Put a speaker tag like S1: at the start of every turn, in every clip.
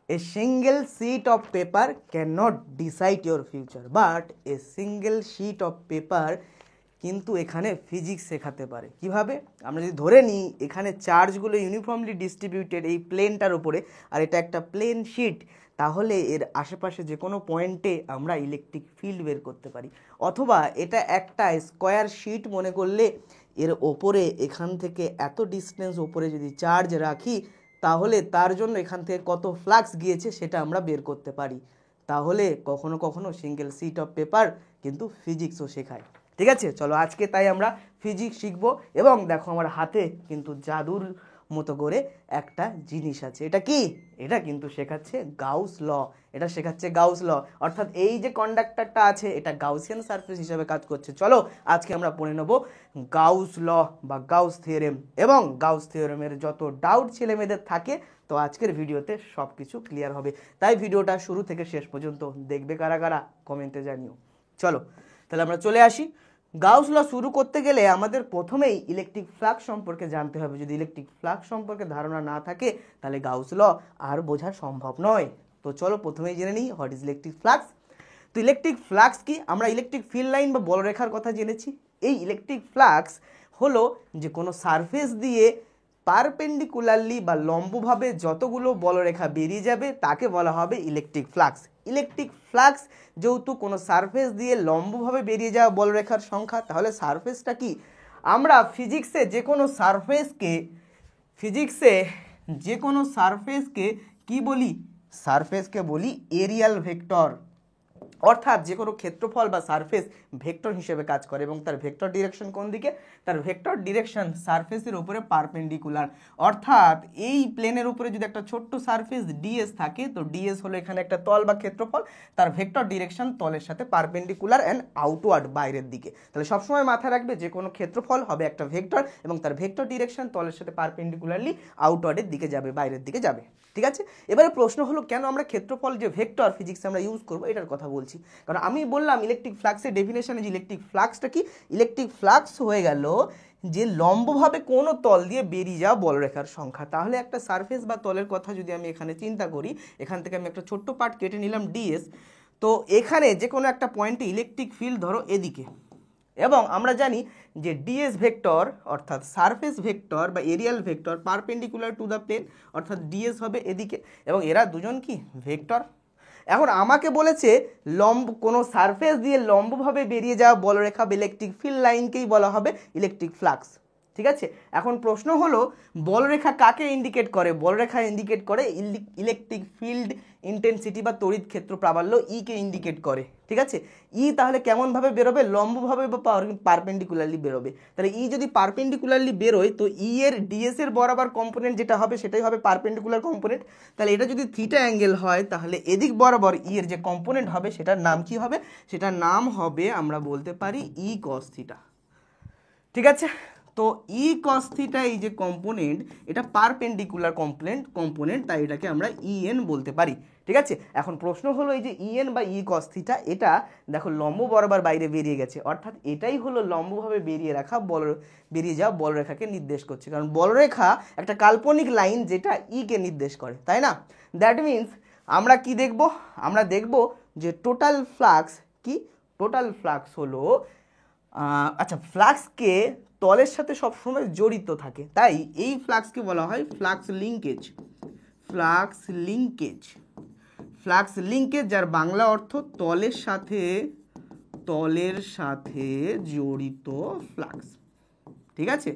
S1: A single sheet of paper cannot decide your future, but a single sheet of paper কিন্তু এখানে physics শেখাতে পারে। কিভাবে? আমরা যদি ধরে নিই এখানে চার্জগুলো ইউনিফর্মলি ডিস্ট্রিবিউটেড এই প্লেনটার উপরে, আর এটা একটা প্লেন শিট, তাহলে এর আশেপাশে যে কোনো পয়েন্টে আমরা ইলেকট্রিক ফিল্ড বের করতে পারি। অথবা এটা একটা স্কোয়ার শিট মনে করলে এর ওপরে এখান থেকে এত ডিস্টেন্স ওপরে যদি চার্জ রাখি, তাহলে তার জন্য এখান থেকে কত ফ্লাক্স গিয়েছে সেটা আমরা বের করতে পারি। তাহলে কখনো কখনো সিঙ্গেল শিট অফ পেপার কিন্তু ফিজিক্সও শেখায়। ঠিক আছে, চলো আজকে তাই আমরা ফিজিক্স শিখবো। এবং দেখো আমার হাতে কিন্তু জাদুর মতো করে একটা জিনিস আছে। এটা কি? এটা কিন্তু শেখাচ্ছে গাউস ল। এটা শেখাচ্ছে গাউস ল, অর্থাৎ এই যে কন্ডাক্টরটা আছে এটা গাউসিয়ান সারফেস হিসেবে কাজ করছে। চলো আজকে আমরা পড়ে নেব গাউস ল বা গাউস থিওরেম। এবং গাউস থিওরেমের যত ডাউট ছেলে মেয়েদের থাকে, তো আজকের ভিডিওতে সব কিছু ক্লিয়ার হবে। তাই ভিডিওটা শুরু থেকে শেষ পর্যন্ত দেখবে কারা কারা, কমেন্টে জানিও। চলো তাহলে আমরা চলে আসি। গাউস ল শুরু করতে গেলে আমাদের প্রথমেই ইলেকট্রিক ফ্লাক্স সম্পর্কে জানতে হবে। যদি ইলেকট্রিক ফ্লাক্স সম্পর্কে ধারণা না থাকে তাহলে গাউস ল আর বোঝা সম্ভব নয়। তো চলো প্রথমেই জেনে নিই হোয়াট ইজ ইলেকট্রিক ফ্লাক্স। তো ইলেকট্রিক ফ্লাক্স কি? আমরা ইলেকট্রিক ফিল্ড লাইন বা বলরেখার কথা জেনেছি। এই ইলেকট্রিক ফ্লাক্স হলো যে কোনো সারফেস দিয়ে পারপেন্ডিকুলারলি বা লম্বভাবে যতগুলো বলরেখা বেরিয়ে যাবে তাকে বলা হবে ইলেকট্রিক ফ্লাক্স। ইলেকট্রিক ফ্লাক্স যেহেতু কোনো সারফেস দিয়ে লম্বভাবে বেরিয়ে যাওয়া বলরেখার সংখ্যা, তাহলে সারফেসটা কি? আমরা ফিজিক্সে যে কোনো সারফেসকে কি বলি? সারফেসকে বলি এরিয়াল ভেক্টর। অর্থাৎ যে কোনো ক্ষেত্রফল বা সারফেস ভেক্টর হিসেবে কাজ করে এবং তার ভেক্টর ডিরেকশন কোন দিকে? তার ভেক্টর ডিরেকশন সারফেসের উপরে পারপেন্ডিকুলার। অর্থাৎ এই প্লেনের উপরে যদি একটা ছোট্ট সারফেস ডিএস থাকে, তো ডিএস হলো এখানে একটা তল বা ক্ষেত্রফল, তার ভেক্টর ডিরেকশন তলের সাথে পারপেন্ডিকুলার অ্যান্ড আউটওয়ার্ড, বাইরের দিকে। তাহলে সবসময় মাথায় রাখবে যে কোনো ক্ষেত্রফল হবে একটা ভেক্টর এবং তার ভেক্টর ডিরেকশন তলের সাথে পারপেন্ডিকুলারলি আউটওয়ার্ডের দিকে যাবে, বাইরের দিকে যাবে। ঠিক আছে, এবারে প্রশ্ন হলো কেন আমরা ক্ষেত্রফল যে ভেক্টর ফিজিক্সে আমরা ইউজ করবো এটার কথা বলছি। কারণ আমি বললাম ইলেকট্রিক ফ্লাক্সের ডেফিনেশনে যে ইলেকট্রিক ফ্লাক্সটা কি? ইলেকট্রিক ফ্লাক্স হয়ে গেল যে লম্বভাবে কোনো তল দিয়ে বেরিয়ে যাওয়া বলরেখার সংখ্যা। তাহলে একটা সারফেস বা তলের কথা যদি আমি এখানে চিন্তা করি, এখান থেকে আমি একটা ছোট্ট পার্ট কেটে নিলাম ডিএস, তো এখানে যে কোনো একটা পয়েন্টে ইলেকট্রিক ফিল্ড ধরো এদিকে, এবং আমরা জানি যে ডিএস ভেক্টর অর্থাৎ সারফেস ভেক্টর বা areal vector perpendicular to the plane, অর্থাৎ ডিএস হবে এদিকে এবং এরা দুজন কি ভেক্টর। এখন আমাকে বলেছে কোনো সারফেস দিয়ে লম্বভাবে বেরিয়ে যাওয়া বলরেখা বা ইলেকট্রিক ফিল্ড লাইনকেই বলা হবে ইলেকট্রিক ফ্লাক্স। ঠিক আছে, এখন প্রশ্ন হলো বলরেখা কাকে ইন্ডিকেট করে? বলরেখা ইন্ডিকেট করে ইলেকট্রিক ফিল্ড ইন্টেন্সিটি বা তড়িৎ ক্ষেত্র প্রাবল্য কে ইন্ডিকেট করে। ঠিক আছে, তাহলে কেমনভাবে বেরোবে? লম্বভাবে বা পারপেন্ডিকুলারলি বেরোবে। তাহলে যদি পারপেন্ডিকুলারলি বেরোয় তো এর ডিএস এর বরাবর কম্পোনেন্ট যেটা হবে সেটাই হবে পারপেন্ডিকুলার কম্পোনেন্ট। তাহলে এটা যদি থিটা অ্যাঙ্গেল হয় তাহলে এদিক বরাবর এর যে কম্পোনেন্ট হবে সেটার নাম কি হবে? সেটার নাম হবে আমরা বলতে পারি cos থিটা। ঠিক আছে, তো cos থিটা এই যে কম্পোনেন্ট, এটা পারপেন্ডিকুলার কম্পোনেন্ট, তাই এটাকে আমরা en বলতে পারি। ঠিক আছে, এখন প্রশ্ন হলো এই যে en বা cos থিটা, এটা দেখো লম্ব বরাবর বাইরে বেরিয়ে গেছে, অর্থাৎ এটাই হলো লম্বভাবে বেরিয়ে যাওয়া বলরেখাকে নির্দেশ করছে। কারণ বলরেখা একটা কাল্পনিক লাইন যেটা কে নির্দেশ করে, তাই না? দ্যাট মিনস আমরা কি দেখব? আমরা দেখব যে টোটাল ফ্লাক্স কি? টোটাল ফ্লাক্স হলো আচ্ছা, ফ্লাক্সকে তলের সাথে সবসময় জড়িত থাকে, তাই এই ফ্লাক্সকে বলা হয় ফ্লাক্স লিঙ্কেজ। ফ্লাক্স লিঙ্কেজ যার বাংলা অর্থ তলের সাথে জড়িত ফ্লাক্স। ঠিক আছে,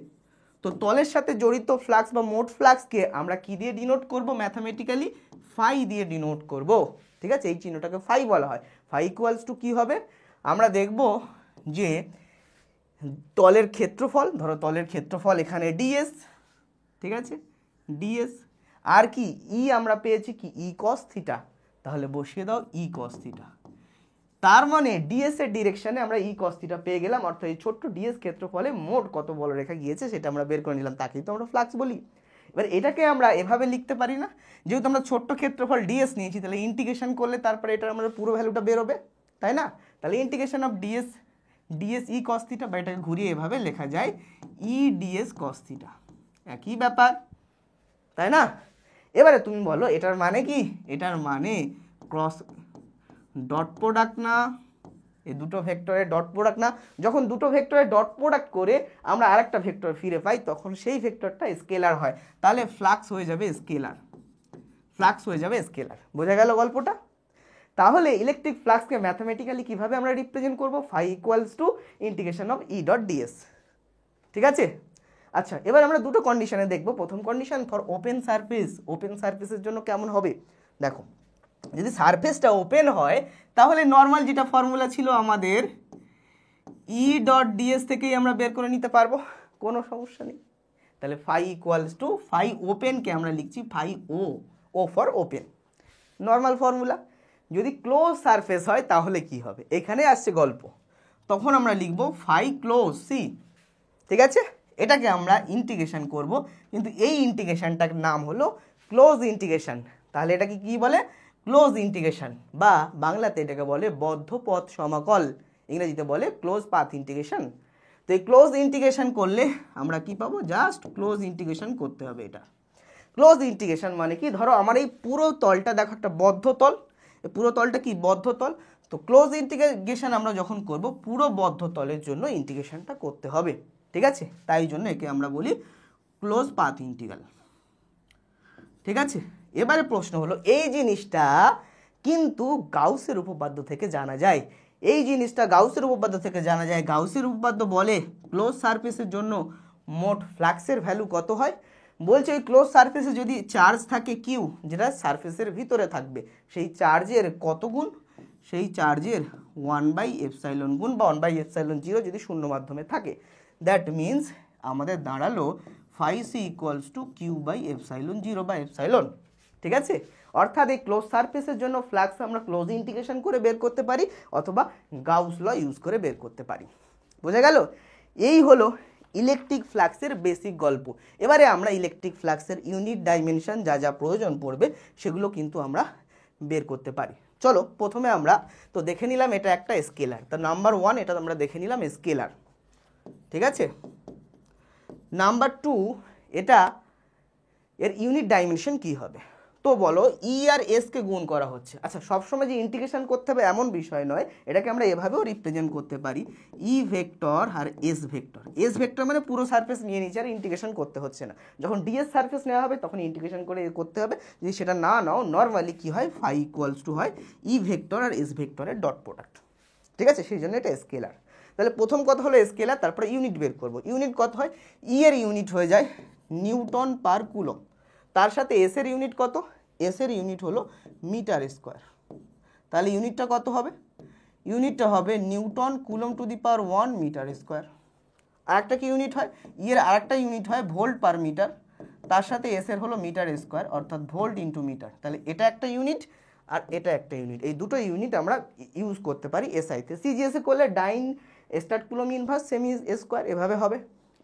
S1: তো তলের সাথে জড়িত ফ্লাক্স বা মোট ফ্লাক্সকে আমরা কি দিয়ে ডিনোট করব? ম্যাথামেটিক্যালি ফাই দিয়ে ডিনোট করব। ঠিক আছে, এই চিহ্নটাকে ফাই বলা হয়। ফাই ইকুয়ালস টু কি হবে? আমরা দেখব যে তলের ক্ষেত্রফল, ধরো তলের ক্ষেত্রফল এখানে ডিএস। ঠিক আছে, ডিএস আর কি আমরা পেয়েছি কি cos থিটা, তাহলে বসিয়ে দাও cos থিটা। তার মানে ডিএস এর ডিরেকশনে আমরা cos থিটা পেয়ে গেলাম, অর্থাৎ এই ছোট্ট ডিএস ক্ষেত্রফলে মোট কত বলরেখা গিয়েছে সেটা আমরা বের করে নিলাম, তাকেই তো আমরা ফ্লাক্স বলি। এবার এটাকে আমরা এভাবে লিখতে পারি না, যেহেতু আমরা ছোট্ট ক্ষেত্রফল ডিএস নিয়েছি, তাহলে ইন্টিগ্রেশন করলে তারপরে এটার আমরা পুরো ভ্যালুটা বেরোবে, তাই না? তাহলে integration of DS cos theta, বা এটাকে ঘুরিয়ে এভাবে লেখা যায় ds cos থিটা, একই ব্যাপার, তাই না? এবারে তুমি বলো এটার মানে কি, এটার মানে ক্রস ডট প্রোডাক্ট না, এই দুটো ভেক্টরের ডট প্রোডাক্ট না? যখন দুটো ভেক্টরের ডট প্রোডাক্ট করে আমরা আরেকটা ভেক্টর ফিরে পাই তখন সেই ভেক্টরটা স্কেলার হয়, তাহলে ফ্লাক্স হয়ে যাবে স্কেলার, ফ্লাক্স হয়ে যাবে স্কেলার। বোঝা গেল গল্পটা? তাহলে ইলেকট্রিক ফ্লাক্সকে ম্যাথমেটিক্যালি কিভাবে আমরা রিপ্রেজেন্ট করব? Phi equals to integration of E dot DS. ঠিক আছে? আচ্ছা, এবার আমরা দুটো কন্ডিশনে দেখব। প্রথম condition for open surface, open সারফেসের জন্য কেমন হবে দেখো, যদি সারফেসটা ওপেন হয় তাহলে নর্মাল যেটা ফর্মুলা ছিল আমাদের ই ডট ডিএস থেকেই আমরা বের করে নিতে পারবো, কোনো সমস্যা নেই। তাহলে ফাই ইকুয়ালস টু ফাই ওপেনকে আমরা লিখছি phi O, O for open, normal formula. যদি ক্লোজ সারফেস হয় তাহলে কি হবে, এখানে আসছে গল্প, তখন আমরা লিখব ফাই ক্লোজ সি। ঠিক আছে? এটাকে আমরা ইন্টিগ্রেশন করব, কিন্তু এই ইন্টিগ্রেশনটার নাম হলো ক্লোজ ইন্টিগ্রেশন। তাহলে এটাকে কি বলে? ক্লোজ ইন্টিগ্রেশন, বা বাংলাতে এটাকে বলে বদ্ধ পথ সমাকল, ইংরেজিতে বলে ক্লোজ পাথ ইন্টিগ্রেশন। তো এই ক্লোজ ইন্টিগ্রেশন করলে আমরা কি পাবো? জাস্ট ক্লোজ ইন্টিগ্রেশন করতে হবে। এটা ক্লোজ ইন্টিগ্রেশন মানে কি, ধরো আমার এই পুরো তলটা দেখো একটা বদ্ধ তল, এই পুরো তলটা কি বদ্ধ তল। তো ক্লোজ ইন্টিগ্রেশন আমরা যখন করব পুরো বদ্ধ তলের জন্য ইন্টিগ্রেশনটা করতে হবে। ঠিক আছে? তাই জন্য একে আমরা বলি ক্লোজ পাথ ইন্টিগ্রাল। ঠিক আছে? এবারে প্রশ্ন হলো, এই জিনিসটা কিন্তু গাউসের উপপাদ্য থেকে জানা যায়, এই জিনিসটা গাউসের উপপাদ্য থেকে জানা যায়। গাউসের উপপাদ্য বলে ক্লোজ সারফেসের জন্য মোট ফ্লাক্সের ভ্যালু কত হয়? বলছে ওই ক্লোজ সারফেসে যদি চার্জ থাকে কিউ, যেটা সারফেসের ভিতরে থাকবে, সেই চার্জের কত গুণ? সেই চার্জের 1/ε গুণ, বা 1/ε0 যদি শূন্য মাধ্যমে থাকে। দ্যাট মিনস আমাদের দাঁড়ালো phi C equals to Q/ε0 বা এপসাইলন। ঠিক আছে? অর্থাৎ এই ক্লোজ সারফেসের জন্য ফ্লাক্স আমরা ক্লোজ ইন্টিগ্রেশন করে বের করতে পারি, অথবা গাউস ল ইউজ করে বের করতে পারি। বোঝা গেল? এই হলো ইলেকট্রিক ফ্লাক্সের বেসিক গল্প। এবারে আমরা ইলেকট্রিক ফ্লাক্সের ইউনিট ডাইমেনশন যা যা প্রয়োজন পড়বে সেগুলো কিন্তু আমরা বের করতে পারি। চলো প্রথমে আমরা তো দেখে নিলাম এটা একটা স্কেলার, তো নাম্বার 1 এটা আমরা দেখে নিলাম স্কেলার। ঠিক আছে? নাম্বার 2 এটা এর ইউনিট ডাইমেনশন কি হবে? তো বলো ই আর এস কে গুণ করা হচ্ছে। আচ্ছা, সবসময় যে ইন্টিগ্রেশন করতে হবে এমন বিষয় নয়, এটাকে আমরা এভাবেও রিপ্রেজেন্ট করতে পারি, ই ভেক্টর আর এস ভেক্টর। এস ভেক্টর মানে পুরো সারফেস নিয়ে নিচ্ছে আর ইন্টিগ্রেশন করতে হচ্ছে না। যখন ডিএস সারফেস নেওয়া হবে তখন ইন্টিগ্রেশন করে করতে হবে। যদি সেটা না নাও, নর্মালি কি হয়, ফাই ইকুয়ালস টু হয় ই ভেক্টর আর এস ভেক্টরের ডট প্রোডাক্ট। ঠিক আছে? সেই জন্য এটা স্কেলার। তাহলে প্রথম কথা হলো স্কেলার, তারপরে ইউনিট বের করব। ইউনিট কত হয়? ই এর ইউনিট হয়ে যায় নিউটন পার কুলম, তার সাথে এস এর ইউনিট কত? এস এর ইউনিট হলো মিটার স্কোয়ার। তাহলে ইউনিটটা কত হবে? ইউনিটটা হবে newton coulomb to the power 1 metre square. আরেকটা কি ইউনিট হয়? এর আরেকটা ইউনিট হয় ভোল্ট পার মিটার, তার সাথে এস এর হলো মিটার স্কোয়ার, অর্থাৎ ভোল্ট ইন্টু মিটার। তাহলে এটা একটা ইউনিট আর এটা একটা ইউনিট, এই দুটো ইউনিট আমরা ইউজ করতে পারি এসআইতে। সিজিএসে করলে dyne statcoulomb inverse semi square, এভাবে হবে।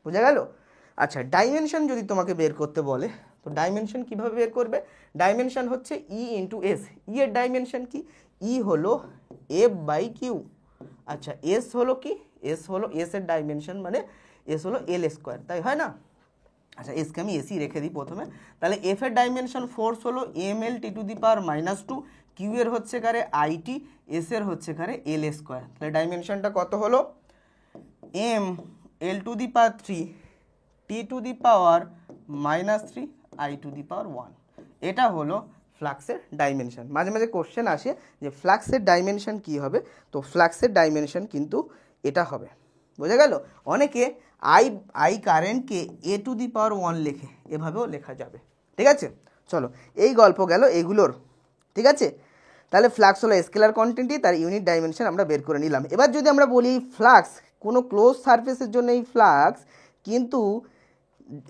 S1: বোঝা গেল? আচ্ছা, ডাইমেনশন যদি তোমাকে বের করতে বলে, তো ডাইমেনশন কিভাবে বের করবে? ডাইমেনশন হচ্ছে ই ইন্টু এস। ই এর ডাইমেনশন কি? ই হলো F/Q। আচ্ছা, এস হলো কি? এস হলো, এস এর ডাইমেনশন মানে এস হলো এল স্কোয়ার, তাই হয় না? আচ্ছা, এসকে আমি এসি রেখে দিই প্রথমে। তাহলে এফ এর ডাইমেনশন ফোর্স হলো mL/2, কিউ এর হচ্ছে কারে IT, এস এর হচ্ছে কারে এল স্কোয়ার। তাহলে ডাইমেনশনটা কত হলো? mL/3 T⁻³ I⁻1। এটা হলো ফ্লাক্সের ডাইমেনশন। মাঝে মাঝে কোশ্চেন আসে যে ফ্লাক্সের ডাইমেনশন কি হবে, তো ফ্লাক্সের ডাইমেনশন কিন্তু এটা হবে। বোঝা গেল? অনেকে আই কারেন্টকে A⁻1 লেখে, এভাবেও লেখা যাবে। ঠিক আছে? চলো, এই গল্প গেল এগুলোর। ঠিক আছে? তাহলে ফ্লাক্স হলো স্কেলার কোয়ান্টিটি, তার ইউনিট ডাইমেনশন আমরা বের করে নিলাম। এবার যদি আমরা বলি ফ্লাক্স কোনো ক্লোজ সারফেসের জন্য এই ফ্লাক্স, কিন্তু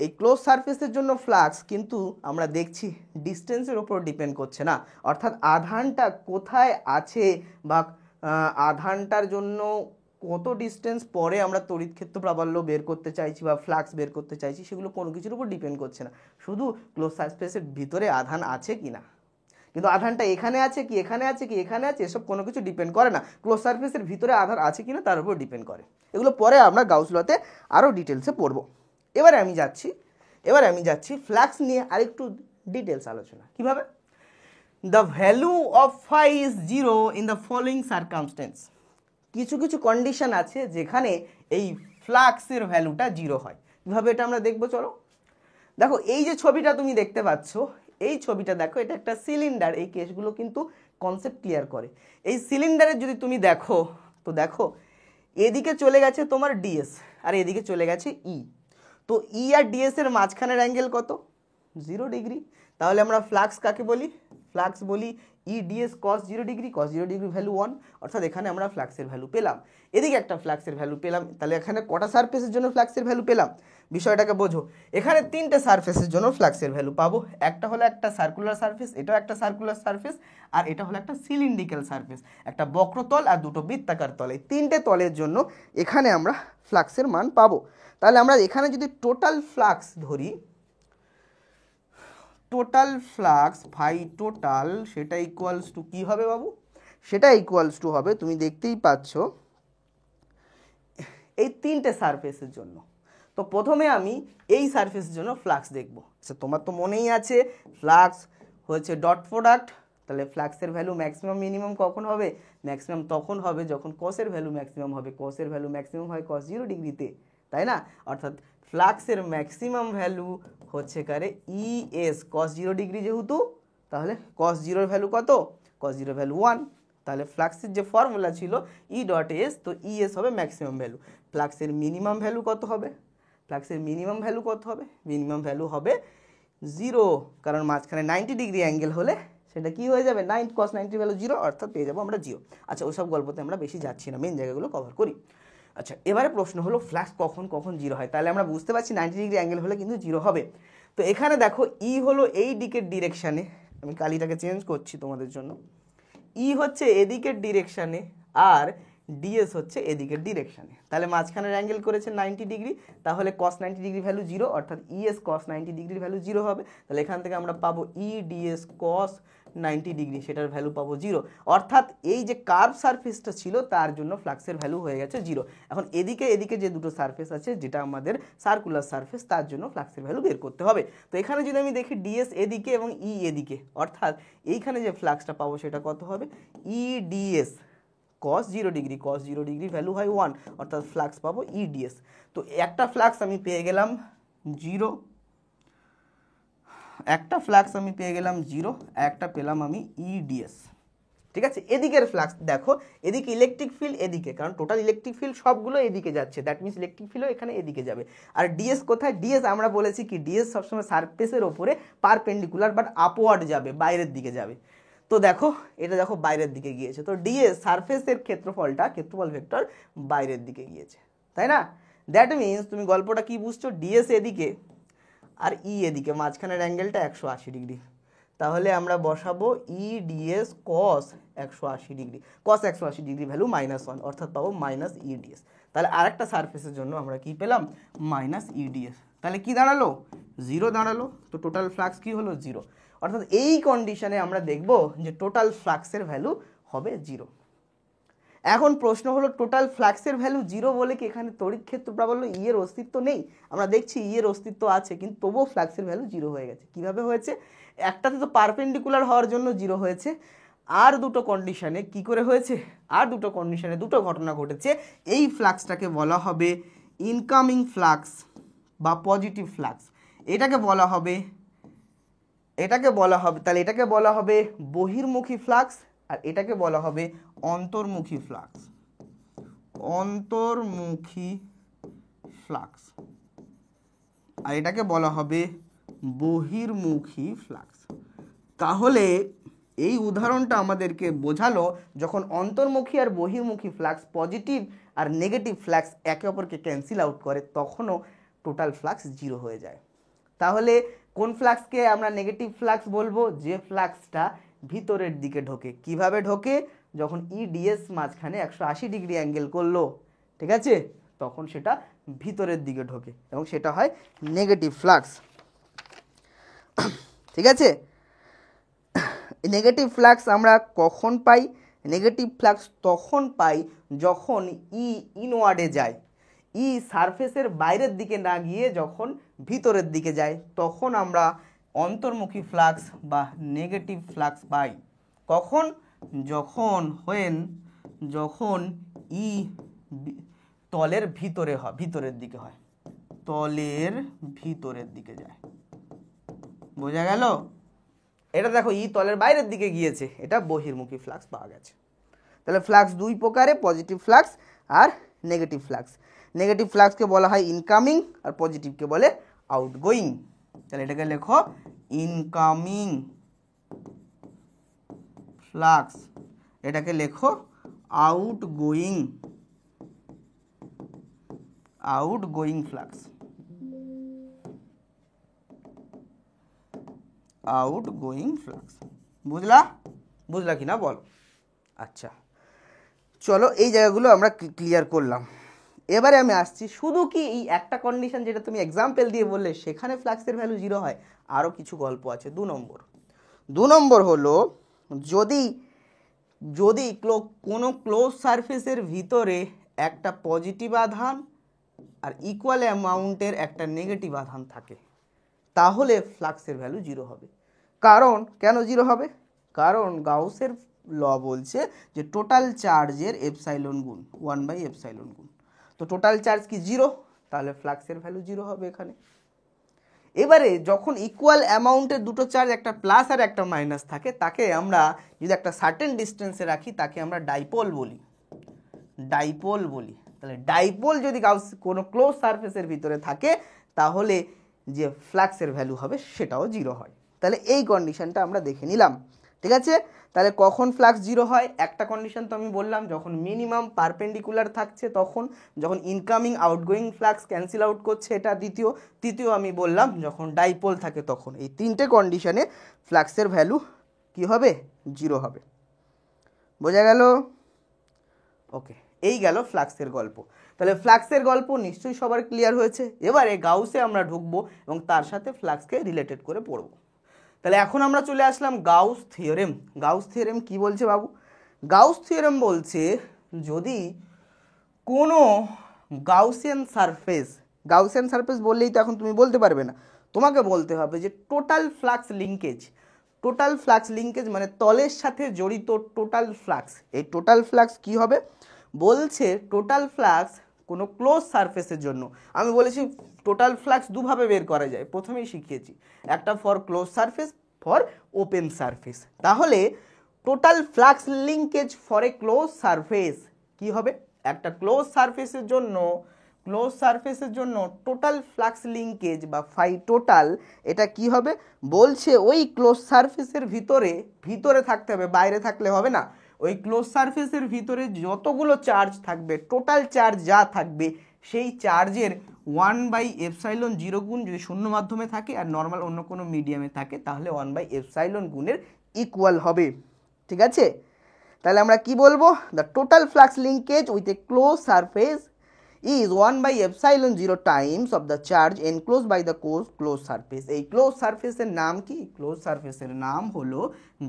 S1: এই ক্লোজ সারফেসের জন্য ফ্লাক্স কিন্তু আমরা দেখছি ডিস্টেন্সের ওপর ডিপেন্ড করছে না, অর্থাৎ আধানটা কোথায় আছে বা আধানটার জন্য কত ডিস্টেন্স পরে আমরা তড়িৎ ক্ষেত্র প্রাবল্য বের করতে চাইছি বা ফ্লাক্স বের করতে চাইছি, সেগুলো কোনো কিছুর উপর ডিপেন্ড করছে না, শুধু ক্লোজ সারফেসের ভিতরে আধান আছে কি না। কিন্তু আধানটা এখানে আছে কি এখানে আছে কি এখানে আছে, এসব কোনো কিছু ডিপেন্ড করে না, ক্লোজ সারফেসের ভিতরে আধান আছে কি না তার উপর ডিপেন্ড করে। এগুলো পরে আমরা গাউস লতে আরও ডিটেলসে পড়বো। এবারে আমি যাচ্ছি ফ্লাক্স নিয়ে আরেকটু ডিটেলস আলোচনা। কিভাবে? The value of phi is 0 in the following circumstances. কিছু কিছু কন্ডিশন আছে যেখানে এই ফ্লাক্সের ভ্যালুটা 0 হয়। কিভাবে এটা আমরা দেখবো, চলো দেখো। এই যে ছবিটা তুমি দেখতে পাচ্ছ, এই ছবিটা দেখো, এটা একটা সিলিন্ডার। এই কেসগুলো কিন্তু কনসেপ্ট ক্লিয়ার করে। এই সিলিন্ডারের যদি তুমি দেখো, তো দেখো এদিকে চলে গেছে তোমার ডিএস আর এদিকে চলে গেছে ই। তো ই আর ডিএস এর মাঝখানের অ্যাঙ্গেল কত? 0 ডিগ্রি। তাহলে আমরা ফ্লাক্স কাকে বলি? ফ্লাক্স বলি ই ডিএস কস 0 ডিগ্রি, কস 0 ডিগ্রি ভ্যালু 1। অর্থাৎ এখানে আমরা ফ্লাক্সের ভ্যালু পেলাম, এদিকে একটা ফ্লাক্সের ভ্যালু পেলাম। তাহলে এখানে কটা সারফেসের জন্য ফ্লাক্সের ভ্যালু পেলাম? বিষয়টাকে বোঝো। এখানে 3টে সারফেসের জন্য ফ্লাক্সের ভ্যালু পাবো। একটা হলো একটা সার্কুলার সারফেস, এটাও একটা সার্কুলার সারফেস, আর এটা হলো একটা সিলিন্ড্রিক্যাল সারফেস, একটা বক্রতল আর দুটো বৃত্তাকার তল। এই 3টে তলের জন্য এখানে আমরা ফ্লাক্সের মান পাবো। তাহলে আমরা এখানে যদি টোটাল ফ্লাক্স ধরি, টোটাল ফ্লাক্স ভাই টোটাল, সেটা ইকুয়ালস টু কি হবে বাবু? সেটা ইকুয়ালস টু হবে, তুমি দেখতেই পাচ্ছ, এই 3টে সারফেসের জন্য। তো প্রথমে আমি এই সারফেসের জন্য ফ্লাক্স দেখব। আচ্ছা, তোমার তো মনেই আছে ফ্লাক্স হচ্ছে ডট প্রোডাক্ট। তাহলে ফ্লাক্সের ভ্যালু ম্যাক্সিমাম মিনিমাম কখন হবে? ম্যাক্সিমাম তখন হবে যখন কসের ভ্যালু ম্যাক্সিমাম হবে। কসের ভ্যালু ম্যাক্সিমাম হয় কস 0 ডিগ্রিতে, তাই না? অর্থাৎ ফ্লাক্সের ম্যাক্সিমাম ভ্যালু হচ্ছে কারে ই এস কস 0 ডিগ্রি যেহেতু, তাহলে কস 0 ভ্যালু কত? কস 0 ভ্যালু 1। তাহলে ফ্লাক্সের যে ফর্মুলা ছিল ই ডট এস, তো ই এস হবে ম্যাক্সিমাম ভ্যালু। ফ্লাক্সের মিনিমাম ভ্যালু কত হবে? ফ্লাক্সের মিনিমাম ভ্যালু কত হবে? মিনিমাম ভ্যালু হবে 0, কারণ মাঝখানে 90 ডিগ্রি অ্যাঙ্গেল হলে সেটা কি হয়ে যাবে? 9 cos 90 ভ্যালু 0, অর্থাৎ পেয়ে যাবো আমরা 0। আচ্ছা, ওইসব গল্পতে আমরা বেশি যাচ্ছি না, মেন জায়গাগুলো কভার করি। আচ্ছা, এবারে প্রশ্ন হলো ফ্লাক্স কখন কখন 0 হয়? তাহলে আমরা বুঝতে পারছি 90 ডিগ্রি অ্যাঙ্গেল হলে কিন্তু 0 হবে। তো এখানে দেখো ই হলো এই দিকের ডিরেকশানে, আমি কালিটাকে চেঞ্জ করছি তোমাদের জন্য। ই হচ্ছে এদিকের ডিরেকশানে আর ডিএস হচ্ছে এদিকের ডিরেকশানে। তাহলে মাঝখানের অ্যাঙ্গেল করেছে 90 ডিগ্রি, তাহলে কস 90 ডিগ্রি ভ্যালু 0, অর্থাৎ ইএস কস 90 ডিগ্রির ভ্যালু 0 হবে। তাহলে এখান থেকে আমরা পাবো ই ডিএস কস 90 ডিগ্রি, সেটার ভ্যালু পাবো 0। অর্থাৎ এই যে কার্ভ সারফেসটা ছিল তার জন্য ফ্লাক্সের ভ্যালু হয়ে গেছে 0। এখন এদিকে যে দুটো সারফেস আছে, যেটা আমাদের সার্কুলার সারফেস, তার জন্য ফ্লাক্সের ভ্যালু বের করতে হবে। তো এখানে যদি আমি দেখি ডিএস এদিকে এবং ই এদিকে, অর্থাৎ এইখানে যে ফ্লাক্সটা পাবো সেটা কত হবে? ই ডিএস কস 0 ডিগ্রি, কস 0 ডিগ্রি ভ্যালু হয় 1, অর্থাৎ ফ্লাক্স পাবো ই ডিএস। তো একটা ফ্লাক্স আমি পেয়ে গেলাম 0, একটা ফ্লাক্স আমি পেয়ে গেলাম 0, একটা পেলাম আমি ইডিএস। ঠিক আছে, এদিকের ফ্লাক্স দেখো, এদিকে ইলেকট্রিক ফিল্ড এদিকে, কারণ টোটাল ইলেকট্রিক ফিল্ড সবগুলো এদিকে যাচ্ছে, দ্যাট মিনস ইলেকট্রিক ফিল্ডও এখানে এদিকে যাবে। আর ডিএস কোথায়? ডিএস আমরা বলেছি কি ডিএস সবসময় সারফেসের ওপরে পারপেন্ডিকুলার বাট আপওয়ার্ড যাবে, বাইরের দিকে যাবে। তো দেখো এটা দেখো বাইরের দিকে গিয়েছে, তো ডিএস সারফেসের ক্ষেত্রফলটা, ক্ষেত্রফল ভেক্টর বাইরের দিকে গিয়েছে, তাই না? দ্যাট মিনস তুমি গল্পটা কি বুঝছো? ডিএস এদিকে আর ই এদিকে, মাঝখানের অ্যাঙ্গেলটা 180 ডিগ্রি। তাহলে আমরা বসাবো ই ডিএস কস 180 ডিগ্রি, কস 180 ডিগ্রি ভ্যালু -1, অর্থাৎ পাবো মাইনাস ইডিএস। তাহলে আরেকটা সারফেসের জন্য আমরা কি পেলাম? Minus EDS. তাহলে কি দাঁড়ালো? 0 দাঁড়ালো। তো টোটাল ফ্লাক্স কি হলো? 0। অর্থাৎ এই কন্ডিশনে আমরা দেখব যে টোটাল ফ্লাক্সের ভ্যালু হবে 0। এখন প্রশ্ন হলো টোটাল ফ্লাক্সের ভ্যালু 0 বলে কি এখানে তড়িৎ ক্ষেত্র প্রাবল্য ই এর অস্তিত্ব নেই? আমরা দেখছি ই এর অস্তিত্ব আছে, কিন্তু তবুও ফ্লাক্সের ভ্যালু 0 হয়ে গেছে। কিভাবে হয়েছে? একটাতে তো পারপেন্ডিকুলার হওয়ার জন্য 0 হয়েছে, আর দুটো কন্ডিশনে কি করে হয়েছে? আর দুটো কন্ডিশনে দুটো ঘটনা ঘটেছে। এই ফ্লাক্সটাকে বলা হবে ইনকামিং ফ্লাক্স বা পজিটিভ ফ্লাক্স। এটাকে বলা হবে তাহলে এটাকে বলা হবে বহির্মুখী ফ্লাক্স, আর এটাকে বলা হবে অন্তর্মুখী ফ্লাক্স। অন্তর্মুখী ফ্লাক্স, আর এটাকে বলা হবে বহির্মুখী ফ্লাক্স। তাহলে এই উদাহরণটা আমাদেরকে বোঝালো যখন অন্তর্মুখী আর বহির্মুখী ফ্লাক্স, পজিটিভ আর নেগেটিভ ফ্লাক্স একে অপরকে ক্যান্সেল আউট করে, তখনও টোটাল ফ্লাক্স 0 হয়ে যায়। তাহলে কোন ফ্লাক্সকে আমরা নেগেটিভ ফ্লাক্স বলবো? যে ফ্লাক্সটা ভিতরের দিকে ঢোকে। কিভাবে ঢোকে? যখন ইডিএস মাঝখানে 180 ডিগ্রি অ্যাঙ্গেল করলো, ঠিক আছে, তখন সেটা ভিতরের দিকে ঢোকে এবং সেটা হয় নেগেটিভ ফ্লাক্স। ঠিক আছে, নেগেটিভ ফ্লাক্স আমরা কখন পাই? নেগেটিভ ফ্লাক্স তখন পাই যখন ই ইনওয়ার্ডে যায়, ই সারফেসের বাইরের দিকে না গিয়ে যখন ভিতরের দিকে যায়, তখন আমরা অন্তর্মুখী ফ্লাক্স বা নেগেটিভ ফ্লাক্স পাই কখন, যখন ই তলের ভিতরে হয়, ভিতরের দিকে হয়, তলের ভিতরের দিকে যায়। বোঝা গেল? এটা দেখো ই তলের বাইরের দিকে গিয়েছে, এটা বহির্মুখী ফ্লাক্স পাওয়া গেছে। তাহলে ফ্লাক্স দুই প্রকারে, পজিটিভ ফ্লাক্স আর নেগেটিভ ফ্লাক্স। নেগেটিভ ফ্লাক্সকে বলা হয় ইনকামিং আর পজিটিভকে বলে আউটগোয়িং। তাহলে এটাকে লেখো ইনকামিং ফ্লাক্স, এটাকে লেখো আউটগোয়িং ফ্লাক্স, আউটগোয়িং ফ্লাক্স। বুঝলা কি না বলো? আচ্ছা চলো এই জায়গাগুলো আমরা ক্লিয়ার করলাম। এবারে আমি আসছি, শুধু কি এই একটা কন্ডিশন যেটা তুমি এক্সাম্পল দিয়ে বললে সেখানে ফ্লাক্সের ভ্যালু 0 হয়? আরও কিছু গল্প আছে। 2 নম্বর হলো যদি কোনো ক্লোজ সারফেসের ভিতরে একটা পজিটিভ আধান আর ইকুয়াল অ্যামাউন্টের একটা নেগেটিভ আধান থাকে, তাহলে ফ্লাক্সের ভ্যালু 0 হবে। কেন 0 হবে? কারণ গাউসের ল বলছে যে টোটাল চার্জের এপসাইলন গুণ 1/ε গুণ। তো টোটাল চার্জ কি 0, তাহলে ফ্লাক্সের ভ্যালু 0 হবে এখানে। এবারে যখন ইকুয়াল অ্যামাউন্টের দুটো চার্জ, একটা প্লাস আর একটা মাইনাস থাকে, তাকে আমরা যদি একটা সার্টেন ডিস্টেন্সে রাখি তাকে আমরা ডাইপোল বলি। তাহলে ডাইপোল যদি কোনো ক্লোজ সারফেসের ভিতরে থাকে তাহলে যে ফ্লাক্সের ভ্যালু হবে সেটাও 0 হয়। তাহলে এই কন্ডিশনটা আমরা দেখে নিলাম, ঠিক আছে? তাহলে কখন ফ্লাক্স 0 হয়? একটা কন্ডিশন তো আমি বললাম, যখন মিনিমাম পারপেন্ডিকুলার থাকছে তখন, যখন incoming outgoing flux cancel out করছে এটা তৃতীয় আমি বললাম যখন ডাইপোল থাকে তখন। এই তিনটে কন্ডিশনে ফ্লাক্সের ভ্যালু কি হবে? 0 হবে। বোঝা গেল? ওকে, এই গেল ফ্লাক্সের গল্প। তাহলে ফ্লাক্সের গল্প নিশ্চয়ই সবার ক্লিয়ার হয়েছে। এবারে গাউসে আমরা ঢুকবো এবং তার সাথে ফ্লাক্সকে রিলেটেড করে পড়ব। তাহলে এখন আমরা চলে আসলাম গাউস থিওরেম। গাউস থিওরেম কি বলছে বাবু? গাউস থিওরেম বলছে যদি কোনো গাউসিয়ান সারফেস বললেই তো এখন তুমি বলতে পারবে না, তোমাকে বলতে হবে যে টোটাল ফ্লাক্স লিঙ্কেজ মানে তলের সাথে জড়িত টোটাল ফ্লাক্স। এই টোটাল ফ্লাক্স কি হবে? বলছে টোটাল ফ্লাক্স কোনো ক্লোজ সারফেসের জন্য। আমি বলেছি টোটাল ফ্লাক্স দুভাবে বের করা যায়, প্রথমেই শিখিয়েছি, একটা for close surface, for open surface. তাহলে total flux linkage for a close surface কি হবে? একটা ক্লোজ সারফেসের জন্য টোটাল ফ্লাক্স লিঙ্কেজ বা ফাই টোটাল, এটা কি হবে? বলছে ওই ক্লোজ সারফেসের ভিতরে থাকতে হবে, বাইরে থাকলে হবে না। ওই ক্লোজ সারফেসের ভিতরে যতগুলো চার্জ থাকবে, টোটাল চার্জ যা থাকবে সেই চার্জের 1/ε গুণ যদি শূন্য মাধ্যমে থাকে আর নর্মাল অন্য কোনো মিডিয়ামে থাকে তাহলে 1/ε গুণের ইকুয়াল হবে, ঠিক আছে? তাহলে আমরা কি বলবো? The total flux linkage with a close surface is 1/ε times of the charge enclose by the close surface. এই ক্লোজ সারফেসের নাম কি? ক্লোজ সারফেসের নাম হলো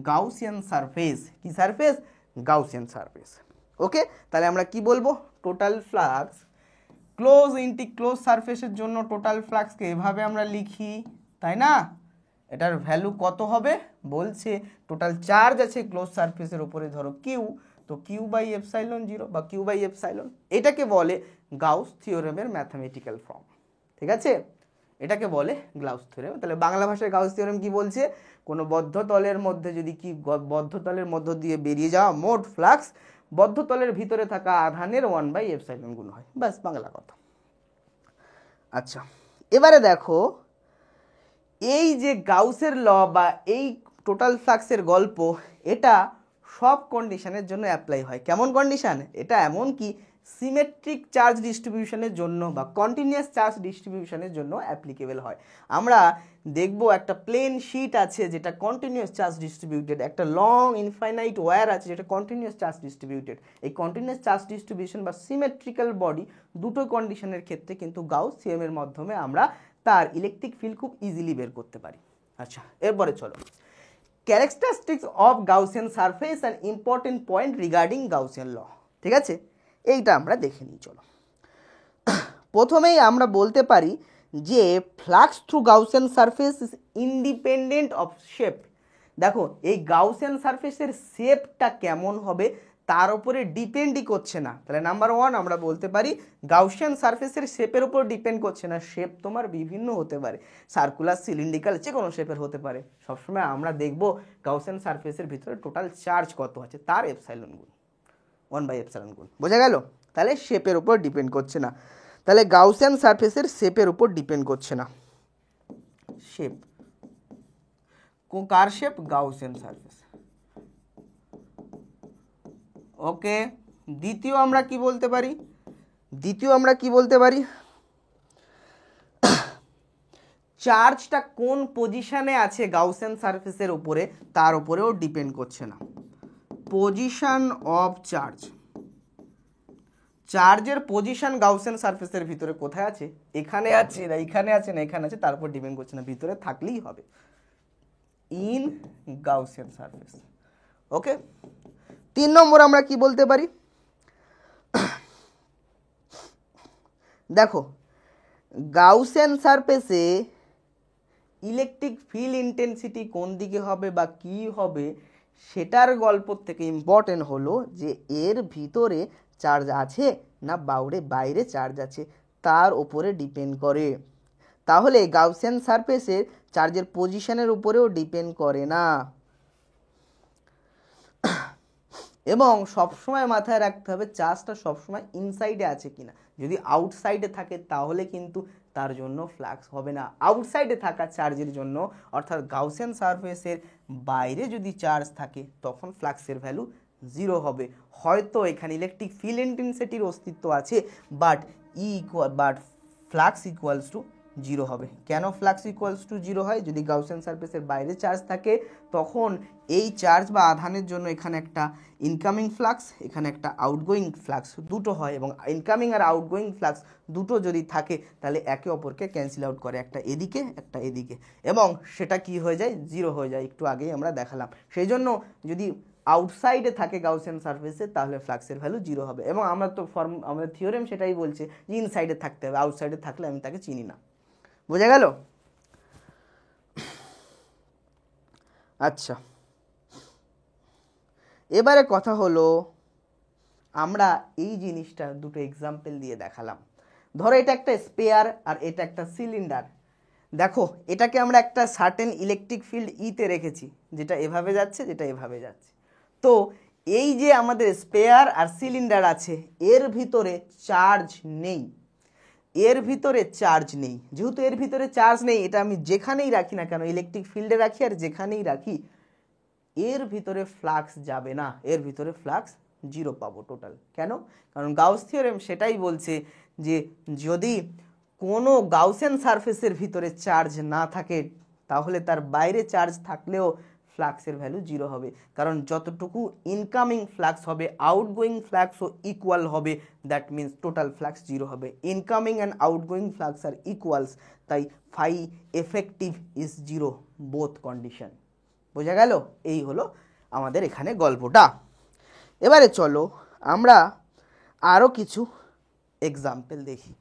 S1: গাউসিয়ান সারফেস। কি সারফেস? Gaussian surface. ওকে, তাহলে আমরা কি বলবো? টোটাল ফ্লাক্স ক্লোজ সারফেসের জন্য টোটাল ফ্লাক্সকে এভাবে আমরা লিখি, তাই না? এটার ভ্যালু কত হবে? বলছে টোটাল চার্জ আছে ক্লোজ সারফেসের উপরে, ধরো কিউ, তো Q/ε0 বা Q/ε, এটাকে বলে গাউস থিওরেমের ম্যাথমেটিক্যাল ফর্ম, ঠিক আছে? এটাকে বলে গাউস থিওরেম। তাহলে বাংলা ভাষায় গাউস থিওরেম কি বলছে? কোনো বদ্ধ তলের মধ্য দিয়ে বেরিয়ে যাওয়া মোট ফ্লাক্স বদ্ধ তলের ভিতরে থাকা আধানের 1/ε গুণ হয়, ব্যাস বাংলা কথা। আচ্ছা, এবারে দেখো এই যে গাউসের ল বা এই টোটাল ফ্লাক্সের গল্প, এটা সব কন্ডিশনের জন্য অ্যাপ্লাই হয়। কেমন কন্ডিশন? এটা এমন কি সিমেট্রিক চার্জ ডিস্ট্রিবিউশনের জন্য বা কন্টিনিউয়াস চার্জ ডিস্ট্রিবিউশনের জন্য অ্যাপ্লিকেবল হয়। আমরা দেখব একটা প্লেন শিট আছে যেটা কন্টিনিউয়াস চার্জ ডিস্ট্রিবিউটেড, একটা লং ইনফাইনাইট ওয়্যার আছে যেটা কন্টিনিউয়াস চার্জ ডিস্ট্রিবিউটেড। এই কন্টিনিউয়াস চার্জ ডিস্ট্রিবিউশন বা সিমেট্রিক্যাল বডি দুটো কন্ডিশনের ক্ষেত্রে কিন্তু গাউস থিওরেমের মাধ্যমে আমরা তার ইলেকট্রিক ফিল্ড খুব ইজিলি বের করতে পারি। আচ্ছা, এরপরে চলো characteristics of Gaussian surface and important point regarding Gaussian law, ঠিক আছে? এইটা আমরা দেখে নিই। চলো, প্রথমেই আমরা বলতে পারি যে flux through Gaussian surface is independent of shape. দেখো এই গাউসিয়ান সারফেসের শেপটা কেমন হবে তার উপরে ডিপেন্ডই করছে না। তাহলে নাম্বার ওয়ান আমরা বলতে পারি গাউসিয়ান সারফেসের শেপের উপর ডিপেন্ড করছে না। শেপ তোমার বিভিন্ন হতে পারে, সার্কুলার, সিলিন্ড্রিক্যাল, যে কোনো শেপের হতে পারে। সবসময় আমরা দেখব গাউসিয়ান সারফেসের ভিতরে টোটাল চার্জ কত আছে, তার এপসাইলন গুণ 1/ε গুণ। বোঝা গেল? তাহলে শেপের উপর ডিপেন্ড করছে না। তাহলে গাউসিয়ান সারফেসের শেপের উপর ডিপেন্ড করছে না। শেপ, কার শেপ? Gaussian surface. ওকে, দ্বিতীয় আমরা কি বলতে পারি? চার্জটা কোন পজিশনে আছে গাউসিয়ান সারফেসের উপরে তার উপরেও ডিপেন্ড করছে না। পজিশন অফ চার্জ, চার্জের পজিশন গাউসিয়ান সারফেসের ভিতরে কোথায় আছে, এখানে আছে না এখানে আছে না এখানে আছে, তার উপর ডিপেন্ড করছে না, ভিতরে থাকলেই হবে। In Gaussian surface. Okay, 3 number আমরা কি বলতে পারি? দেখো গাউসিয়ান সারফেসে ইলেকট্রিক ফিল্ড ইন্টেন্সিটি কোন দিকে হবে বা কি হবে সেটার গল্প থেকে ইম্পর্টেন্ট হলো যে এর ভিতরে চার্জ আছে না বাইরে চার্জ আছে, তার উপরে ডিপেন্ড করে। তাহলে গাউসিয়ান সারফেসের চার্জের পজিশনের উপরেও ডিপেন্ড করে না। এবং সবসময় মাথায় রাখতে হবে চার্জটা সবসময় ইনসাইডে আছে কিনা। যদি আউটসাইডে থাকে তাহলে কিন্তু তার জন্য ফ্লাক্স হবে না। আউটসাইডে থাকা চার্জের জন্য, অর্থাৎ গাউসিয়ান সারফেসের বাইরে যদি চার্জ থাকে তখন ফ্লাক্সের ভ্যালু 0 হবে। হয়তো এখানে ইলেকট্রিক ফিল্ড ইন্টেন্সিটির অস্তিত্ব আছে, বাট ফ্লাক্স ইকুয়ালস টু 0 হবে। কেন ফ্লাক্স ইকুয়ালস টু 0 হয়? যদি গাউসিয়ান সারফেসের বাইরে চার্জ থাকে তখন এই চার্জ বা আধানের জন্য এখানে একটা ইনকামিং ফ্লাক্স, এখানে একটা আউটগোয়িং ফ্লাক্স দুটো হয়, এবং ইনকামিং আর আউটগোয়িং ফ্লাক্স দুটো যদি থাকে তাহলে একে অপরকে ক্যান্সেল আউট করে, একটা এদিকে একটা এদিকে, এবং সেটা কি হয়ে যায়? 0 হয়ে যায়। একটু আগেই আমরা দেখালাম। সেই জন্য যদি আউটসাইডে থাকে গাউসিয়ান সারফেসে তাহলে ফ্লাক্সের ভ্যালু 0 হবে। এবং আমরা তো আমাদের থিওরেম সেটাই বলছে যে ইনসাইডে থাকতে হবে, আউটসাইডে থাকলে আমি তাকে চিনি না। বোঝা গেল? আচ্ছা, এবারে কথা হলো আমরা এই জিনিসটা দুটো এক্সাম্পল দিয়ে দেখালাম। ধরো এটা একটা স্পেয়ার আর এটা একটা সিলিন্ডার। দেখো এটাকে আমরা একটা সার্টেন ইলেকট্রিক ফিল্ড ইতে রেখেছি, যেটা এভাবে যাচ্ছে, যেটা এভাবে যাচ্ছে। তো এই যে আমাদের স্পেয়ার আর সিলিন্ডার আছে এর ভিতরে চার্জ নেই, যেহেতু এর ভিতরে চার্জ নেই, এটা আমি যেখানেই রাখি না কেন, ইলেকট্রিক ফিল্ডে রাখি আর যেখানেই রাখি, এর ভিতরে ফ্লাক্স যাবে না, এর ভিতরে ফ্লাক্স 0 পাবো টোটাল। কেন? কারণ গাউস থিওরেম সেটাই বলছে যে যদি কোনো গাউসিয়ান সারফেসের ভিতরে চার্জ না থাকে তাহলে তার বাইরে চার্জ থাকলেও ফ্লাক্সের ভ্যালু 0 হবে। কারণ যতটুকু ইনকামিং ফ্লাক্স হবে আউটগোয়িং ফ্লাক্সও ইকুয়াল হবে, দ্যাট মিনস টোটাল ফ্লাক্স 0 হবে। ইনকামিং অ্যান্ড আউটগোয়িং ফ্লাক্স আর ইকুয়ালস, তাই phi effective is 0 both condition. বোঝা গেল? এই হলো আমাদের এখানে গল্পটা। এবারে চলো আমরা আরও কিছু এক্সাম্পল দেখি।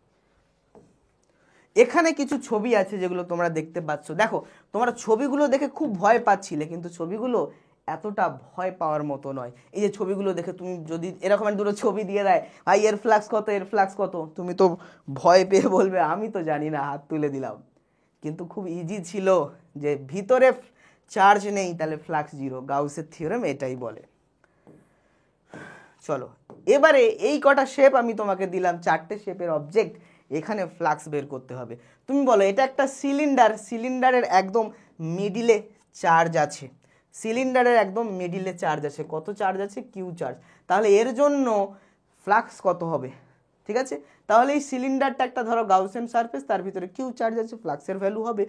S1: এখানে কিছু ছবি আছে যেগুলো তোমরা দেখতে পাচ্ছ। দেখো তোমরা ছবিগুলো দেখে খুব ভয় পাচ্ছিলে, কিন্তু ছবিগুলো এতটা ভয় পাওয়ার মতো নয়। এই যে ছবিগুলো দেখে তুমি যদি এরকম দুটো ছবি দিয়ে দেয়, ভাই এর ফ্লাক্স কত, এর ফ্লাক্স কত, তুমি তো ভয় পেয়ে বলবে আমি তো জানি না, হাত তুলে দিলাম। কিন্তু খুব ইজি ছিল, যে ভিতরে চার্জ নেই তাহলে ফ্লাক্স 0। গাউসের থিওরেম এটাই বলে। চলো এবারে এই কটা শেপ আমি তোমাকে দিলাম, 4টে শেপের অবজেক্ট, এখানে ফ্লাক্স বের করতে হবে। তুমি বলো এটা একটা সিলিন্ডার, সিলিন্ডারের একদম মিডিলে চার্জ আছে, সিলিন্ডারের একদম মিডিলে চার্জ আছে। কত চার্জ আছে? Q charge. তাহলে এর জন্য ফ্লাক্স কত হবে? ঠিক আছে, তাহলে এই সিলিন্ডারটা একটা ধরো গাউসিয়ান সারফেস, তার ভিতরে কিউ চার্জ আছে, ফ্লাক্সের ভ্যালু হবে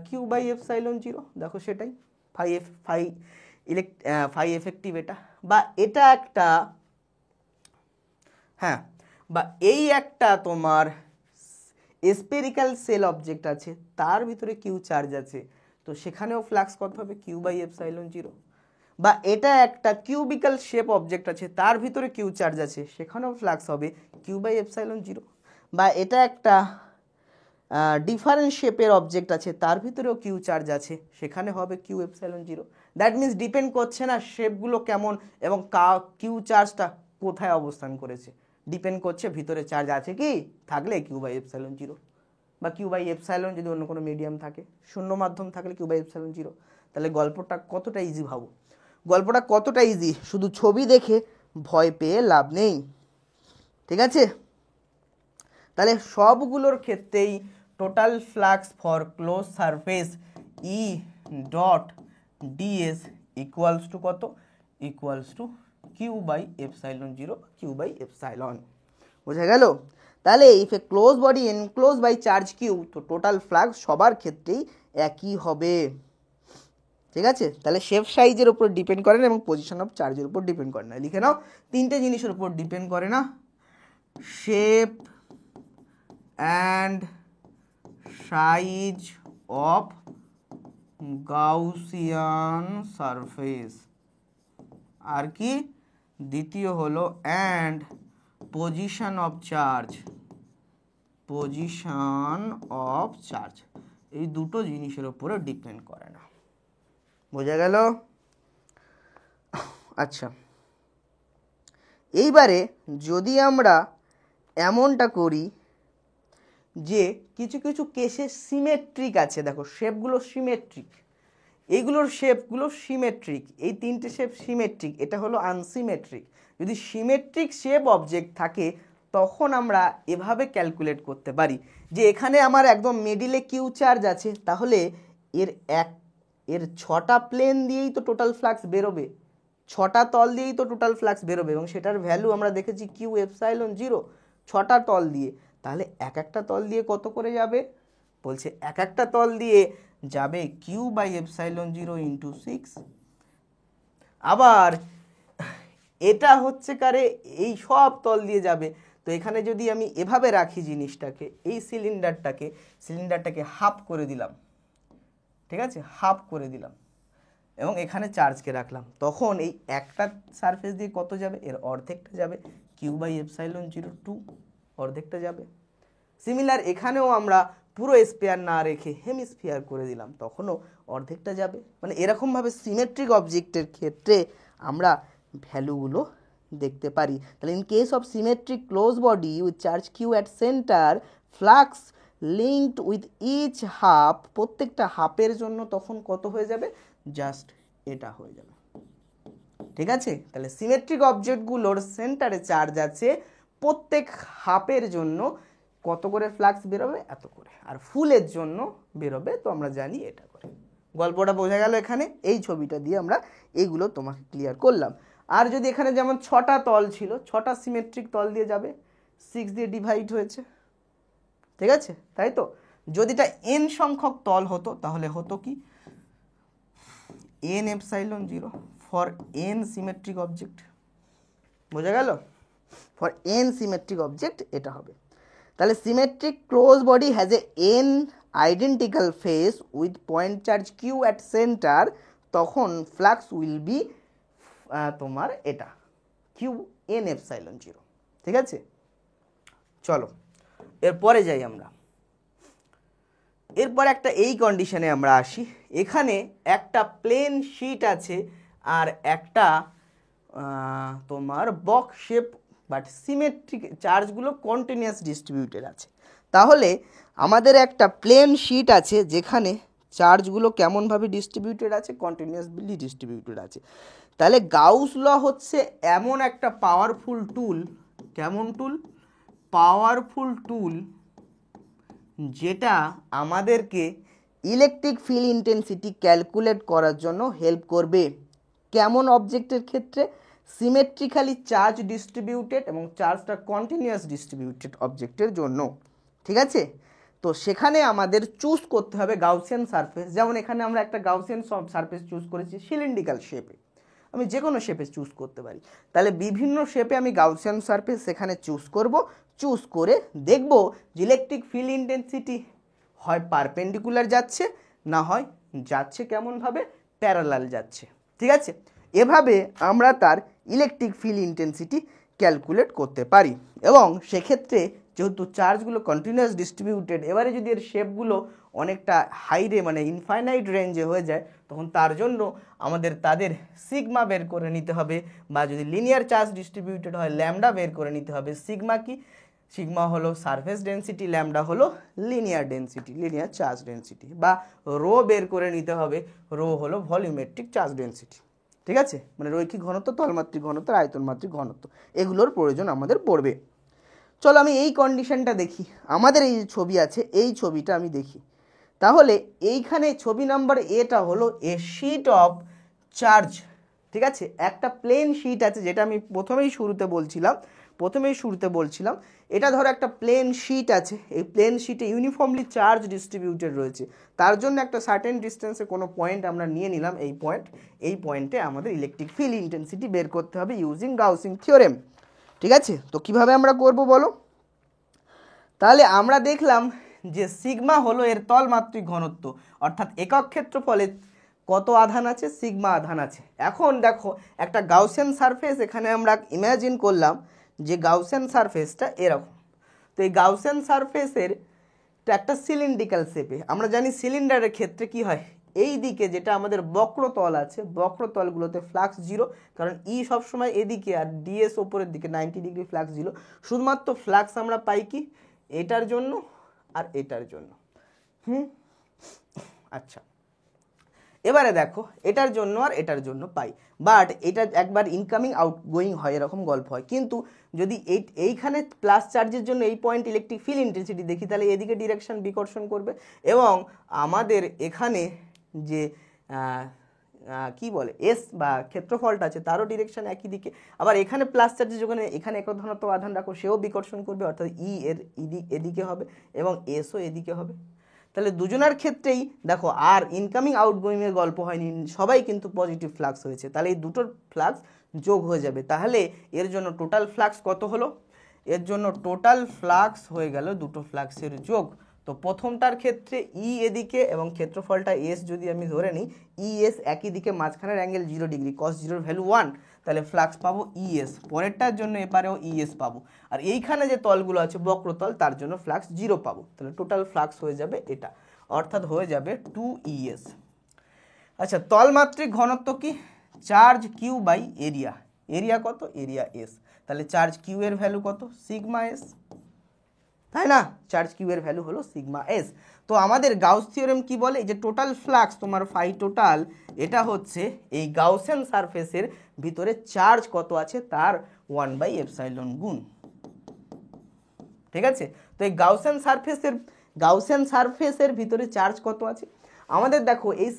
S1: Q/ε0। দেখো সেটাই ফাই এফেক্টিভ এটা, বা এটা একটা, হ্যাঁ, বা এই একটা তোমার স্পেরিক্যাল সেল অবজেক্ট আছে, তার ভিতরে কিউ চার্জ আছে, তো সেখানেও ফ্লাক্স কত হবে? Q/ε0। বা এটা একটা কিউবিক্যাল শেপ অবজেক্ট আছে, তার ভিতরে কিউ চার্জ আছে, সেখানেও ফ্লাক্স হবে Q/ε0। বা এটা একটা ডিফারেন্ট শেপের অবজেক্ট আছে তার ভিতরেও কিউ চার্জ আছে, সেখানে হবে Q epsilon zero. That means depend করছে না শেপগুলো কেমন এবং কিউ চার্জটা কোথায় অবস্থান করেছে, ডিপেন্ড করছে ভিতরে চার্জ আছে কি, থাকলে কিউ বাই এপসাইলন জিরো, বা কিউ বাই এপসাইলন যদি অন্য কোনো মিডিয়াম থাকে, শূন্য মাধ্যম থাকলে কিউ বাই এপসাইলন জিরো। তাহলে গল্পটা কতটা ইজি ভাবো, গল্পটা কতটা ইজি, শুধু ছবি দেখে ভয় পেয়ে লাভ নেই, ঠিক আছে। তাহলে সবগুলোর ক্ষেত্রেই total flux for close surface E dot dS equals to কত, equals to Q by epsilon zero, Q by epsilon, বোঝা গেল। তাহলে if a close body enclose by charge Q, তো টোটাল ফ্লাক্স সবার ক্ষেত্রেই একই হবে, ঠিক আছে। তাহলে শেপ সাইজের উপর ডিপেন্ড করে না এবং পজিশন অফ চার্জের উপর ডিপেন্ড করে না, লিখে নাও তিনটে জিনিসের উপর ডিপেন্ড করে না, shape and size of Gaussian surface, আর কি দ্বিতীয় হলো and position of charge, position of charge, এই দুটো জিনিসের উপরে ডিপেন্ড করে না, বোঝা গেল। আচ্ছা, এইবারে যদি আমরা এমনটা করি যে কিছু কিছু কেসে সিমেট্রিক আছে, দেখো শেপগুলো সিমেট্রিক, এইগুলোর শেপগুলো সিমেট্রিক, এই তিনটে শেপ সিমেট্রিক, এটা হলো আনসিমেট্রিক। যদি সিমেট্রিক শেপ অবজেক্ট থাকে তখন আমরা এভাবে ক্যালকুলেট করতে পারি যে এখানে আমার একদম মিডিলে কিউ চার্জ আছে, তাহলে এর 6টা প্লেন দিয়েই তো টোটাল ফ্লাক্স বেরোবে, 6টা তল দিয়েই তো টোটাল ফ্লাক্স বেরোবে, এবং সেটার ভ্যালু আমরা দেখেছি কিউ এপসাইলন জিরো, 6টা তল দিয়ে। তাহলে এক একটা তল দিয়ে কত করে যাবে, বলছে এক একটা তল দিয়ে যাবে Q by epsilon zero into 6। আবার এটা হচ্ছে কারে, এই সব তল দিয়ে যাবে, তো এখানে যদি আমি এভাবে রাখি জিনিসটাকে, এই সিলিন্ডারটাকে হাফ করে দিলাম, ঠিক আছে, হাফ করে দিলাম, এবং এখানে চার্জকে রাখলাম, তখন এই একটা সারফেস দিয়ে কত যাবে, এর অর্ধেকটা যাবে, কিউ বাই এপসাইলন জিরো 2, অর্ধেকটা যাবে। সিমিলার এখানেও আমরা পুরো স্পেয়ার না রেখে হেমিস্ফিয়ার করে দিলাম, তখনও অর্ধেকটা যাবে। মানে এরকমভাবে সিমেট্রিক অবজেক্টের ক্ষেত্রে আমরা ভ্যালুগুলো দেখতে পারি। তাহলে in case of symmetric close body with charge Q at centre, flux linked with each half, প্রত্যেকটা হাফের জন্য তখন কত হয়ে যাবে, জাস্ট এটা হয়ে যাবে, ঠিক আছে। তাহলে সিমেট্রিক অবজেক্টগুলোর সেন্টারে চার্জ আছে, প্রত্যেক হাফের জন্য কত করে ফ্লাক্স বেরোবে, এত করে, আর ফুলের জন্য বেরোবে তো আমরা জানি এটা করে। গল্পটা বোঝা গেল এখানে, এই ছবিটা দিয়ে আমরা এইগুলো তোমাকে ক্লিয়ার করলাম। আর যদি এখানে যেমন 6টা তল ছিল, 6টা সিমেট্রিক তল দিয়ে যাবে, 6 দিয়ে ডিভাইড হয়েছে, ঠিক আছে, তাই তো। যদি এটা n সংখ্যক তল হতো তাহলে হতো কি, n epsilon zero for n symmetric object, বোঝা গেল, ফর n সিমেট্রিক অবজেক্ট এটা হবে। তাহলে symmetric close body has a n identical face with point charge Q at centre, তখন ফ্লাক্স উইল বি তোমার এটা কিউ n এপসাইলন জিরো, ঠিক আছে। চলো এরপরে যাই আমরা, এরপর একটা এই কন্ডিশনে আমরা আসি, এখানে একটা প্লেন শিট আছে আর একটা তোমার বক্স শেপ বাট সিমেট্রিক, চার্জগুলো কন্টিনিউয়াস ডিস্ট্রিবিউটেড আছে। তাহলে আমাদের একটা প্লেন শিট আছে যেখানে চার্জগুলো কেমনভাবে ডিস্ট্রিবিউটেড আছে, কন্টিনিউয়াসলি ডিস্ট্রিবিউটেড আছে। তাহলে গাউস ল হচ্ছে এমন একটা পাওয়ারফুল টুল, কেমন টুল, পাওয়ারফুল টুল, যেটা আমাদেরকে ইলেকট্রিক ফিল্ড ইন্টেন্সিটি ক্যালকুলেট করার জন্য হেল্প করবে। কেমন অবজেক্টের ক্ষেত্রে, সিমেট্রিক্যালি চার্জ ডিস্ট্রিবিউটেড এবং চার্জটা কন্টিনিউয়াস ডিস্ট্রিবিউটেড অবজেক্টের জন্য, ঠিক আছে। তো সেখানে আমাদের চুজ করতে হবে গাউসিয়ান সারফেস, যেমন এখানে আমরা একটা গাউসিয়ান সারফেস চুজ করেছি সিলিন্ড্রিক্যাল শেপে, আমি যে কোনো শেপে চুজ করতে পারি। তাহলে বিভিন্ন শেপে আমি গাউসিয়ান সারফেস সেখানে চুজ করব, চুজ করে দেখব যে ইলেকট্রিক ফিল্ড ইন্টেন্সিটি হয় পারপেন্ডিকুলার যাচ্ছে, না হয় যাচ্ছে কেমনভাবে, প্যারালাল যাচ্ছে, ঠিক আছে। এভাবে আমরা তার ইলেকট্রিক ফিল্ড ইন্টেন্সিটি ক্যালকুলেট করতে পারি, এবং সেক্ষেত্রে যেহেতু চার্জগুলো কন্টিনিউয়াস ডিস্ট্রিবিউটেড, এবারে যদি এর শেপগুলো অনেকটা হাইরে মানে ইনফাইনাইট রেঞ্জে হয়ে যায়, তখন তার জন্য আমাদের তাদের সিগমা বের করে নিতে হবে, বা যদি লিনিয়ার চার্জ ডিস্ট্রিবিউটেড হয় ল্যামডা বের করে নিতে হবে। সিগমা কি? সিগমা হলো সারফেস ডেনসিটি, ল্যামডা হলো linear density, linear charge density, বা রো বের করে নিতে হবে। রো হলো ভলিউমেট্রিক চার্জ ডেনসিটি। ঠিক আছে, মানে রৈখিক ঘনত্ব, তলমাত্রিক ঘনত্ব, আয়তনমাত্রিক ঘনত্ব, এগুলোর প্রয়োজন আমাদের পড়বে। চলো আমি এই কন্ডিশনটা দেখি, আমাদের এই যে ছবি আছে এই ছবিটা আমি দেখি। তাহলে এইখানে ছবি নাম্বার এটা হলো এ শিট অফ চার্জ। ঠিক আছে, একটা প্লেন শিট আছে, যেটা আমি প্রথমেই শুরুতে বলছিলাম, এটা ধরো একটা প্লেন শিট আছে, এই প্লেন শিটে ইউনিফর্মলি চার্জ ডিস্ট্রিবিউটেড রয়েছে, তার জন্য একটা সার্টেন ডিস্টেন্সে কোনো পয়েন্ট আমরা নিয়ে নিলাম, এই পয়েন্টে আমাদের ইলেকট্রিক ফিল্ড ইন্টেন্সিটি বের করতে হবে ইউজিং গাউসিং থিওরেম। ঠিক আছে, তো কিভাবে আমরা করব বলো? তাহলে আমরা দেখলাম যে সিগমা হলো এর তলমাত্রিক ঘনত্ব, অর্থাৎ একক ক্ষেত্রফলে কত আধান আছে? সিগমা আধান আছে। এখন দেখো একটা গাউসিয়ান সারফেস এখানে আমরা ইমাজিন করলাম যে গাউসিয়ান সারফেসটা এরকম। তো এই গাউসিয়ান সারফেসের একটা সিলিন্ড্রিক্যাল শেপে, আমরা জানি সিলিন্ডারের ক্ষেত্রে কি হয়, এই দিকে যেটা আমাদের বক্রতল আছে, বক্রতলগুলোতে ফ্লাক্স জিরো, কারণ ই সবসময় এদিকে আর ডিএস ওপরের দিকে 90 ডিগ্রি ফ্লাক্স জিরো। শুধুমাত্র ফ্লাক্স আমরা পাই কি এটার জন্য আর এটার জন্য। আচ্ছা, এবারে দেখো এটার জন্য আর এটার জন্য পাই, বাট এটা একবার ইনকামিং আউটগোয়িং হয়, এরকম গল্প হয়। কিন্তু যদি এইখানে প্লাস চার্জের জন্য এই পয়েন্ট ইলেকট্রিক ফিল্ড ইন্টেন্সিটি দেখি, তাহলে এদিকে ডিরেকশন বিকর্ষণ করবে, এবং আমাদের এখানে যে কি বলে এস বা ক্ষেত্রফলটা আছে তারও ডিরেকশন একই দিকে। আবার এখানে প্লাস চার্জের যখন এখানে একক ধনাত্ম আধান রাখো, সেও বিকর্ষণ করবে, অর্থাৎ ই এর এদিকে হবে এবং এসও এদিকে হবে। তাহলে দুজনের ক্ষেত্রেই দেখো আর ইনকামিং আউটগোয়িং এর গল্প হয়নি, সবাই কিন্তু পজিটিভ ফ্লাক্স হয়েছে, তাহলে এই দুটোর ফ্লাক্স যোগ হয়ে যাবে। তাহলে এর জন্য টোটাল ফ্লাক্স কত হলো? এর জন্য টোটাল ফ্লাক্স হয়ে গেল দুটো ফ্লাক্সের যোগ। তো প্রথমটার ক্ষেত্রে ই এদিকে এবং ক্ষেত্রফলটা এস যদি আমি ধরে নিই, ই এস একই দিকে, মাঝখানের অ্যাঙ্গেল 0 ডিগ্রি, কস জিরোর ভ্যালু 1, তাহলে ফ্লাক্স পাবো ইএস। পরেরটার জন্য এপারেও ইএস পাবো, আর এইখানে যে তলগুলো আছে বক্রতল, তার জন্য ফ্লাক্স 0 পাবো। তাহলে টোটাল ফ্লাক্স হয়ে যাবে এটা, অর্থাৎ হয়ে যাবে 2ES। আচ্ছা, তলমাত্রিক ঘনত্ব কি? Charge Q by area. Area কত? Area S. তাহলে চার্জ কিউ এর ভ্যালু কত? সিগমা এস, তাই না? চার্জ কিউ এর ভ্যালু হলো সিগমা এস। তো আমাদের গাউস থিওরেম কি বলে? এই যে টোটাল ফ্লাক্স তোমার ফাই টোটাল, এটা হচ্ছে এই গাউসিয়ান সারফেসের ভিতরে চার্জ কত আছে তার 1/ε গুণ। ঠিক আছে, তো এই গাউসিয়ান সারফেসের ভিতরে চার্জ কত আছে আমাদের দেখো, এই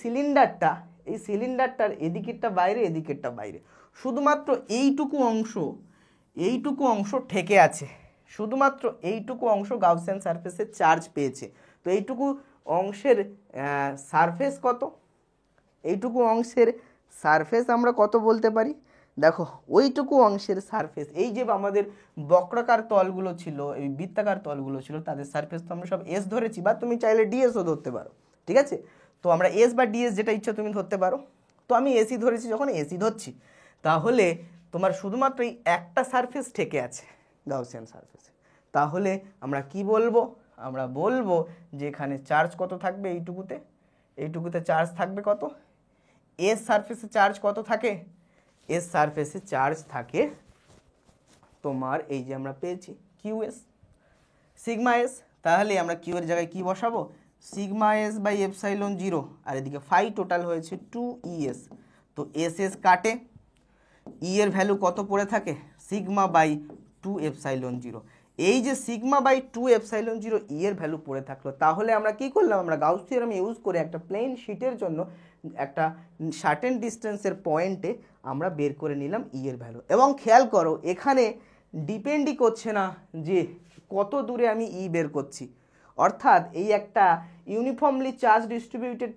S1: সিলিন্ডারটার এদিকেরটা বাইরে, এদিকেরটা বাইরে, শুধুমাত্র এইটুকু অংশ ঠেকে আছে, শুধুমাত্র এইটুকু অংশ গাউসিয়ান সারফেসের চার্জ পেয়েছে। তো এইটুকু অংশের সারফেস কত? এইটুকু অংশের সারফেস আমরা কত বলতে পারি? দেখো ওইটুকু অংশের সারফেস, এই যে আমাদের বক্রাকার তলগুলো ছিল, এই বৃত্তাকার তলগুলো ছিল, তাদের সারফেস তো আমরা সব এস ধরেছি, বা তুমি চাইলে ডিএসও ধরতে পারো। ঠিক আছে, তো আমরা এস বা ডিএস যেটা ইচ্ছা তুমি ধরতে পারো। তো আমি এসি ধরেছি, যখন এসি ধরছি, তাহলে তোমার শুধুমাত্র এই একটা সারফেস ঠেকে আছে গাউসিয়ান সারফেসে। তাহলে আমরা কি বলবো? আমরা বলবো যে এখানে চার্জ কত থাকবে? এইটুকুতে চার্জ থাকবে কত? এস সারফেসে চার্জ কত থাকে? এস সারফেসে চার্জ থাকে তোমার এই যে আমরা পেয়েছি কিউএস, সিগমা এস। তাহলে আমরা কিউ এর জায়গায় কি বসাবো? সিগমা এস বাই এপসাইলন 0, আর এদিকে ফাই টোটাল হয়েছে 2ES। তো এস এস কাটে, ই এর ভ্যালু কত পড়ে থাকে? Sigma by 2ε0। এই যে সিগমা বাই 2ε0 ই এর ভ্যালু পড়ে থাকলো, তাহলে আমরা কি করলাম? আমরা গাউস থিওরেম ইউজ করে একটা প্লেন শিটের জন্য একটা সার্টেন ডিস্টেন্সের পয়েন্টে আমরা বের করে নিলাম ই এর ভ্যালু। এবং খেয়াল করো, এখানে ডিপেন্ডই করছে না যে কত দূরে আমি ই বের করছি, অর্থাৎ এই একটা ইউনিফর্মলি চার্জ ডিস্ট্রিবিউটেড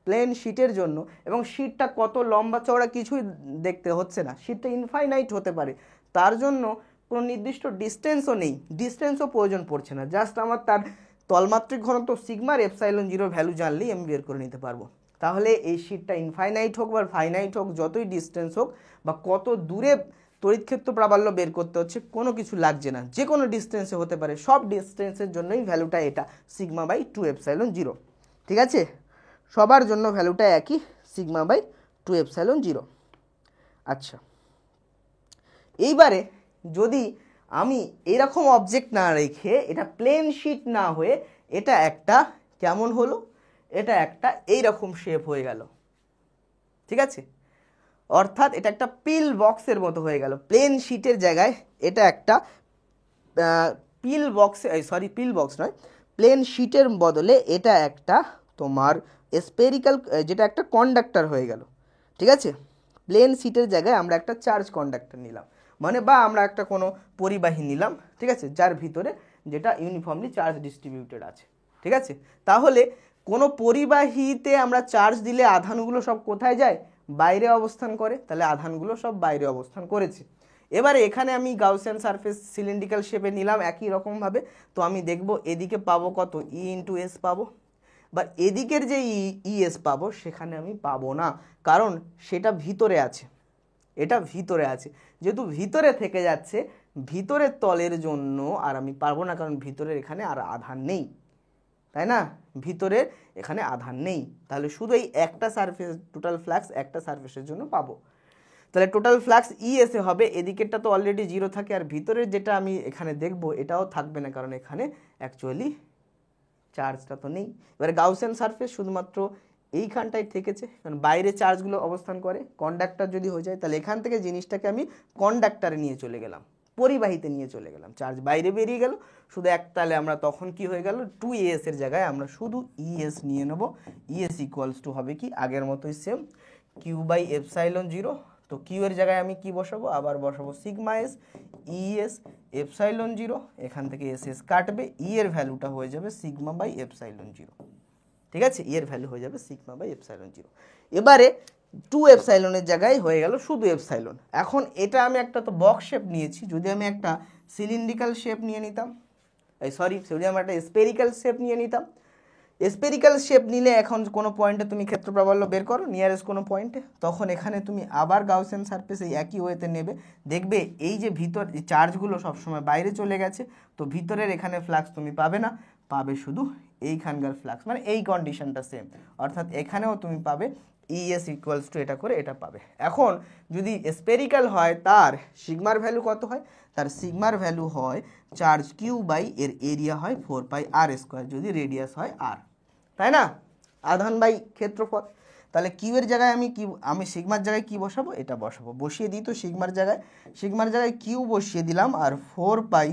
S1: প্লেন শিটের জন্য, এবং শিটটা কত লম্বা চওড়া কিছুই দেখতে হচ্ছে না, শিটটা ইনফাইনাইট হতে পারে, তার জন্য কোনো নির্দিষ্ট ডিস্টেন্সও প্রয়োজন পড়ছে না, জাস্ট আমার তার তলমাত্রিক ঘনত্ব সিগমার ε0 ভ্যালু জানলেই আমি বের করে নিতে পারবো। তাহলে এই শিটটা ইনফাইনাইট হোক বা ফাইনাইট হোক, যতই ডিস্টেন্স হোক বা কত দূরে তড়িৎ ক্ষেত্র প্রাবল্য বের করতে হচ্ছে, কোনো কিছু লাগছে না, যে কোনো ডিস্টেন্সে হতে পারে, সব ডিস্টেন্সের জন্যই ভ্যালুটা এটা সিগমা বাই 2 এপসাইলন 0। ঠিক আছে, সবার জন্য ভ্যালুটা একই, সিগমা বাই 2 এপসাইলন 0। আচ্ছা, এইবারে যদি আমি এরকম অবজেক্ট না রেখে, এটা প্লেন শিট না হয়ে এটা একটা কেমন হলো, এটা একটা এইরকম শেপ হয়ে গেল। ঠিক আছে, অর্থাৎ এটা একটা পিল বক্সের মতো হয়ে গেল। প্লেন শিটের জায়গায় এটা একটা পিল বক্স নয়, প্লেন শিটের বদলে এটা একটা তোমার স্পেরিক্যাল, যেটা একটা কন্ডাক্টর হয়ে গেল। ঠিক আছে, প্লেন শিটের জায়গায় আমরা একটা চার্জ কন্ডাক্টর নিলাম, মানে বা আমরা একটা কোনো পরিবাহী নিলাম, ঠিক আছে, যার ভিতরে যেটা ইউনিফর্মলি চার্জ ডিস্ট্রিবিউটেড আছে। ঠিক আছে, তাহলে কোনো পরিবাহীতে আমরা চার্জ দিলে আধানগুলো সব কোথায় যায়, বাইরে অবস্থান করে, তাহলে আধানগুলো সব বাইরে অবস্থান করেছে। এবারে এখানে আমি গাউসিয়ান সারফেস সিলিন্ড্রিক্যাল শেপে নিলাম একই রকমভাবে, তো আমি দেখব এদিকে পাবো কত, ই ইন্টু এস পাবো, বা এদিকের যে ইএস পাবো সেখানে আমি পাবো না, কারণ সেটা ভিতরে আছে, এটা ভিতরে আছে, যেহেতু ভিতরে থেকে যাচ্ছে, ভিতরের তলের জন্য আর আমি পারবো না, কারণ ভিতরের এখানে আর আধান নেই, তাই না, ভিতরের এখানে আধান নেই, তাহলে শুধু এই একটা সারফেস, টোটাল ফ্লাক্স একটা সারফেসের জন্য পাবো। তাহলে টোটাল ফ্লাক্স ই এসে হবে, এদিকেরটা তো অলরেডি 0 থাকে, আর ভিতরের যেটা আমি এখানে দেখব এটাও থাকবে না, কারণ এখানে অ্যাকচুয়ালি চার্জটা তো নেই। এবারে গাউসিয়ান সারফেস শুধুমাত্র এইখানটাই থেকেছে, কারণ বাইরে চার্জগুলো অবস্থান করে। কন্ডাক্টর যদি হয়ে যায়, তাহলে এখান থেকে জিনিসটাকে আমি কন্ডাক্টরে নিয়ে চলে গেলাম, পরিবাহিতে নিয়ে চলে গেলাম, চার্জ বাইরে বেরিয়ে গেল শুধু এক, তাহলে আমরা তখন কি হয়ে গেল, 2as এর জায়গায় আমরা শুধু ইএস নিয়ে নেব। ইএস ইকুয়ালস টু হবে কি, আগের মতোই সেম, কিউ বাই এপসাইলন 0। তো কিউ এর জায়গায় আমি কি বসাবো, আবার বসাবো সিগমা এস ইএস এপসাইলন 0, এখান থেকে এস এস কাটবে, ই এর ভ্যালুটা হয়ে যাবে সিগমা বাই এপসাইলন 0। ঠিক আছে, ই এর ভ্যালু হয়ে যাবে সিগমা বাই এপসাইলন 0। এবারে 2 এপসাইলনের জায়গায় হয়ে গেল শুধু এপসাইলন। এখন এটা আমি একটা তো বক্স শেপ নিয়েছি, যদি আমি একটা সিলিন্ড্রিক্যাল শেপ নিয়ে নিতাম, যদি আমি একটা স্পেরিক্যাল শেপ নিয়ে নিতাম, স্পেরিক্যাল শেপ নিলে এখন কোনো পয়েন্টে তুমি ক্ষেত্র প্রাবল্য বের করো, নিয়ারেস্ট কোনো পয়েন্টে, তখন এখানে তুমি আবার গাউসিয়ান সারফেস এই একই ওয়েতে নেবে, দেখবে এই যে ভিতর চার্জগুলো সবসময় বাইরে চলে গেছে, তো ভিতরের এখানে ফ্লাক্স তুমি পাবে না, পাবে শুধু এইখানকার ফ্লাক্স, মানে এই কন্ডিশনটা সেম, অর্থাৎ এখানেও তুমি পাবে ইএস ইকুয়ালস টু এটা করে এটা পাবে। এখন যদি স্পেরিক্যাল হয়, তার সিগমার ভ্যালু কত হয়, তার সিগমার ভ্যালু হয় চার্জ কিউ বাই এর এরিয়া হয় 4 পাই আর স্কোয়ার, যদি রেডিয়াস হয় আর, তাই না, আধান বাই ক্ষেত্রফল। তাহলে কিউ এর জায়গায় আমি সিগমার জায়গায় কি বসাবো, এটা বসাবো, বসিয়ে দিই তো সিগমার জায়গায় কিউ বসিয়ে দিলাম, আর 4 পাই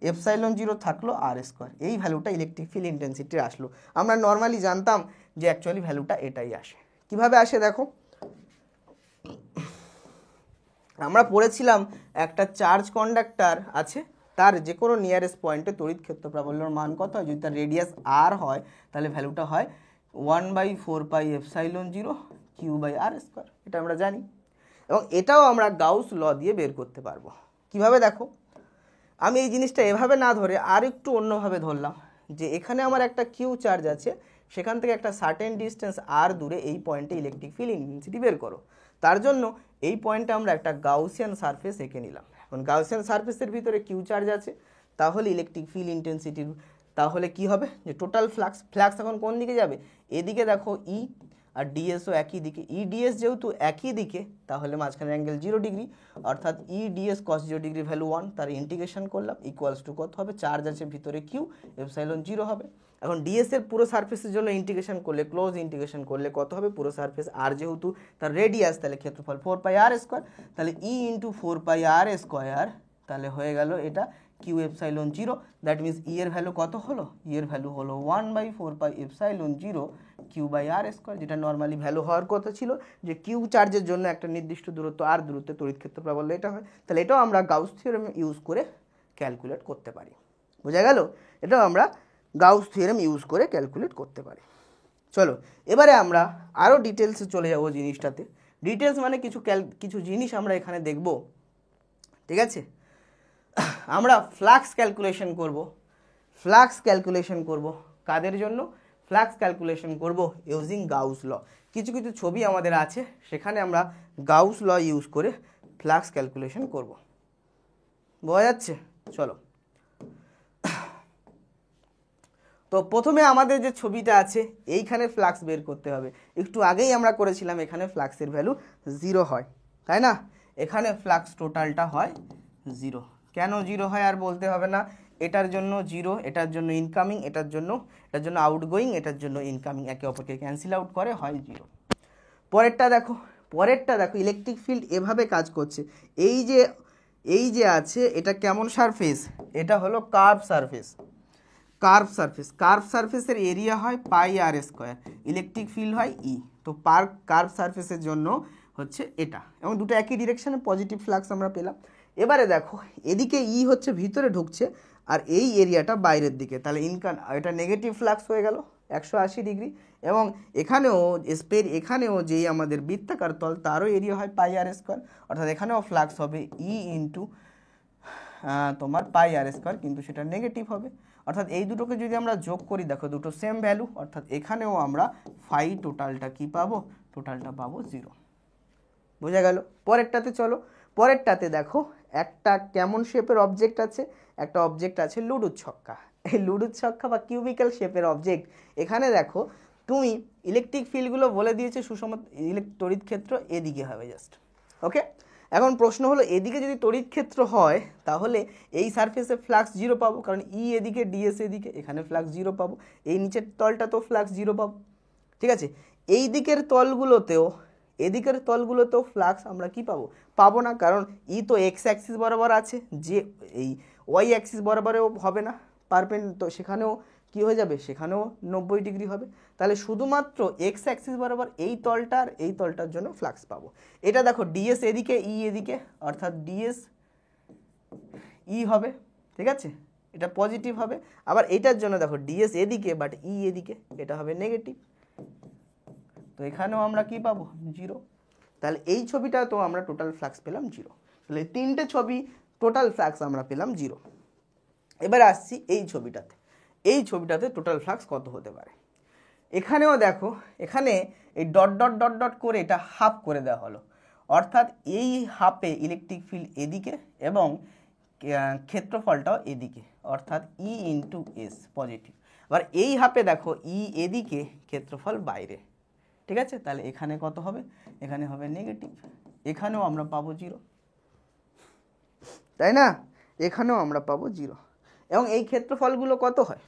S1: এপসাইলন 0 থাকলো আর স্কোয়ার, এই ভ্যালুটা ইলেকট্রিক ফিল্ড ইন্টেন্সিটি আসলো। আমরা নর্মালি জানতাম যে অ্যাকচুয়ালি ভ্যালুটা এটাই আসে। কিভাবে আসে দেখো, আমরা পড়েছিলাম একটা চার্জ কন্ডাক্টর আছে, তার যে কোনো নিয়ারেস্ট পয়েন্টে তড়িৎ ক্ষেত্র প্রাবল্যর মান কত হয়, যদি তার রেডিয়াস আর হয় তাহলে ভ্যালুটা হয় 1/4 pi epsilon 0 Q by R square, এটা আমরা জানি, এবং এটাও আমরা গাউস ল দিয়ে বের করতে পারবো। কিভাবে দেখো, আমি এই জিনিসটা এভাবে না ধরে আর একটু অন্যভাবে ধরলাম, যে এখানে আমার একটা কিউ চার্জ আছে, সেখান থেকে একটা সার্টেন ডিস্টেন্স আর দূরে এই পয়েন্টে ইলেকট্রিক ফিল্ড ইন্টেন্সিটি বের করো। তার জন্য এই পয়েন্টে আমরা একটা গাউসিয়ান সারফেস এঁকে নিলাম। এখন গাউসিয়ান সারফেসের ভিতরে কিউ চার্জ আছে, তাহলে ইলেকট্রিক ফিল্ড ইন্টেন্সিটির তাহলে কি হবে, যে টোটাল ফ্লাক্স এখন কোন দিকে যাবে, এদিকে দেখো ই, আর ডিএসও একই দিকে, ই ডিএস যেহেতু একই দিকে, তাহলে মাঝখানে অ্যাঙ্গেল 0 ডিগ্রি, অর্থাৎ ই ডিএস কস 0 ডিগ্রি ভ্যালু 1, তার ইন্টিগ্রেশন করলাম, ইকুয়ালস টু কত হবে, চার্জ আছে ভিতরে কিউ, এপসাইলন 0 হবে। এখন ডিএস এর পুরো সারফেসের জন্য ইন্টিগ্রেশন করলে, ক্লোজ ইন্টিগ্রেশন করলে কত হবে, পুরো সারফেস, আর যেহেতু তার রেডিয়াস, তাহলে ক্ষেত্রফল 4 পাই আর স্কোয়ার, তাহলে ই ইন্টু 4 পাই আর স্কোয়ার, তাহলে হয়ে গেল এটা Q epsilon 0, that means E এর ভ্যালু কত হলো, ই এর ভ্যালু হলো 1/4 pi epsilon 0 Q by R square, যেটা নর্মালি ভ্যালু হওয়ার কথা ছিল, যে কিউ চার্জের জন্য একটা নির্দিষ্ট দূরত্ব আর দূরত্বে তড়িৎ ক্ষেত্র প্রাবল্য এটা হয়, তাহলে এটাও আমরা গাউস থিওরেম ইউজ করে ক্যালকুলেট করতে পারি। বোঝা গেল, এটাও আমরা গাউস থিওরেম ইউজ করে ক্যালকুলেট করতে পারি। চলো এবারে আমরা আরও ডিটেলসে চলে যাব জিনিসটাতে। ডিটেলস মানে কিছু জিনিস আমরা এখানে দেখব, ঠিক আছে। আমরা ফ্লাক্স ক্যালকুলেশন করব কাদের জন্য, ফ্লাক্স ক্যালকুলেশন করব ইউজিং গাউস ল। কিছু ছবি আমাদের আছে, সেখানে আমরা গাউস ল ইউজ করে ফ্লাক্স ক্যালকুলেশন করব। বোঝা যাচ্ছে? চলো, তো প্রথমে আমাদের যে ছবিটা আছে এইখানে ফ্লাক্স বের করতে হবে। একটু আগেই আমরা করেছিলাম, এখানে ফ্লাক্সের ভ্যালু 0 হয়, তাই না? এখানে ফ্লাক্স টোটালটা হয় 0। কেন 0 হয় আর বলতে হবে না, এটার জন্য 0, এটার জন্য ইনকামিং, এটার জন্য আউটগোয়িং, এটার জন্য ইনকামিং, একে অপরকে ক্যান্সেল আউট করে, হয় 0। পরেরটা দেখো ইলেকট্রিক ফিল্ড এভাবে কাজ করছে। এই যে আছে এটা কেমন সারফেস? এটা হলো কার্ভ সারফেসের এরিয়া হয় পাই আর স্কোয়ার, ইলেকট্রিক ফিল্ড হয় ই। তো কার্ভ সারফেসের জন্য হচ্ছে এটা, এবং দুটো একই ডিরেকশনে পজিটিভ ফ্লাক্স আমরা পেলাম। এবারে দেখো এদিকে ই হচ্ছে ভিতরে ঢুকছে আর এই এরিয়াটা বাইরের দিকে, তাহলে এটা নেগেটিভ ফ্লাক্স হয়ে গেল 180 ডিগ্রি। এবং এখানেও যেই আমাদের বৃত্তাকার তল তারও এরিয়া হয় পাই আর স্কোয়ার, অর্থাৎ এখানেও ফ্লাক্স হবে ই ইন্টু তোমার পাই আর স্কোয়ার, কিন্তু সেটা নেগেটিভ হবে। অর্থাৎ এই দুটোকে যদি আমরা যোগ করি, দেখো দুটো সেম ভ্যালু, অর্থাৎ এখানেও আমরা ফাই টোটালটা কি পাবো? টোটালটা পাবো 0। বোঝা গেল? পরেরটাতে চলো, পরেরটাতে দেখো একটা কেমন শেপের অবজেক্ট আছে? একটা অবজেক্ট আছে লুডুর ছক্কা। এই লুডুর ছক্কা বা কিউবিক্যাল শেপের অবজেক্ট। এখানে দেখো তুমি ইলেকট্রিক ফিল্ডগুলো বলে দিয়েছে, সুষম তড়িৎ ক্ষেত্র এদিকে হবে জাস্ট। ওকে, এখন প্রশ্ন হলো এদিকে যদি তড়িৎ ক্ষেত্র হয় তাহলে এই সারফেসে ফ্লাক্স 0 পাবো, কারণ ই এদিকে ডিএস এদিকে, এখানে ফ্লাক্স 0 পাবো। এই নিচের তলটা তো ফ্লাক্স 0 পাবো, ঠিক আছে? এই দিকের তলগুলোতেও ফ্লাক্স আমরা কি পাবো না, কারণ ই তো এক্স অ্যাক্সিস বরাবর আছে, যে এই ওয়াই অ্যাক্সিস বরাবরেও হবে না তো সেখানেও কি হয়ে যাবে? সেখানেও 90 ডিগ্রি হবে। তাহলে শুধুমাত্র এক্স অ্যাক্সিস বরাবর এই তলটার এই তলটার জন্য ফ্লাক্স পাবো। এটা দেখো ডিএস এদিকে, ই এদিকে, অর্থাৎ ডিএস ই হবে, ঠিক আছে? এটা পজিটিভ হবে। আবার এটার জন্য দেখো ডিএস এদিকে বাট ই এদিকে, এটা হবে নেগেটিভ। তো এখানেও আমরা কি পাবো? 0। তাহলে এই ছবিটা তো আমরা টোটাল ফ্লাক্স পেলাম 0। তাহলে তিনটে ছবি টোটাল ফ্লাক্স আমরা পেলাম 0। এবার আসছি এই ছবিটাতে টোটাল ফ্লাক্স কত হতে পারে। এখানেও দেখো, এখানে এই ডট ডট ডট ডট করে এটা হাফ করে দেওয়া হলো, অর্থাৎ এই হাফে ইলেকট্রিক ফিল্ড এদিকে এবং ক্ষেত্রফলটাও এদিকে, অর্থাৎ ই ইন্টু এস পজিটিভ। আবার এই হাফে দেখো ই এদিকে, ক্ষেত্রফল বাইরে, ঠিক আছে? তাহলে এখানে কত হবে? এখানে হবে নেগেটিভ। এখানেও আমরা পাবো 0, তাই না? এখানেও আমরা পাবো 0। এবং এই ক্ষেত্রফলগুলো কত হয়?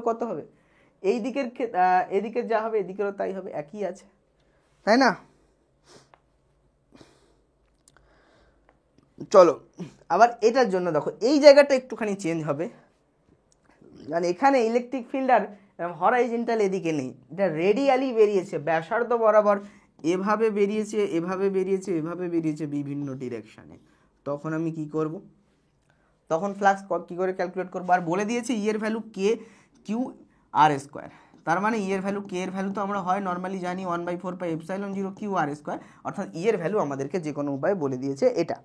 S1: কত হবে? এদিকের যা হবে এদিকেরও তাই হবে, একই আছে, তাই না? চলো, আবার এটার জন্য দেখো এই জায়গাটা একটুখানি চেঞ্জ হবে, কারণ এখানে ইলেকট্রিক ফিল্ড আর হরাইজন্টাল এদিকে নেই, এটা রেডিয়ালি বেরিয়েছে ব্যাসার্ধ বরাবর, এভাবে বেরিয়েছে বিভিন্ন ডিরেকশানে। তখন আমি কি করব? তখন ফ্লাক্স কী করে ক্যালকুলেট করবো? আর বলে দিয়েছে ই এর ভ্যালু কে কিউ আর স্কোয়ার, তার মানে ই এর ভ্যালু, কে এর ভ্যালু তো আমরা হয় নর্মালি জানি 1/4πε0 কিউ আর স্কোয়ার, অর্থাৎ ই এর ভ্যালু আমাদেরকে যে কোনো উপায়ে বলে দিয়েছে এটা।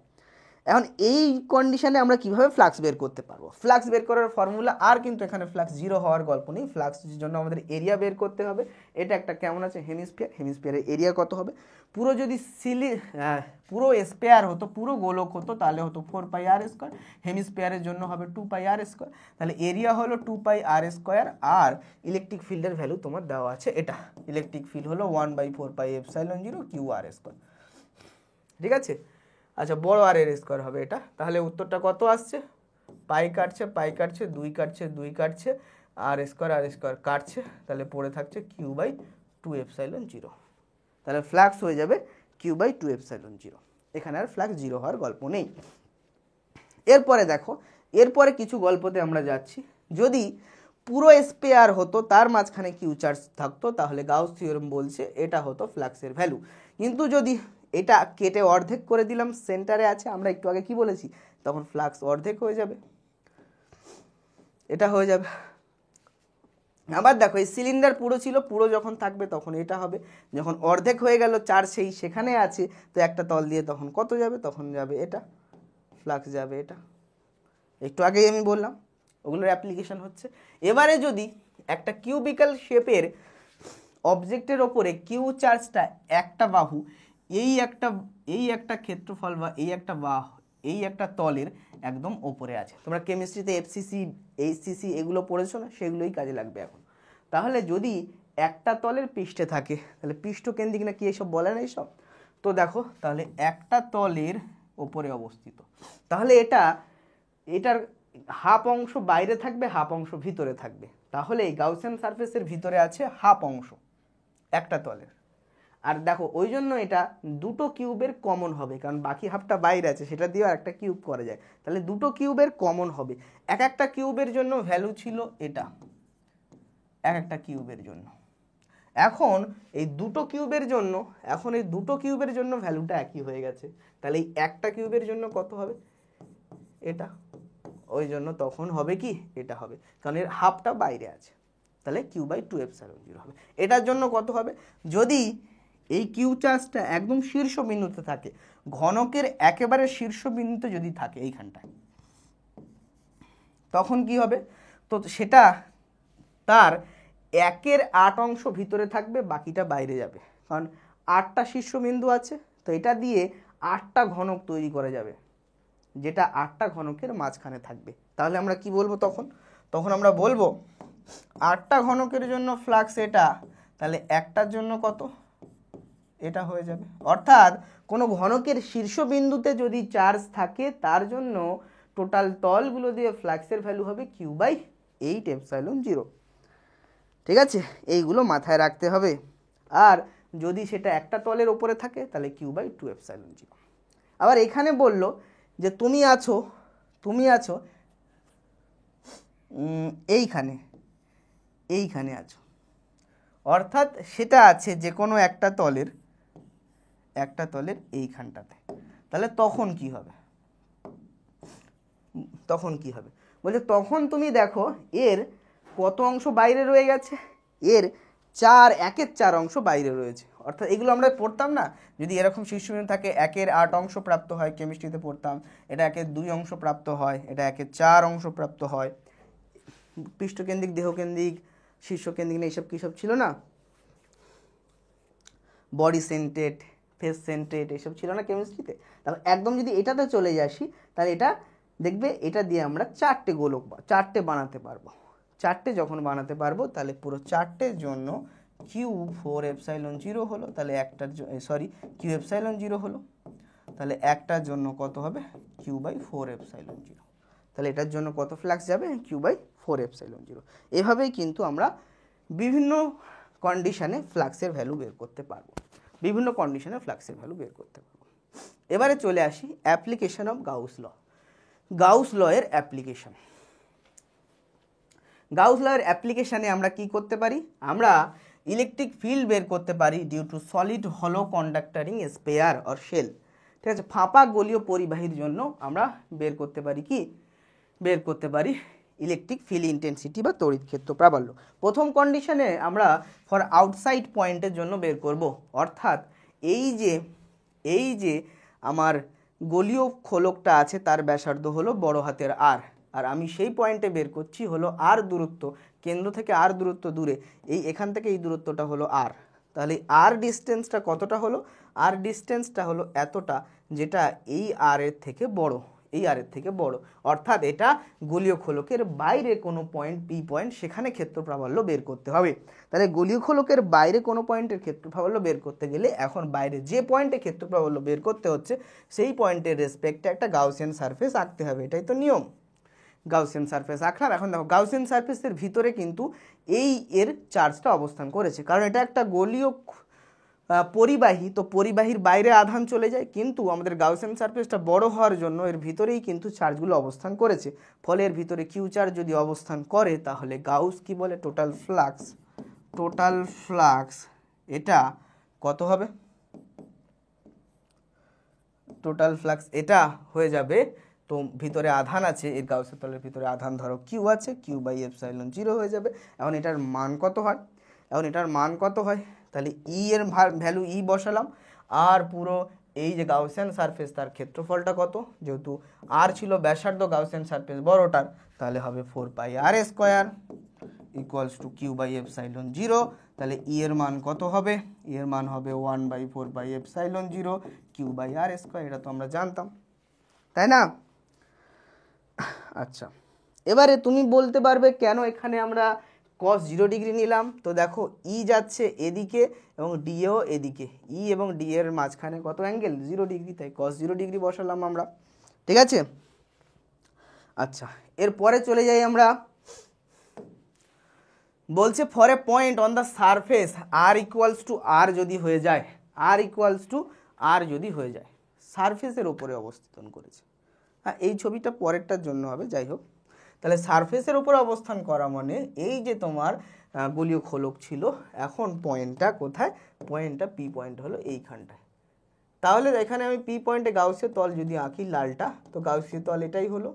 S1: এখন এই কন্ডিশনে আমরা কিভাবে ফ্লাক্স বের করতে পারবো? ফ্লাক্স বের করার ফর্মুলা, আর কিন্তু এখানে ফ্লাক্স 0 হওয়ার গল্প নেই। ফ্লাক্সের জন্য আমাদের এরিয়া বের করতে হবে। এটা একটা কেমন আছে? হেমিস্ফিয়ারের এরিয়া কত হবে? পুরো যদি পুরো স্পেয়ার হতো, পুরো গোলক হতো, তাহলে হতো 4πr স্কোয়ার, হেমিস্ফিয়ারের জন্য হবে 2πr স্কোয়ার। তাহলে এরিয়া হলো 2πr স্কোয়ার, আর ইলেকট্রিক ফিল্ডের ভ্যালু তোমার দেওয়া আছে এটা, ইলেকট্রিক ফিল্ড হলো 1/4πε0 কিউ আর স্কোয়ার, ঠিক আছে? আচ্ছা, বড় আর এর স্কোয়ার হবে এটা। তাহলে উত্তরটা কত আসছে? পাই কাটছে 2 কাটছে, আর স্কোয়ার কাটছে, তাহলে পড়ে থাকছে Q/2ε0। তাহলে ফ্লাক্স হয়ে যাবে Q/2ε0। এখানে আর ফ্লাক্স 0 হওয়ার গল্প নেই। এরপরে দেখো, এরপরে কিছু গল্পতে আমরা যাচ্ছি। যদি পুরো স্পেয়ার হতো, তার মাঝখানে কিউ চার্জ থাকতো, তাহলে গাউস থিওরেম বলছে এটা হতো ফ্লাক্সের ভ্যালু। কিন্তু যদি এটা কেটে অর্ধেক করে দিলাম, সেন্টারে আছে, আমরা একটু আগে কি বলেছি, তখন ফ্লাক্স অর্ধেক হয়ে যাবে, এটা হয়ে যাবে। আবার দেখো এই সিলিন্ডার পুরো ছিল, পুরো যখন থাকবে তখন এটা হবে, যখন অর্ধেক হয়ে গেল চার্জ সেখানে আছে, তো একটা তল দিয়ে তখন কত যাবে? তখন যাবে এটা, ফ্লাক্স যাবে এটা। একটু আগেই আমি বললাম, ওগুলোর অ্যাপ্লিকেশন হচ্ছে। এবারে যদি একটা কিউবিক্যাল শেপের অবজেক্টের ওপরে কিউ চার্জটা একটা বাহু এই একটা ক্ষেত্রফল বা এই একটা তলের একদম ওপরে আছে। তোমরা কেমিস্ট্রিতে এফসিসি এইচসিসি এগুলো পড়েছো না, সেগুলোই কাজে লাগবে এখন। তাহলে যদি একটা তলের পৃষ্ঠে থাকে তাহলে পৃষ্ঠকেন্দ্রিক না কি এইসব বলে না এইসব। তো দেখো তাহলে একটা তলের ওপরে অবস্থিত, তাহলে এটার হাফ অংশ বাইরে থাকবে, হাফ অংশ ভিতরে থাকবে। তাহলে এই গাউসিয়ান সারফেসের ভিতরে আছে হাফ অংশ একটা তলের। আর দেখো ওই জন্য এটা দুটো কিউবের কমন হবে, কারণ বাকি হাফটা বাইরে আছে, সেটা দিয়েও একটা কিউব করা যায়। তাহলে দুটো কিউবের কমন হবে। এক একটা কিউবের জন্য ভ্যালু ছিল এটা, এক একটা কিউবের জন্য। এখন এই দুটো কিউবের জন্য ভ্যালুটা একই হয়ে গেছে। তাহলে এই একটা কিউবের জন্য কত হবে? এটা। ওই জন্য তখন হবে কি, এটা হবে, কারণ এর হাফটা বাইরে আছে। তাহলে Q/2ε0 হবে। এটার জন্য কত হবে? যদি এই কিউ চার্জটা একদম শীর্ষবিন্দুতে থাকে, ঘনকের একেবারে শীর্ষবিন্দুতে যদি থাকে এইখানটায়, তখন কি হবে? তো সেটা তার 1/8 অংশ ভিতরে থাকবে, বাকিটা বাইরে যাবে, কারণ 8টা শীর্ষবিন্দু আছে। তো এটা দিয়ে 8টা ঘনক তৈরি করা যাবে, যেটা 8টা ঘনকের মাঝখানে থাকবে। তাহলে আমরা কি বলবো তখন আমরা বলবো 8টা ঘনকের জন্য ফ্লাক্স এটা, তাহলে একটার জন্য কত? এটা হয়ে যাবে। অর্থাৎ কোনো ঘনকের শীর্ষবিন্দুতে যদি চার্জ থাকে তার জন্য টোটাল তলগুলো দিয়ে ফ্লাক্সের ভ্যালু হবে Q/8ε0। ঠিক আছে, এইগুলো মাথায় রাখতে হবে। আর যদি সেটা একটা তলের ওপরে থাকে তাহলে Q/2ε0। আবার এখানে বলল যে তুমি আছো এইখানে আছো, অর্থাৎ সেটা আছে যে কোনো একটা তলের এইখানটাতে। তাহলে তখন কি হবে? বলছে তখন তুমি দেখো এর কত অংশ বাইরে রয়ে গেছে? এর 1/4 অংশ বাইরে রয়েছে। অর্থাৎ এগুলো আমরা পড়তাম না, যদি এরকম শীর্ষবিন্দু থাকে 1/8 অংশ প্রাপ্ত হয়, কেমিস্ট্রিতে পড়তাম। এটা 1/2 অংশ প্রাপ্ত হয়, এটা 1/4 অংশ প্রাপ্ত হয়। পৃষ্ঠকেন্দ্রিক, দেহকেন্দ্রিক, শীর্ষকেন্দ্রিক এইসব কী সব ছিল না, বডি সেন্ট্রেড, ফেস সেন্ট্রেড এইসব ছিল না কেমিস্ট্রিতে। তাহলে একদম যদি এটাতে চলে আসি তাহলে এটা দেখবে এটা দিয়ে আমরা 4টে গোলক 4টে বানাতে পারবো। 4টে যখন বানাতে পারবো তাহলে পুরো 4টের জন্য Q/4ε0 হলো। তাহলে Q/0 হলো। তাহলে একটার জন্য কত হবে? Q/4ε0। তাহলে এটার জন্য কত ফ্লাক্স যাবে? Q/4ε0। এভাবেই কিন্তু আমরা বিভিন্ন কন্ডিশনে ফ্লাক্সের ভ্যালু বের করতে পারবো। এবারে চলে আসি অ্যাপ্লিকেশন অফ গাউস ল এর অ্যাপ্লিকেশন। গাউস ল এর অ্যাপ্লিকেশনে আমরা কি করতে পারি? আমরা ইলেকট্রিক ফিল্ড বের করতে পারি ডিউ টু সলিড হলো কন্ডাক্টারিং স্পেয়ার অর শেল। ঠিক আছে, ফাঁপা গলীয় পরিবাহীর জন্য আমরা বের করতে পারি ইলেকট্রিক ফিল্ড ইন্টেন্সিটি বা তড়িৎ ক্ষেত্র প্রাবল্য। প্রথম কন্ডিশনে আমরা ফর আউটসাইড পয়েন্টের জন্য বের করব। অর্থাৎ এই যে আমার গলীয় খোলকটা আছে তার ব্যাসার্ধ হলো বড় হাতের আর আমি সেই পয়েন্টে বের করছি হলো আর দূরত্ব, কেন্দ্র থেকে আর দূরত্ব দূরে, এখান থেকে এই দূরত্বটা হলো আর। তাহলে আর ডিস্টেন্সটা কতটা হলো? আর ডিস্টেন্সটা হলো এতটা, যেটা এই আর এর থেকে বড়। অর্থাৎ এটা গলীয় খোলকের বাইরে কোনো পয়েন্ট পি পয়েন্ট, সেখানে ক্ষেত্র প্রাবল্য বের করতে হবে। তাহলে গলীয় খোলকের বাইরে কোনো পয়েন্টের ক্ষেত্র প্রাবল্য বের করতে গেলে এখন বাইরে যে পয়েন্টে ক্ষেত্র প্রাবল্য বের করতে হচ্ছে সেই পয়েন্টের রেসপেক্টে একটা গাউসিয়ান সারফেস আঁকতে হবে। এটাই তো নিয়ম। গাউসিয়ান সারফেস আঁকলাম। এখন দেখো গাউসিয়ান সারফেসের ভিতরে কিন্তু এর চার্জটা অবস্থান করেছে, কারণ এটা একটা গলীয় পরিবাহী। তো পরিবাহীর বাইরে আধান চলে যায়, কিন্তু আমাদের গাউসিয়ান সারফেসটা বড় হওয়ার জন্য এর ভিতরেই কিন্তু চার্জগুলো অবস্থান করেছে। ফলে এর ভিতরে কিউ চার্জ যদি অবস্থান করে তাহলে গাউস কি বলে? টোটাল ফ্লাক্স এটা কত হবে? টোটাল ফ্লাক্স এটা হয়ে যাবে, তো ভিতরে আধান আছে, এর গাউসের তলের ভিতরে আধান ধরো কিউ আছে, Q/ε0 হয়ে যাবে। এখন এটার মান কত হয়? তাহলে ই এর ভ্যালু ই বসালাম, আর পুরো এই যে গাউসিয়ান সারফেস তার ক্ষেত্রফলটা কত? যেহেতু আর ছিল ব্যাসার্ধ গাউসিয়ান সারফেস বড়টার, তাহলে হবে 4πr² equals to Q by epsilon zero. তাহলে ই এর মান কত হবে? ই এর মান হবে 1/4/এপসাইলন zero Q by R square. এটা তো আমরা জানতাম, তাই না? আচ্ছা, এবারে তুমি বলতে পারবে কেন এখানে আমরা cos 0 ডিগ্রি নিলাম? তো দেখো ই যাচ্ছে এদিকে এবং ডিও এদিকে, ই এবং ডি এর মাঝখানে কত অ্যাঙ্গেল? 0 ডিগ্রি, তাই cos 0 ডিগ্রি বসালাম আমরা। ঠিক আছে, আচ্ছা এরপরে চলে যাই আমরা। বলছে for a point on the surface R equals to R যদি হয়ে যায়, আর ইকুয়ালস টু আর যদি হয়ে যায়, সারফেসের ওপরে অবস্থান করেছে। হ্যাঁ, এই ছবিটা পরেরটার জন্য হবে, যাই হোক। তাহলে সারফেসের উপরে অবস্থান করা মানে এই যে তোমার গোলীয় খোলক ছিল, এখন পয়েন্টটা কোথায়? পয়েন্টটা পি পয়েন্ট হলো এইখানটায়। তাহলে এখানে আমি পি পয়েন্টে গাউসীয় তল যদি আঁকি লালটা, তো গাউসীয় তল এটাই হলো।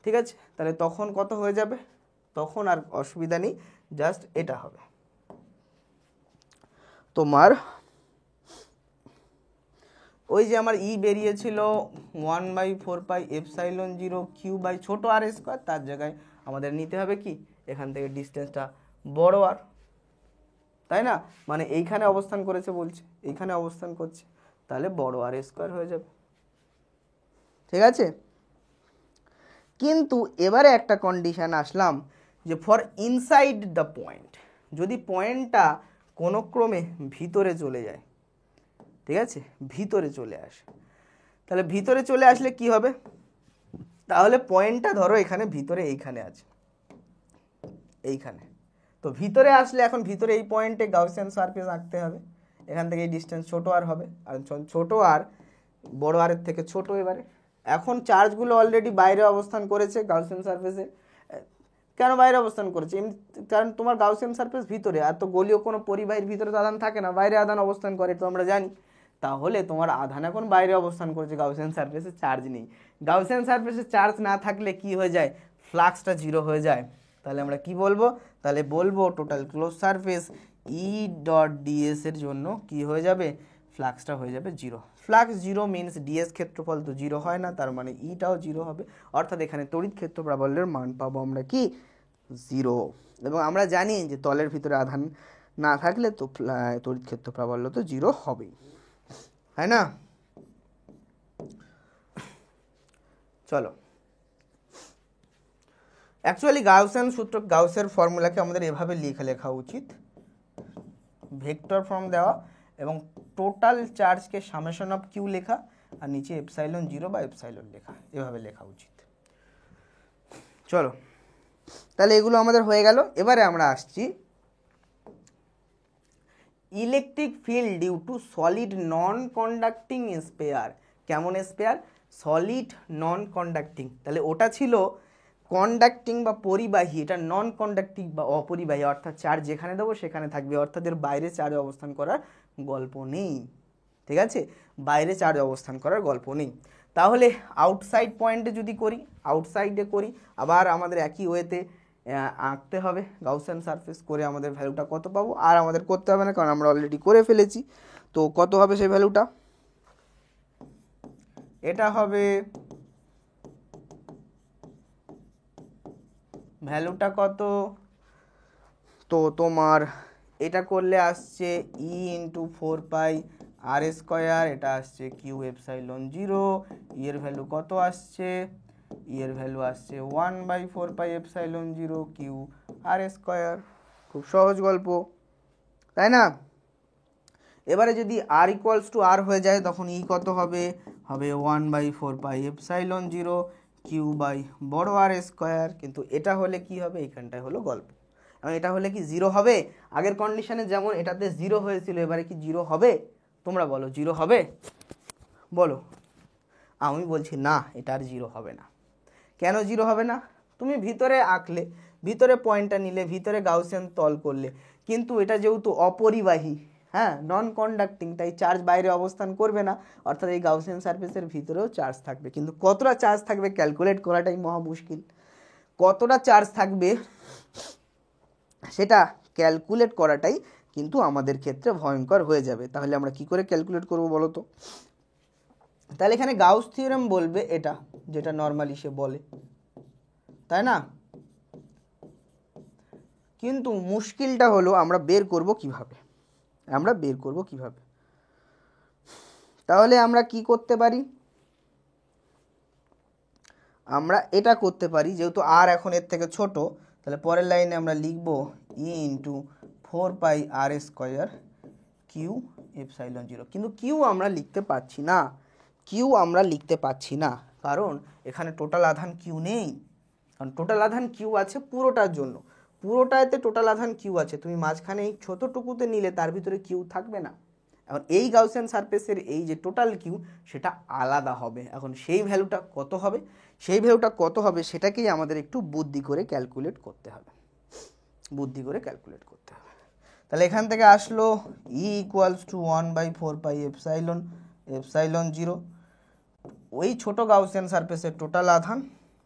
S1: ঠিক আছে, তাহলে তখন কত হয়ে যাবে? তখন আর অসুবিধা নেই, জাস্ট এটা হবে তোমার ওই যে আমার ই বেরিয়েছিল 1/4πε0 কিউ বাই ছোট আর স্কোয়ার, তার জায়গায় আমাদের নিতে হবে কি এখান থেকে ডিস্টেন্সটা বড় আর, তাই না? মানে এইখানে অবস্থান করেছে বলছে, এইখানে অবস্থান করছে, তাহলে বড় আর স্কোয়ার হয়ে যাবে। ঠিক আছে, কিন্তু এবারে একটা কন্ডিশন আসলাম যে ফর ইনসাইড দ্য পয়েন্ট, যদি পয়েন্টটা কোনো ক্রমে ভিতরে চলে যায়, ঠিক আছে, ভিতরে চলে আসে, তাহলে ভিতরে চলে আসলে কি হবে? তাহলে পয়েন্টটা ধরো এখানে ভিতরে এইখানে আছে, এইখানে, তো ভিতরে আসলে এখন ভিতরে এই পয়েন্টে গাউসিয়ান সারফেস আঁকতে হবে। এখান থেকে এই ডিস্টেন্স ছোট আর হবে, আর ছোট আর বড় আরের থেকে ছোট। এবারে এখন চার্জগুলো অলরেডি বাইরে অবস্থান করেছে গাউসিয়ান সারফেসে। কেন বাইরে অবস্থান করেছে? কারণ তোমার গাউসিয়ান সারফেস ভিতরে, আর তো গোলীয় কোনো পরিবাহীর ভিতরে তো আধান থাকে না, বাইরে আধান অবস্থান করে, তো আমরা জানি। তাহলে তোমার আধান এখন বাইরে অবস্থান করেছে, গাউসিয়ান সারফেসে চার্জ নেই। গাউসিয়ান সারফেসে চার্জ না থাকলে কি হয়ে যায়? ফ্লাক্সটা জিরো হয়ে যায়। তাহলে আমরা কি বলবো? তাহলে বলবো total close surface E dot DS এর জন্য কি হয়ে যাবে? ফ্লাক্সটা হয়ে যাবে জিরো। ফ্লাক্স জিরো মিনস ডিএস ক্ষেত্রফল তো জিরো হয় না, তার মানে ইটাও জিরো হবে। অর্থাৎ এখানে তড়িৎ ক্ষেত্র প্রাবল্যের মান পাবো আমরা কি? জিরো। এবং আমরা জানি যে তলের ভিতরে আধান না থাকলে তো তড়িৎ ক্ষেত্র প্রাবল্য তো জিরো হবেই, তাই না? চলো, অ্যাকচুয়ালি গাউসিয়ান সূত্র, গাউসের ফর্মুলাকে আমাদের এভাবে লেখা উচিত, ভেক্টর ফর্ম দেওয়া এবং টোটাল চার্জকে সামেশন অফ কিউ লেখা, আর নিচে এপসাইলন জিরো বা এপসাইলন লেখা, এভাবে লেখা উচিত। চলো, তাহলে এগুলো আমাদের হয়ে গেল। এবারে আমরা আসছি electric field due to solid non conducting sphere. কেমন স্পেয়ার? Solid non conducting. তাহলে ওটা ছিল কন্ডাক্টিং বা পরিবাহী, এটা নন কন্ডাক্টিং বা অপরিবাহী, অর্থাৎ চার্জ যেখানে দেবো সেখানে থাকবে, অর্থাৎ এর বাইরে চার্জ অবস্থান করার গল্প নেই। ঠিক আছে, বাইরে চার্জ অবস্থান করার গল্প নেই। তাহলে আউটসাইড পয়েন্টে যদি করি, আউটসাইডে করি, আবার আমাদের একই ওয়েতে আঁকতে হবে গাউসিয়ান সারফেস করে, আমাদের ভ্যালুটা কত পাবো? আর আমাদের করতে হবে না, কারণ আমরা অলরেডি করে ফেলেছি। তো কত হবে সেই ভ্যালুটা? এটা হবে ভ্যালুটা কত? তো তোমার এটা করলে আসছে ই ইন্টু 4πr², এটা আসছে কিউ এপসাইলন জিরো। ই এর ভ্যালু কত আসছে? ই এর ভ্যালু আসছে 1/4πε0 কিউ আর²। খুব সহজ গল্প, তাই না? এবারে যদি আর ইকুয়ালস টু আর হয়ে যায়, তখন ই কত হবে? হবে 1/4πε0 কিউ বাই বড় আর²। কিন্তু এটা হলে কি হবে? এইখানটায় হলো গল্প। এবং এটা হলে কি জিরো হবে? আগের কন্ডিশনে যেমন এটাতে জিরো হয়েছিল, এবারে কি জিরো হবে? তোমরা বলো জিরো হবে? বলো। আমি বলছি না, এটা আর জিরো হবে না। কেন জিরো হবে না? তুমি ভিতরে আঁকলে, ভিতরে পয়েন্টটা নিলে, ভিতরে গাউসিয়ান তল করলে, কিন্তু এটা যেহেতু অপরিবাহী, হ্যাঁ, নন কন্ডাক্টিং, তাই চার্জ বাইরে অবস্থান করবে না, অর্থাৎ এই গাউসিয়ান সারফেসের ভিতরেও চার্জ থাকবে। কিন্তু কতটা চার্জ থাকবে ক্যালকুলেট করাটাই মহা মুশকিল। কতটা চার্জ থাকবে সেটা ক্যালকুলেট করাটাই কিন্তু আমাদের ক্ষেত্রে ভয়ঙ্কর হয়ে যাবে। তাহলে আমরা কি করে ক্যালকুলেট করব বলো তো? তাহলে এখানে গাউস থিওরেম বলবে এটা, যেটা নর্মালি সে বলে, তাই না? কিন্তু মুশকিলটা হলো আমরা বের করব কিভাবে, তাহলে আমরা কি করতে পারি, আমরা এটা করতে পারি, যেহেতু আর এখন এর থেকে ছোট, তাহলে পরের লাইনে আমরা লিখব ই ইন্টু 4 পাই আর স্কোয়ার কিউ এপসাইলন জিরো। কিন্তু কিউ আমরা লিখতে পারছি না, কারণ এখানে টোটাল আধান কিউ নেই। কারণ টোটাল আধান কিউ আছে পুরোটার জন্য, পুরোটাতে টোটাল আধান কিউ আছে, তুমি মাঝখানে এই ছোটোটুকুতে নিলে তার ভিতরে কিউ থাকবে না। এখন এই গাউসিয়ান সারফেসের এই যে টোটাল কিউ সেটা আলাদা হবে। এখন সেই ভ্যালুটা কত হবে সেটাকেই আমাদের একটু বুদ্ধি করে ক্যালকুলেট করতে হবে। তাহলে এখান থেকে আসলো ই ইকুয়ালস টু 1/4 এপসাইলন জিরো, ওই ছোট গাউসিয়ান সারফেসের টোটাল আধান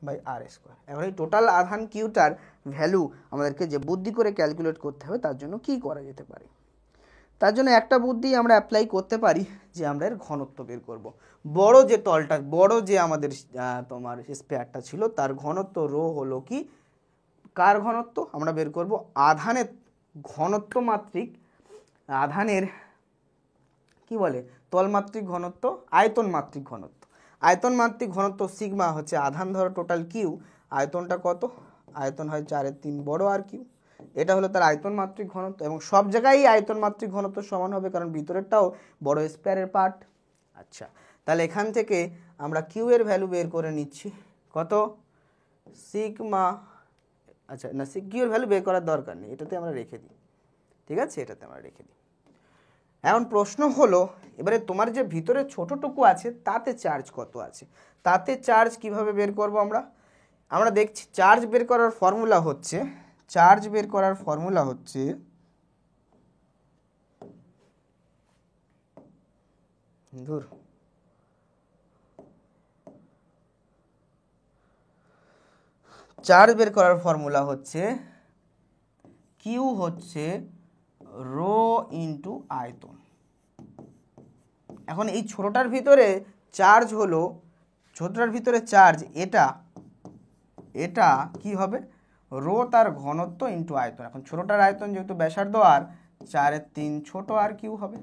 S1: বাই আর স্কোয়ার। এখন এই টোটাল আধান কিউটার ভ্যালু আমাদেরকে যে বুদ্ধি করে ক্যালকুলেট করতে হবে, তার জন্য কি করা যেতে পারে, তার জন্য একটা বুদ্ধি আমরা অ্যাপ্লাই করতে পারি, যে আমরা এর ঘনত্ব বের করব। বড় যে আমাদের তোমার স্পেয়ারটা ছিল তার ঘনত্ব রো হলো কি, কার ঘনত্ব আমরা বের করব, আধানের ঘনত্ব মাত্রিক, আধানের কি বলে তলমাত্রিক ঘনত্ব, আয়তন মাত্রিক ঘনত্ব সিগমা হচ্ছে আধান ধরো টোটাল কিউ, আয়তনটা কত, আয়তন হয় 4/3 বড় আর কিউ, এটা হলো তার আয়তন মাত্রিক ঘনত্ব। এবং সব জায়গায় আয়তন মাত্রিক ঘনত্ব সমান হবে, কারণ ভিতরেরটাও বড় স্পেয়ারের পার্ট। আচ্ছা, তাহলে এখান থেকে আমরা কিউ এর ভ্যালু বের করে নিচ্ছি কত, সিগমা, আচ্ছা না কিউ এর ভ্যালু বের করার দরকার নেই, এটাতে আমরা রেখে দিই, ঠিক আছে, এখন প্রশ্ন হলো এবারে তোমার যে ভিতরে ছোটটুকু আছে তাতে চার্জ কত আছে, তাতে চার্জ কিভাবে বের করব আমরা দেখছি চার্জ বের করার ফর্মুলা হচ্ছে, চার্জ বের করার ফর্মুলা হচ্ছে কিউ হচ্ছে রো ইন্টু আয়তন। এখন এই ছোটটার ভিতরে চার্জ হলো, এটা কি হবে, রো তার ঘনত্ব ইন্টু আয়তন। এখন ছোটটার আয়তন যেহেতু ব্যাসার্ধ আর 4/3 ছোট আর কিউ হবে।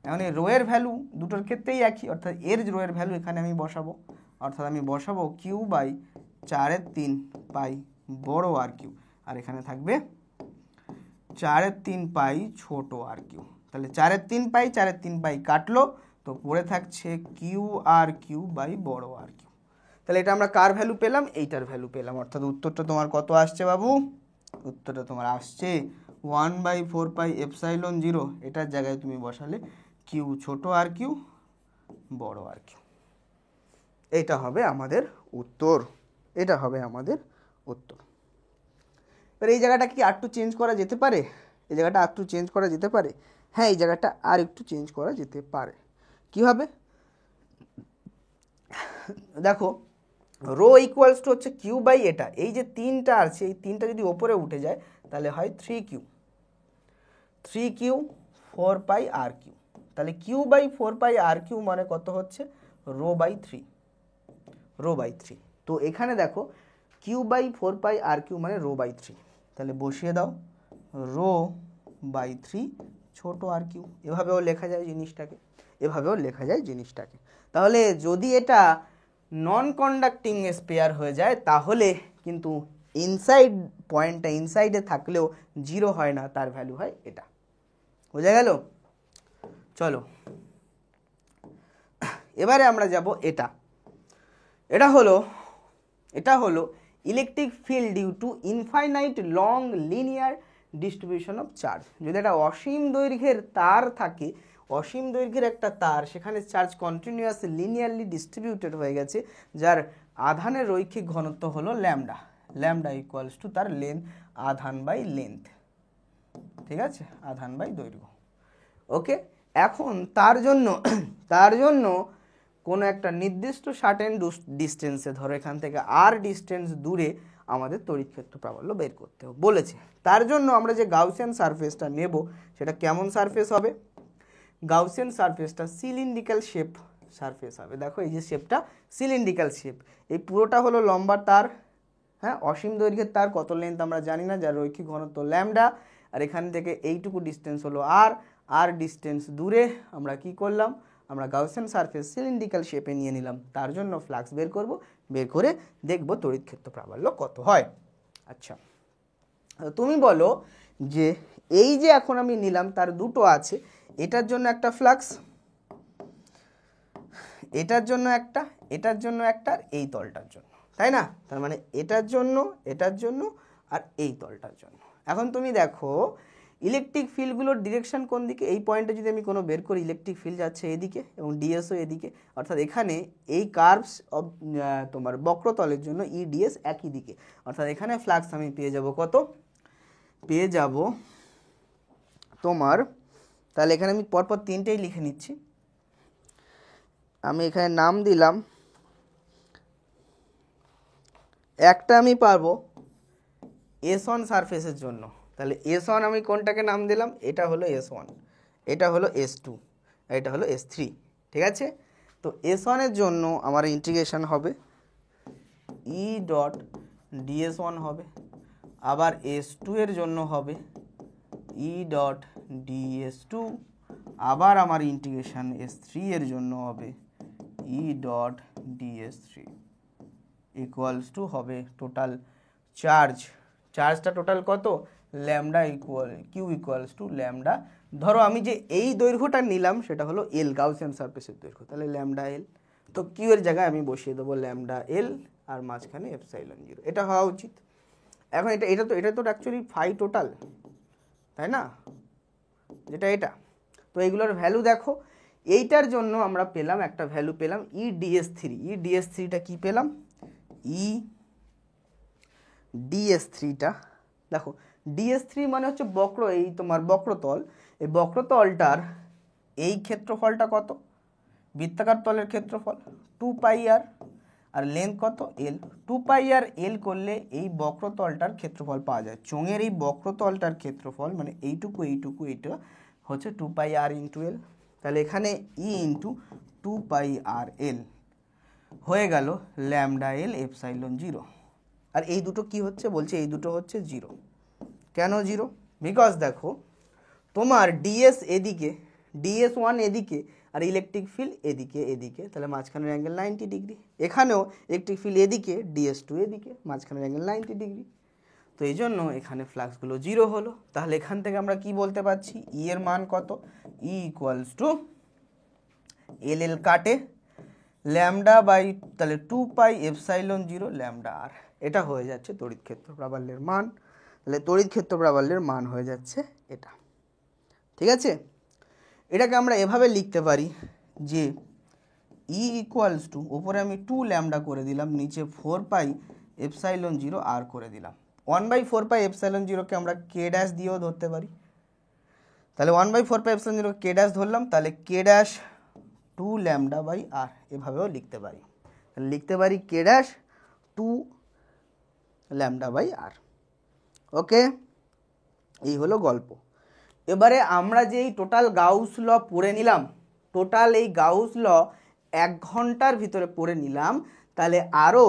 S1: এখন এই রো এর ভ্যালু দুটোর ক্ষেত্রেই একই, অর্থাৎ এর রো এর ভ্যালু এখানে আমি বসাবো, কিউ বাই 4/3 পাই বড় আর কিউ, আর এখানে থাকবে 4/3 পাই ছোট আর কিউ। তাহলে 4/3 পাই কাটলো, তো পড়ে থাকছে কিউ আর কিউ বাই বড় আর কিউ। তাহলে এটা আমরা কার ভ্যালু পেলাম, এইটার ভ্যালু পেলাম, অর্থাৎ উত্তরটা তোমার কত আসছে বাবু, উত্তরটা তোমার আসছে 1/4 এপসাইলন জিরো। এটার জায়গায় তুমি বসালে কিউ ছোট আর কিউ বড় আর কিউ। এটা হবে আমাদের উত্তর। এবার এই জায়গাটা কি আর একটু চেঞ্জ করা যেতে পারে, হ্যাঁ এই জায়গাটা আর একটু চেঞ্জ করা যেতে পারে। কীভাবে দেখো, রো ইকুয়ালস টু হচ্ছে কিউ বাই এটা, এই যে 3টা আছে এই 3টা যদি ওপরে উঠে যায় তাহলে হয় 3Q 4 পাই আর কিউ। তাহলে Q by 4 pi R Q মানে কত হচ্ছে, রো বাই 3। তো এখানে দেখো Q by 4 pi R Q মানে রো বাই 3, তাহলে বসিয়ে দাও রো বাই 3 ছোট আর কিউ। এভাবেও লেখা যায় জিনিসটাকে। তাহলে যদি এটা নন কন্ডাক্টিং স্পেয়ার হয়ে যায় তাহলে কিন্তু ইনসাইডে থাকলেও 0 হয় না, তার ভ্যালু হয় এটা। বোঝা গেল? চলো এবারে আমরা যাব এটা হলো electric field due to infinite long linear distribution of charge. যদি একটা অসীম দৈর্ঘ্যের তার থাকে, অসীম দৈর্ঘ্যের একটা তার, সেখানে চার্জ কন্টিনিউয়াস লিনিয়ারলি ডিস্ট্রিবিউটেড হয়ে গেছে, যার আধানের রৈখিক ঘনত্ব হলো ল্যামডা ইকুয়ালস টু তার আধান বাই লেন্থ, ঠিক আছে, আধান বাই দৈর্ঘ্য। ওকে, এখন তার জন্য কোনো একটা নির্দিষ্ট সার্টেন ডিস্টেন্সে, ধরো এখান থেকে আর ডিস্টেন্স দূরে আমাদের তড়িৎ ক্ষেত্র প্রাবল্য বের করতে বলেছে। তার জন্য আমরা যে গাউসিয়ান সারফেসটা নেব সেটা কেমন সারফেস হবে, গাউসিয়ান সারফেসটা সিলিন্ড্রিক্যাল শেপ সারফেস হবে। দেখো এই যে শেপটা সিলিন্ড্রিক্যাল শেপ, এই পুরোটা হলো লম্বা তার, হ্যাঁ, অসীম দৈর্ঘ্যের তার কত লেন্থ আমরা জানি না, যার রৈখিক ঘনত্ব ল্যামডা, আর এখান থেকে এইটুকু ডিস্টেন্স হলো আর ডিস্টেন্স দূরে আমরা কি করলাম, আমরা গাউসিয়ান সারফেস সিলিন্ড্রিক্যাল শেপে নিয়ে নিলাম, তার জন্য ফ্লাক্স বের করব, বের করে দেখব তড়িৎ ক্ষেত্র প্রাবল্য কত হয়। আচ্ছা, তুমি বলো যে এই যে এখন আমি নিলাম তার দুটো আছে, এটার জন্য একটা ফ্লাক্স, এটার জন্য একটা, এটার জন্য একটা, আর এই তলটার জন্য, তাই না? তার মানে এটার জন্য, এটার জন্য, আর এই তলটার জন্য। এখন তুমি দেখো ইলেকট্রিক ফিল্ডগুলোর ডিরেকশন কোন দিকে, এই পয়েন্টে যদি আমি কোনো বের করি, ইলেকট্রিক ফিল্ড যাচ্ছে এদিকে এবং ডিএসও এদিকে, অর্থাৎ এখানে এই কার্ভস অফ তোমার বক্রতলের জন্য ইডিএস একই দিকে, অর্থাৎ এখানে ফ্লাক্স আমি পেয়ে যাব কত, পেয়ে যাব তোমার, তাহলে এখানে আমি পরপর তিনটেই লিখে নিচ্ছি, আমি এখানে নাম দিলাম, একটা আমি পারবো S1 সারফেসের জন্য, তাহলে S1 আমি কোনটাকে নাম দিলাম, এটা হলো S1, এটা হলো S2, এটা হলো S3, ঠিক আছে? তো S1 এর জন্য আমার ইন্টিগ্রেশন হবে E ডট ds1 হবে, আবার S2 এর জন্য হবে E ডট ds2, আবার আমার ইন্টিগ্রেশন S3 এর জন্য হবে E dot ds3 equals to হবে টোটাল চার্জটা টোটাল কত, lambda Q equals to lambda, ধরো আমি যে এই দৈর্ঘ্যটা নিলাম সেটা হলো এল, গাউসিয়ান সারফেসের দৈর্ঘ্য, তাহলে ল্যামডা এল, তো কিউ এর জায়গায় আমি বসিয়ে দেবো ল্যামডা এল আর মাঝখানে এপসাইলন জিরো, এটা হওয়া উচিত। এখন এটা তো অ্যাকচুয়ালি ফাই টোটাল, তাই না, যেটা এটা, তো এইগুলোর ভ্যালু দেখো, এইটার জন্য আমরা পেলাম একটা ভ্যালু পেলাম EDS3টা কি পেলাম, EDS3টা দেখো, DS3 মানে হচ্ছে বক্র, এই তোমার বক্রতল, এই বক্রতলটার এই ক্ষেত্রফলটা কত, বৃত্তাকার তলের ক্ষেত্রফল 2πr, আর লেন্থ কত L, 2πr L করলে এই বক্রতলটার ক্ষেত্রফল পাওয়া যায়, চোঙের এই বক্রতলটার ক্ষেত্রফল মানে এইটুকু এটা হচ্ছে 2πr ইন্টু L, তাহলে এখানে E ইন্টু 2πr L হয়ে গেল ল্যামডা এল এপসাইলন জিরো। আর এই দুটো কি হচ্ছে, বলছে এই দুটো হচ্ছে জিরো। কেন জিরো? বিকজ দেখো তোমার ডিএস এদিকে, DS1 এদিকে, আর ইলেকট্রিক ফিল্ড এদিকে, তাহলে মাঝখানের অ্যাঙ্গেল 90 ডিগ্রি, এখানেও ইলেকট্রিক ফিল্ড এদিকে, DS2 এদিকে, মাঝখানের অ্যাঙ্গেল 90 ডিগ্রি, তো এই জন্য এখানে ফ্লাক্সগুলো জিরো হলো। তাহলে এখান থেকে আমরা কি বলতে পারছি, ই এর মান কত, ই ইকুয়ালস টু এল কাটে ল্যামডা বাই, তাহলে 2π এপসাইলন জিরো ল্যামডা আর, এটা হয়ে যাচ্ছে তড়িৎ ক্ষেত্র প্রাবল্যের মান। তাহলে তড়িৎ ক্ষেত্র প্রাবল্যের মান হয়ে যাচ্ছে এটা, ঠিক আছে? এটাকে আমরা এভাবে লিখতে পারি যে ই ইকুয়ালস টু, ওপরে আমি 2 ল্যামডা করে দিলাম, নিচে 4π এপসাইলন জিরো আর করে দিলাম, 1/4π এপসাইলন জিরোকে আমরা কে ড্যাশ দিয়েও ধরতে পারি, তাহলে 1/4π এপসাইলন জিরো কে ড্যাশ ধরলাম, তাহলে কে ড্যাশ 2 ল্যামডা বাই আর এভাবেও লিখতে পারি, লিখতে পারি কে ড্যাশ 2 ল্যামডা বাই আর। ওকে, এই হলো গল্প। এবারে আমরা যে এই টোটাল গাউস ল পড়ে নিলাম, টোটাল এই গাউস ল 1 ঘন্টার ভিতরে পড়ে নিলাম, তাহলে আরও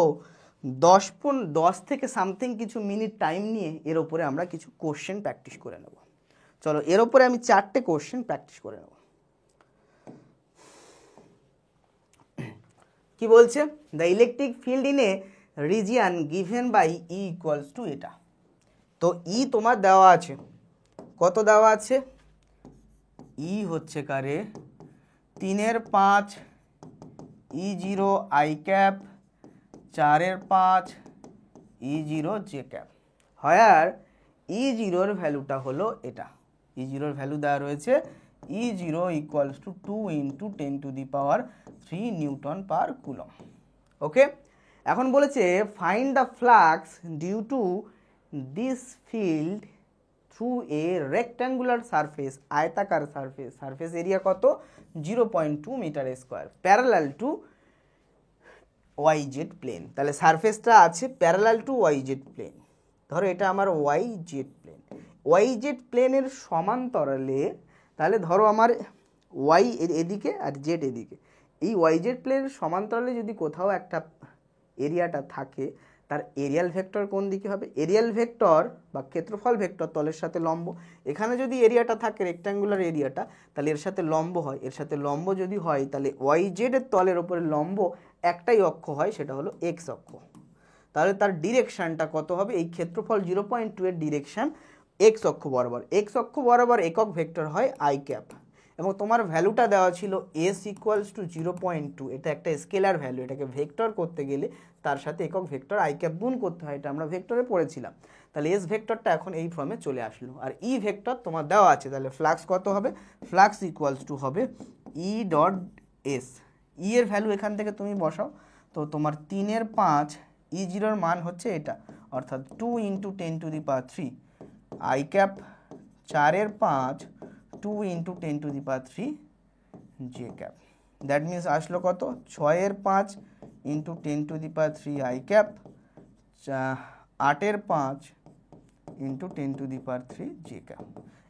S1: 10 থেকে সামথিং কিছু মিনিট টাইম নিয়ে এর ওপরে আমরা কিছু কোশ্চেন প্র্যাকটিস করে নেব। চলো, এর ওপরে আমি 4টে কোশ্চেন প্র্যাকটিস করে নেব। কি বলছে, the electric field in a region given by E equals to এটা, তো ই তোমার দেওয়া আছে, কত দেওয়া আছে, ই হচ্ছে কারে 3/5 E0 I cap, 4/5 E0 J cap, higher E0 ভ্যালুটা হলো এটা, E0 ভ্যালু দেওয়া রয়েছে E0 equals to 2 × 10⁻³ newton per coulomb. Okay, এখন বলেছে find the flux due to this field through a rectangular surface, আয়তাকার সারফেস, সারফেস এরিয়া কত 0.2 metre square, parallel to YZ plane, তাহলে সারফেসটা আছে প্যারালাল টু YZ প্লেন, ধরো এটা আমার YZ প্লেন, YZ প্লেনের সমান্তরালে, তাহলে ধরো আমার Y এদিকে আর Z এদিকে, এই YZ প্লেনের সমান্তরালে যদি কোথাও একটা এরিয়াটা থাকে, তার এরিয়াল ভেক্টর কোন দিকে হবে? এরিয়াল ভেক্টর বা ক্ষেত্রফল ভেক্টর তলের সাথে লম্ব। এখানে যদি এরিয়াটা থাকে রেক্ট্যাঙ্গুলার এরিয়াটা, তাহলে এর সাথে লম্ব হয়। এর সাথে লম্ব যদি হয় তাহলে YZ এর তলের ওপরে লম্ব একটাই অক্ষ হয়, সেটা হলো X অক্ষ। তাহলে তার ডিরেকশানটা কত হবে? এই ক্ষেত্রফল 0.2 এর ডিরেকশান X অক্ষ বরাবর। X অক্ষ বরাবর একক ভেক্টর হয় I ক্যাপ, এবং তোমার ভ্যালুটা দেওয়া ছিল S ইকুয়ালস টু 0.2। এটা একটা স্কেলার ভ্যালু, এটাকে ভেক্টর করতে গেলে তার সাথে একক ভেক্টর I ক্যাপ গুণ করতে হয়, এটা আমরা ভেক্টরে পড়েছিলাম। তাহলে S ভেক্টরটা এখন এই ফর্মে চলে আসলো। আর E ভেক্টর তোমার দেওয়া আছে, তাহলে ফ্লাক্স কত হবে? ফ্লাক্স ইকুয়ালস টু হবে E ডট S। E এর ভ্যালু এখান থেকে তুমি বসাও, তো তোমার 3/5 E0 এর মান হচ্ছে এটা, অর্থাৎ 2 × 10⁻³ I cap, 4/5 2 × 10⁻³ J cap. That means আসলো কত? 6/5 × 10⁻³ I ক্যাপ, 8/5 × 10⁻³ J ক্যাপ।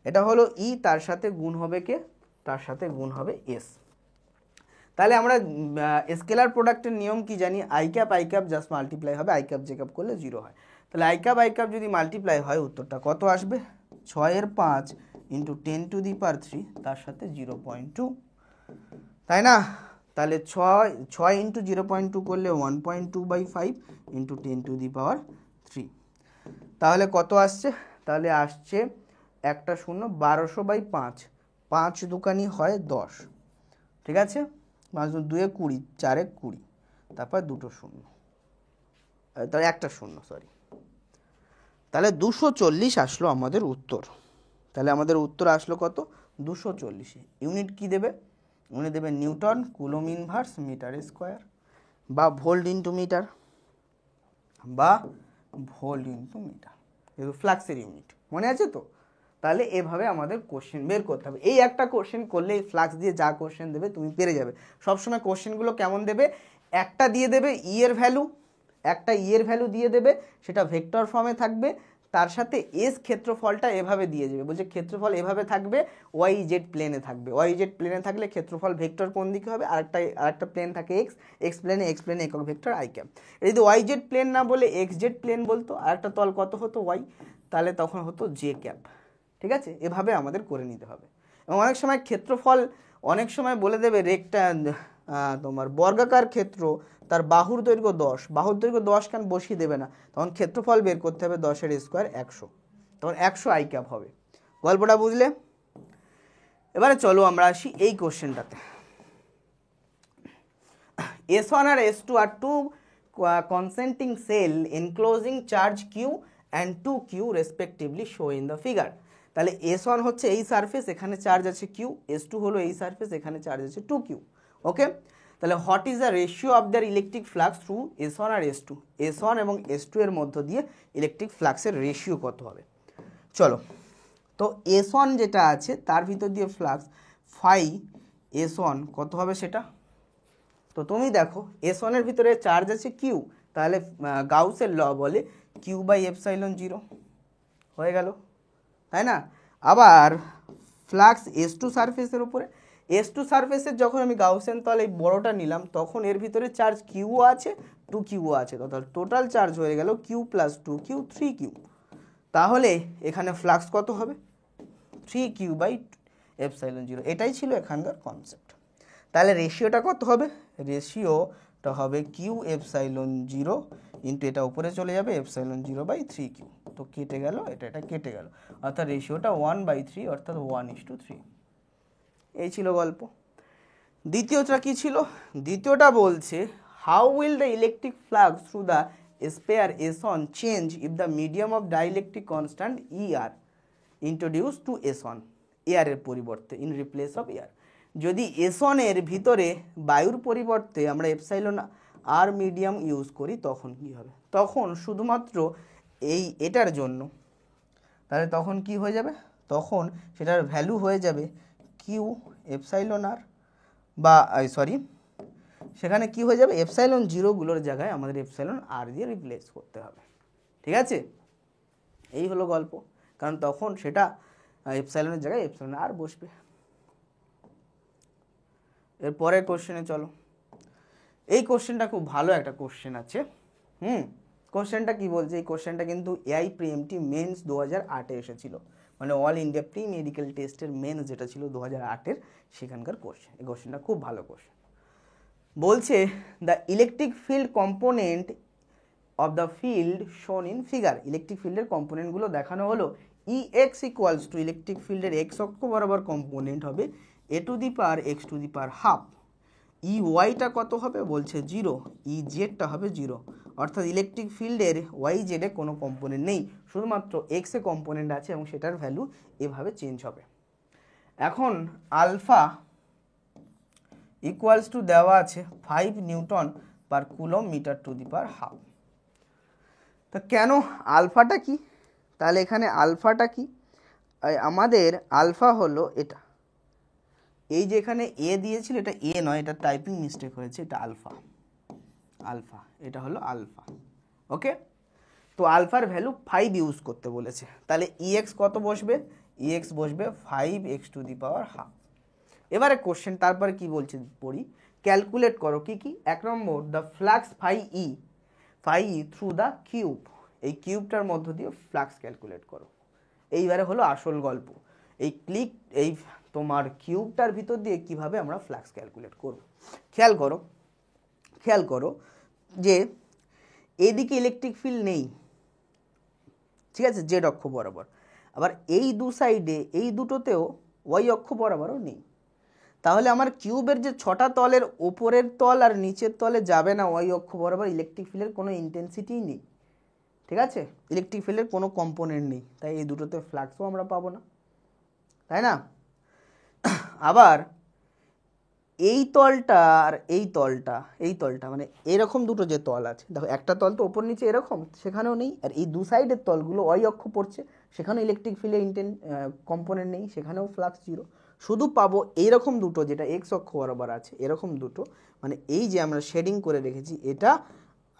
S1: এটা হলো E, তার সাথে গুণ হবে কে? তার সাথে গুণ হবে S। তাহলে আমরা স্কেলার প্রোডাক্টের নিয়ম কি জানি? I ক্যাপ জাস্ট মাল্টিপ্লাই হবে, I ক্যাপ J ক্যাপ করলে 0 হয়। তাহলে I ক্যাপ যদি মাল্টিপ্লাই হয় উত্তরটা কত আসবে? 6/5 × 10⁻³ তার সাথে 0.2, তাই না? তাহলে 6 × 0.2 করলে 1.2/5 × 10⁻³। তাহলে কত আসছে? তাহলে আসছে একটা শূন্য, 1200/5। 5 দুকানি হয় 10, ঠিক আছে? 5 2 20, 4 20, তারপর দুটো শূন্য, তাহলে একটা শূন্য, সরি। তাহলে 240 আসলো আমাদের উত্তর। তাহলে আমাদের উত্তর আসলো কত? 240। ইউনিট কি দেবে? উনি দেবে newton coulomb inverse metre square, বা ভোল্ট ইন্টু মিটার, বা ভোল্ট ইন্টু মিটার, যেহেতু ফ্লাক্সের ইউনিট, মনে আছে তো? তাহলে এভাবে আমাদের কোশ্চেন বের করতে হবে। এই একটা কোশ্চেন করলে ফ্লাক্স দিয়ে যা কোশ্চেন দেবে তুমি পেরে যাবে। সবসময় কোশ্চেনগুলো কেমন দেবে? একটা দিয়ে দেবে ই এর ভ্যালু, একটা ই এর ভ্যালু দিয়ে দেবে, সেটা ভেক্টর ফর্মে থাকবে, তার সাথে এস ক্ষেত্রফলটা এভাবে দিয়ে যাবে। বলছে ক্ষেত্রফল এভাবে থাকবে, YZ প্লেনে থাকবে। YZ প্লেনে থাকলে ক্ষেত্রফল ভেক্টর কোন দিকে হবে? আরেকটা প্লেন থাকে এক্স প্লেনে একক ভেক্টর I ক্যাপ। যদি YZ প্লেন না বলে XZ প্লেন বলতো, আরেকটা তল কত হতো? Y, তাহলে তখন হতো J ক্যাপ। ঠিক আছে? এভাবে আমাদের করে নিতে হবে। এবং অনেক সময় ক্ষেত্রফল অনেক সময় বলে দেবে তোমার বর্গাকার ক্ষেত্র, তার বাহুর দৈর্ঘ্য 10, বাহুর দৈর্ঘ্য 10 কেন বসিয়ে দেবে না, তখন ক্ষেত্রফল বের করতে হবে 10 এর স্কোয়ার 100, তখন 100 I ক্যাপ হবে। গল্পটা বুঝলে? এবারে চলো আমরা আসি এই কোশ্চেনটাতে। S1 আর S2 R two concentric cell enclosing charge Q and 2Q respectively show in the figure। তাহলে S1 হচ্ছে এই সারফেস, এখানে চার্জ আছে Q, S2 হলো এই সারফেস, এখানে চার্জ আছে 2Q। ওকে, তাহলে what is the ratio of the electric flux through S1 আর S2? S1 এবং S2 এর মধ্য দিয়ে ইলেকট্রিক ফ্লাক্সের রেশিও কত হবে? চলো, তো S1 যেটা আছে তার ভিতর দিয়ে ফ্লাক্স ফাই S1 কত হবে সেটা? তো তুমি দেখো S1 এর ভিতরে চার্জ আছে Q, তাহলে গাউসের ল বলে Q/ε0 হয়ে গেল, তাই না? আবার ফ্লাক্স S2 সারফেসের উপরে, S2 সারফেসের যখন আমি গাউসেন তল এই বড়টা নিলাম, তখন এর ভিতরে চার্জ Qও আছে 2Qও আছে, অর্থাৎ টোটাল চার্জ হয়ে গেল Q + 2Q 3Q। তাহলে এখানে ফ্লাক্স কত হবে? 3Q/ε0। এটাই ছিল এখানকার কনসেপ্ট। তাহলে রেশিওটা কত হবে? রেশিওটা হবে Q/ε0 ইন্টু এটা উপরে চলে যাবে ε0/3Q। তো কেটে গেল, এটা কেটে গেল, অর্থাৎ রেশিওটা 1/3, অর্থাৎ 1:3। এই ছিল গল্প। দ্বিতীয়টা কি ছিল? দ্বিতীয়টা বলছে how will the electric flux through the sphere S1 change if the medium of dielectric constant ER introduce to S1, এয়ারের পরিবর্তে, ইন রিপ্লেস অফ এয়ার। যদি S1 এর ভিতরে বায়ুর পরিবর্তে আমরা εr মিডিয়াম ইউজ করি, তখন কি হবে? তখন শুধুমাত্র এটার জন্য, তাহলে তখন কি হয়ে যাবে? তখন সেটার ভ্যালু হয়ে যাবে Q/εr, বা সরি, সেখানে কি হয়ে যাবে? ε0 গুলোর জায়গায় আমাদের εr দিয়ে রিপ্লেস করতে হবে। ঠিক আছে? এই হলো গল্প, কারণ তখন সেটা এপসাইলনের জায়গায় εr বসবে। এর পরের কোশ্চেনে চলো। এই কোশ্চেনটা খুব ভালো একটা কোশ্চেন আছে। কোশ্চেনটা কি বলছে, এই কোশ্চেনটা কিন্তু এআই প্রিএমটি মেন্স 2008-এ এসেছিল, মানে অল ইন্ডিয়া প্রি মেডিকেল টেস্টের মেন্স যেটা ছিল 2008-এর, সেখানকার কোশ্চেন। এই কোশ্চেনটা খুব ভালো কোশ্চেন। বলছে the electric field component of the field shown in figure, electric ফিল্ডের কম্পোনেন্টগুলো দেখানো হলো। E x equals to, electric ফিল্ডের এক্স অক্ষ বরাবর কম্পোনেন্ট হবে a to the power x to the power half. E ওয়াইটা কত হবে বলছে 0, ই জেডটা হবে 0, অর্থাৎ ইলেকট্রিক ফিল্ডের ওয়াই জেডে কোনো কম্পোনেন্ট নেই, শুধুমাত্র এক্সে কম্পোনেন্ট আছে এবং সেটার ভ্যালু এভাবে চেঞ্জ হবে। এখন আলফা ইকুয়ালস টু দেওয়া আছে 5 newton per coulomb metre to the power half. তো কেন আলফাটা কি, তাহলে এখানে আলফাটা কি, আমাদের আলফা হলো এটা, এই যে এখানে এ দিয়েছিল এটা এ নয়, এটা টাইপিং মিস্টেক হয়েছে, এটা আলফা, আলফা এটা হলো আলফা। ওকে, তো আলফার ভ্যালু 5 ইউজ করতে বলেছে, তাহলে ইএক্স কত বসবে, ইএক্স বসবে 5x to the power half. এবারে কোশ্চেন তারপরে কি বলছে পড়ি, ক্যালকুলেট করো কি কি। 1 নম্বর the flux phi E through the cube, এই কিউবটার মধ্য দিয়ে ফ্লাক্স ক্যালকুলেট করো। এইবারে হলো আসল গল্প, এই এই তোমার কিউবটার ভিতর দিয়ে কিভাবে আমরা ফ্লাক্স ক্যালকুলেট করব। খেয়াল করো যে এদিকে ইলেকট্রিক ফিল্ড নেই, ঠিক আছে, জেড অক্ষ বরাবর, আবার এই দু সাইডে এই দুটোতেও ওয়াই অক্ষ বরাবরও নেই। তাহলে আমার কিউবের যে 6টা তলের ওপরের তল আর নিচের তলে যাবে না ওয়াই অক্ষ বরাবর, ইলেকট্রিক ফিল্ডের কোনো ইন্টেন্সিটিই নেই, ঠিক আছে, ইলেকট্রিক ফিল্ডের কোনো কম্পোনেন্ট নেই, তাই এই দুটোতে ফ্লাক্সও আমরা পাবো না, তাই না। আবার এই তলটা আর এই তলটা মানে এরকম দুটো যে তল আছে, দেখো একটা তল তো ওপর নিচে এরকম, সেখানেও নেই, আর এই দু সাইডের তলগুলো ওয়াই অক্ষ পড়ছে, সেখানেও ইলেকট্রিক ফিল্ডের কম্পোনেন্ট নেই, সেখানেও ফ্লাক্স 0। শুধু পাবো এইরকম দুটো যেটা এক্স অক্ষ বরাবর আছে, এরকম দুটো, মানে এই যে আমরা শেডিং করে রেখেছি এটা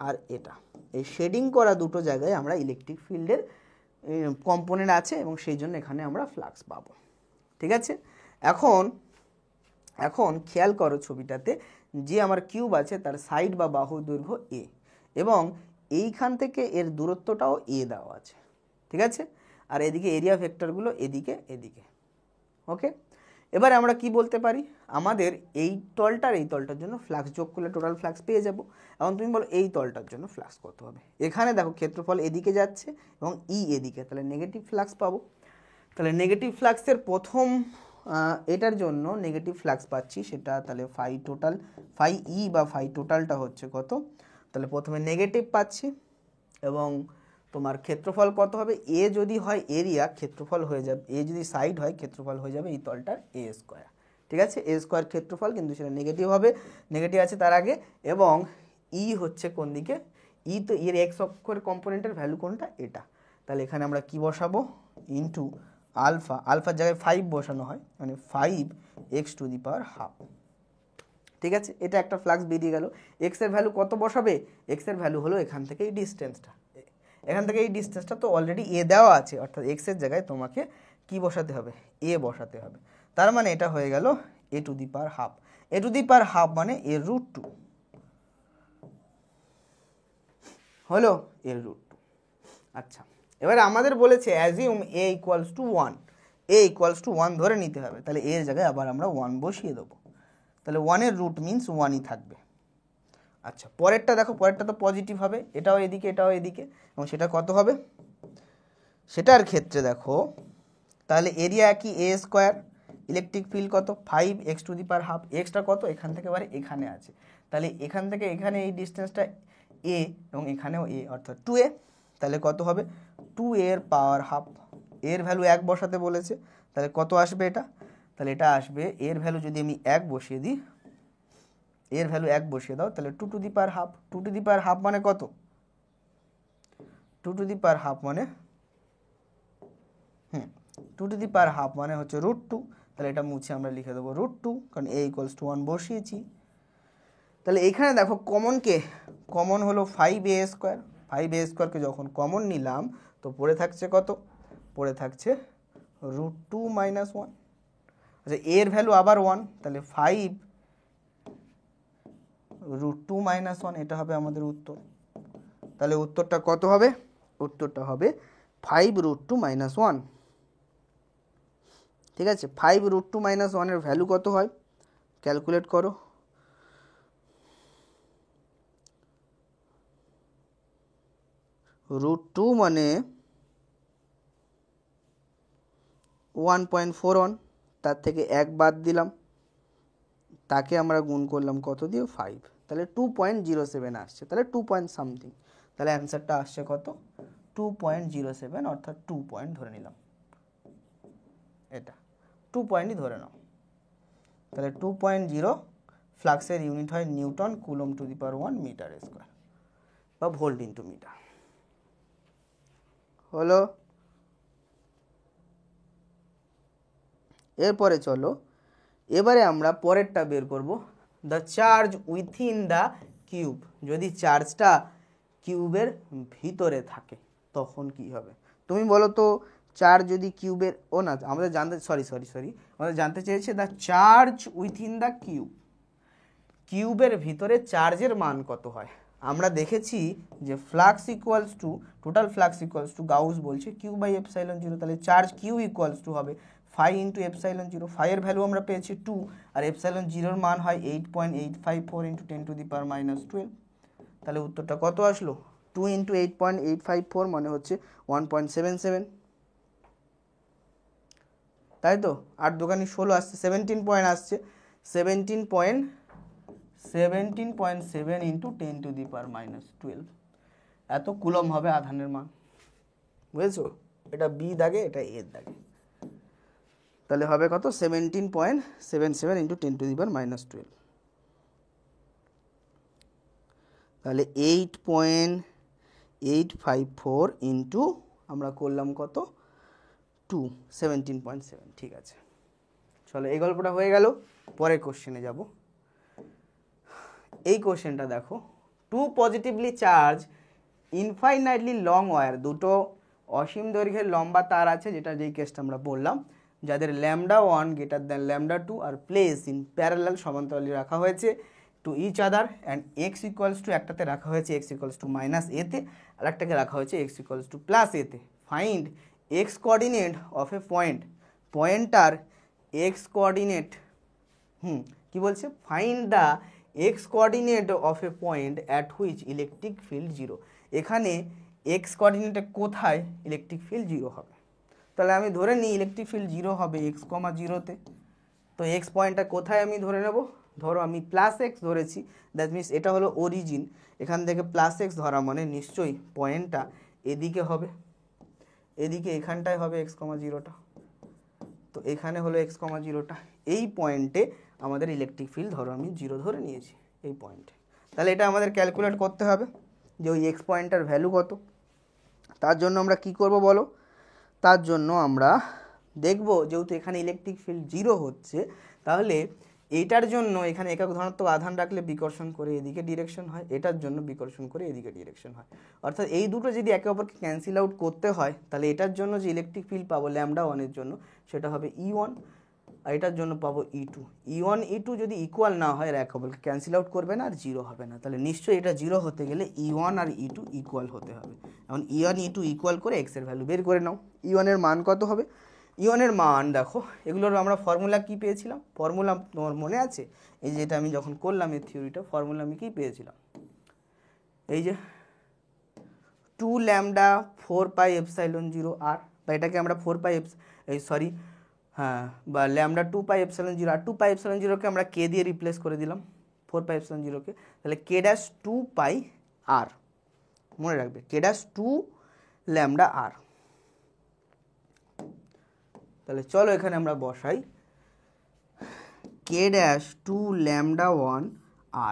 S1: আর এটা, এই শেডিং করা দুটো জায়গায় আমরা ইলেকট্রিক ফিল্ডের কম্পোনেন্ট আছে এবং সেই জন্য এখানে আমরা ফ্লাক্স পাবো, ঠিক আছে। এখন খেয়াল করো ছবিটাতে, যে আমার কিউব আছে তার সাইড বা বাহু দৈর্ঘ্য এ, এবং এইখান থেকে এর দূরত্বটাও এ দেওয়া আছে, ঠিক আছে, আর এদিকে এরিয়া ভেক্টরগুলো এদিকে এদিকে। ওকে, এবারে আমরা কি বলতে পারি, আমাদের এই তলটার জন্য ফ্লাক্স যোগ করলে টোটাল ফ্লাক্স পেয়ে যাব। এখন তুমি বলো এই তলটার জন্য ফ্লাক্স কত হবে, এখানে দেখো ক্ষেত্রফল এদিকে যাচ্ছে এবং ই এদিকে, তাহলে নেগেটিভ ফ্লাক্স পাবো। তাহলে নেগেটিভ ফ্লাক্সের প্রথম এটার জন্য নেগেটিভ ফ্লাক্স পাচ্ছি, সেটা তাহলে ফাই ই বা ফাই টোটালটা হচ্ছে কত, তাহলে প্রথমে নেগেটিভ পাচ্ছি, এবং তোমার ক্ষেত্রফল কত হবে, এ যদি হয় এরিয়া, ক্ষেত্রফল হয়ে যাবে, এ যদি সাইড হয় ক্ষেত্রফল হয়ে যাবে এই তলটার এ স্কোয়ার, ঠিক আছে, এ স্কোয়ার ক্ষেত্রফল, কিন্তু সেটা নেগেটিভ হবে, নেগেটিভ আছে তার আগে, এবং ই হচ্ছে কোন দিকে, ই তো এর এক্স অক্ষের কম্পোনেন্টের ভ্যালু কোনটা, এটা, তাহলে এখানে আমরা কি বসাবো, ইন্টু আলফার জায়গায় 5 বসানো হয়, মানে 5x to the power half, ঠিক আছে। এটা একটা ফ্লাক্স বেরিয়ে গেল। এক্স এর ভ্যালু কত বসাবে, এক্স এর ভ্যালু হলো এখান থেকে এই ডিস্টেন্সটা, তো অলরেডি এ দেওয়া আছে, অর্থাৎ এক্স এর জায়গায় তোমাকে কি বসাতে হবে, এ বসাতে হবে, তার মানে এটা হয়ে গেল a to the power half, a to the power half মানে এর √2 হলো, এর √2। আচ্ছা, এবার আমাদের বলেছে অ্যাজিউম এ ইকুয়ালস টু 1 ধরে নিতে হবে, তাহলে এর জায়গায় আবার আমরা 1 বসিয়ে দেবো, তাহলে 1 এর রুট মিনস 1ই থাকবে। আচ্ছা, পরেরটা দেখো, পরেরটা তো পজিটিভ হবে, এটাও এদিকে এটাও এদিকে, এবং সেটা কত হবে, সেটার ক্ষেত্রে দেখো তাহলে এরিয়া একই এ স্কোয়ার, ইলেকট্রিক ফিল্ড কত 5x to the power half, extra কত এখান থেকে এবারে এখানে আছে, তাহলে এখান থেকে এখানে এই ডিস্টেন্সটা এ এবং এখানেও এ, অর্থাৎ 2a, তাহলে কত হবে 2a এর পাওয়ার হাফ, এর ভ্যালু 1 বসাতে বলেছে, তাহলে কত আসবে এটা, তাহলে এটা আসবে, এর ভ্যালু যদি আমি 1 বসিয়ে দিই, এর ভ্যালু 1 বসিয়ে দাও, তাহলে 2 two the power half, 2 two the power half মানে কত, 2 টু দি পাওয়ার হাফ মানে 2 টু দি পাওয়ার হাফ মানে হচ্ছে √2, তাহলে এটা মুছে আমরা লিখে দেবো √2, কারণ a ইকুয়ালস টু 1 বসিয়েছি। তাহলে এখানে দেখো কমন হলো 5a স্কোয়ার, 5a স্কোয়ারকে যখন কমন নিলাম তো পড়ে থাকছে কত, পড়ে থাকছে √2 - 1। আচ্ছা, এর ভ্যালু আবার 1, তাহলে 5 √2 - 1, এটা হবে আমাদের উত্তর। তাহলে উত্তরটা কত হবে? উত্তরটা হবে 5√2 - 1। ঠিক আছে, 5√2 - 1 এর ভ্যালু কত হয়? ক্যালকুলেট করো। √2 মানে 1.41, তার থেকে 1 বাদ দিলাম, তাকে আমরা গুণ করলাম কত দিয়ে? 5, তাহলে 2.07 আসছে, তাহলে 2 পয়েন্ট সামথিং। তাহলে অ্যান্সারটা আসছে কত? 2.07, অর্থাৎ 2 পয়েন্ট ধরে নিলাম, এটা 2 পয়েন্টই ধরে নাও। তাহলে 2.0 ফ্লাক্সের ইউনিট হয় newton coulomb to the power 1 metre square বা ভোল্ট ইন্টু মিটার। হলো। এরপরে চলো, এবারে আমরা পরেরটা বের করব, the charge within the cube. যদি চার্জটা কিউবের ভিতরে থাকে তখন কি হবে? তুমি বলো তো, চার্জ যদি কিউবের, ও না, আমাদের জানতে, সরি আমাদের জানতে চেয়েছে the charge within the cube, কিউবের ভিতরে চার্জের মান কত হয়। আমরা দেখেছি যে flux equals to, total flux equals to, Gauss বলছে Q/ε0, তাহলে চার্জ কিউ ইকুয়ালস টু হবে 5 × ε0। 5 এর ভ্যালু আমরা পেয়েছি 2, আর ε0 এর মান হয় 8.854 × 10⁻²। তাহলে উত্তরটা কত আসলো? 2 × 8.854 মানে হচ্ছে 1.77, তাই তো? 8 দোকানি 16 আসছে, 17 পয়েন্ট আসছে, 17.7 × 10⁻²। এত কুলম হবে আধানের মান, বুঝেছো? এটা বি দাগে, এটা এর দাগে। তাহলে হবে কত? 17.77 × 10⁻²। তাহলে 8.854 ইন্টু আমরা করলাম কত? 2, 17.7। ঠিক আছে, চলো এই গল্পটা হয়ে গেল। পরের কোশ্চেনে যাব। এই কোশ্চেনটা দেখো, two positively charged infinitely long wire, দুটো অসীম দৈর্ঘ্যের লম্বা তার আছে, যেটা যেই কেসটা আমরা বললাম, যাদের λ1 > λ2 আর প্লেস ইন প্যারালাল, সমান্তরালে রাখা হয়েছে to each other, and X equals to, একটাতে রাখা হয়েছে এক্স ইকুয়ালস টু -a তে, আর একটাকে রাখা হয়েছে এক্স ইকুয়ালস টু +a তে। Find x coordinate of A point, pointer x coordinate, কি বলছে? Find the x coordinate of A point at which electric field 0। এখানে এক্স কোঅর্ডিনেটে কোথায় ইলেকট্রিক ফিল্ড 0 হবে? তাহলে আমি ধরে নিই ইলেকট্রিক ফিল্ড 0 হবে x, 0-তে। তো এক্স পয়েন্টটা কোথায় আমি ধরে নেব? ধরো আমি +x ধরেছি, দ্যাট মিনস এটা হলো অরিজিন, এখান থেকে +x ধরা মানে নিশ্চয়ই পয়েন্টটা এদিকে হবে, এদিকে এখানটায় হবে x, 0টা। তো এখানে হলো x, 0টা, এই পয়েন্টে আমাদের ইলেকট্রিক ফিল্ড ধরো আমি 0 ধরে নিয়েছি, এই পয়েন্টে। তাহলে এটা আমাদের ক্যালকুলেট করতে হবে যে ওই এক্স পয়েন্টটার ভ্যালু কত। তার জন্য আমরা কি করব বলো? তার জন্য আমরা দেখব, যেহেতু এখানে ইলেকট্রিক ফিল্ড 0 হচ্ছে, তাহলে এইটার জন্য এখানে একক ধনাত্মক আধান রাখলে বিকর্ষণ করে এদিকে ডিরেকশন হয়, এটার জন্য বিকর্ষণ করে এদিকে ডিরেকশন হয়। অর্থাৎ এই দুটো যদি একে অপরকে ক্যান্সেল আউট করতে হয়, তাহলে এটার জন্য যে ইলেকট্রিক ফিল্ড পাবো λ1 এর জন্য, সেটা হবে E1, আর এটার জন্য পাবো E2। E1 E2 যদি ইকুয়াল না হয়, একে অপরকে ক্যান্সেল আউট করবে না আর 0 হবে না। তাহলে নিশ্চয়ই এটা 0 হতে গেলে E1 আর E2 ইকুয়াল হতে হবে। এখন E1 E2 ইকুয়াল করে x এর ভ্যালু বের করে নাও। E1 এর মান কত হবে? E1 এর মান দেখো, এগুলোর আমরা ফর্মুলা কি পেয়েছিলাম? ফর্মুলা তোমার মনে আছে? এই যে এটা আমি যখন করলাম এই থিওরিটা, ফর্মুলা আমি কি পেয়েছিলাম? এই যে 2λ 4πε0 r, বা এটাকে আমরা 4πε, সরি হ্যাঁ, বা λ 2πε0 আর 2πε0কে আমরা k দিয়ে রিপ্লেস করে দিলাম, 4πε0কে, তাহলে k ড্যাশ 2π r, মনে রাখবে k ড্যাশ 2λ r। তাহলে চলো এখানে আমরা বসাই k ড্যাশ 2λ1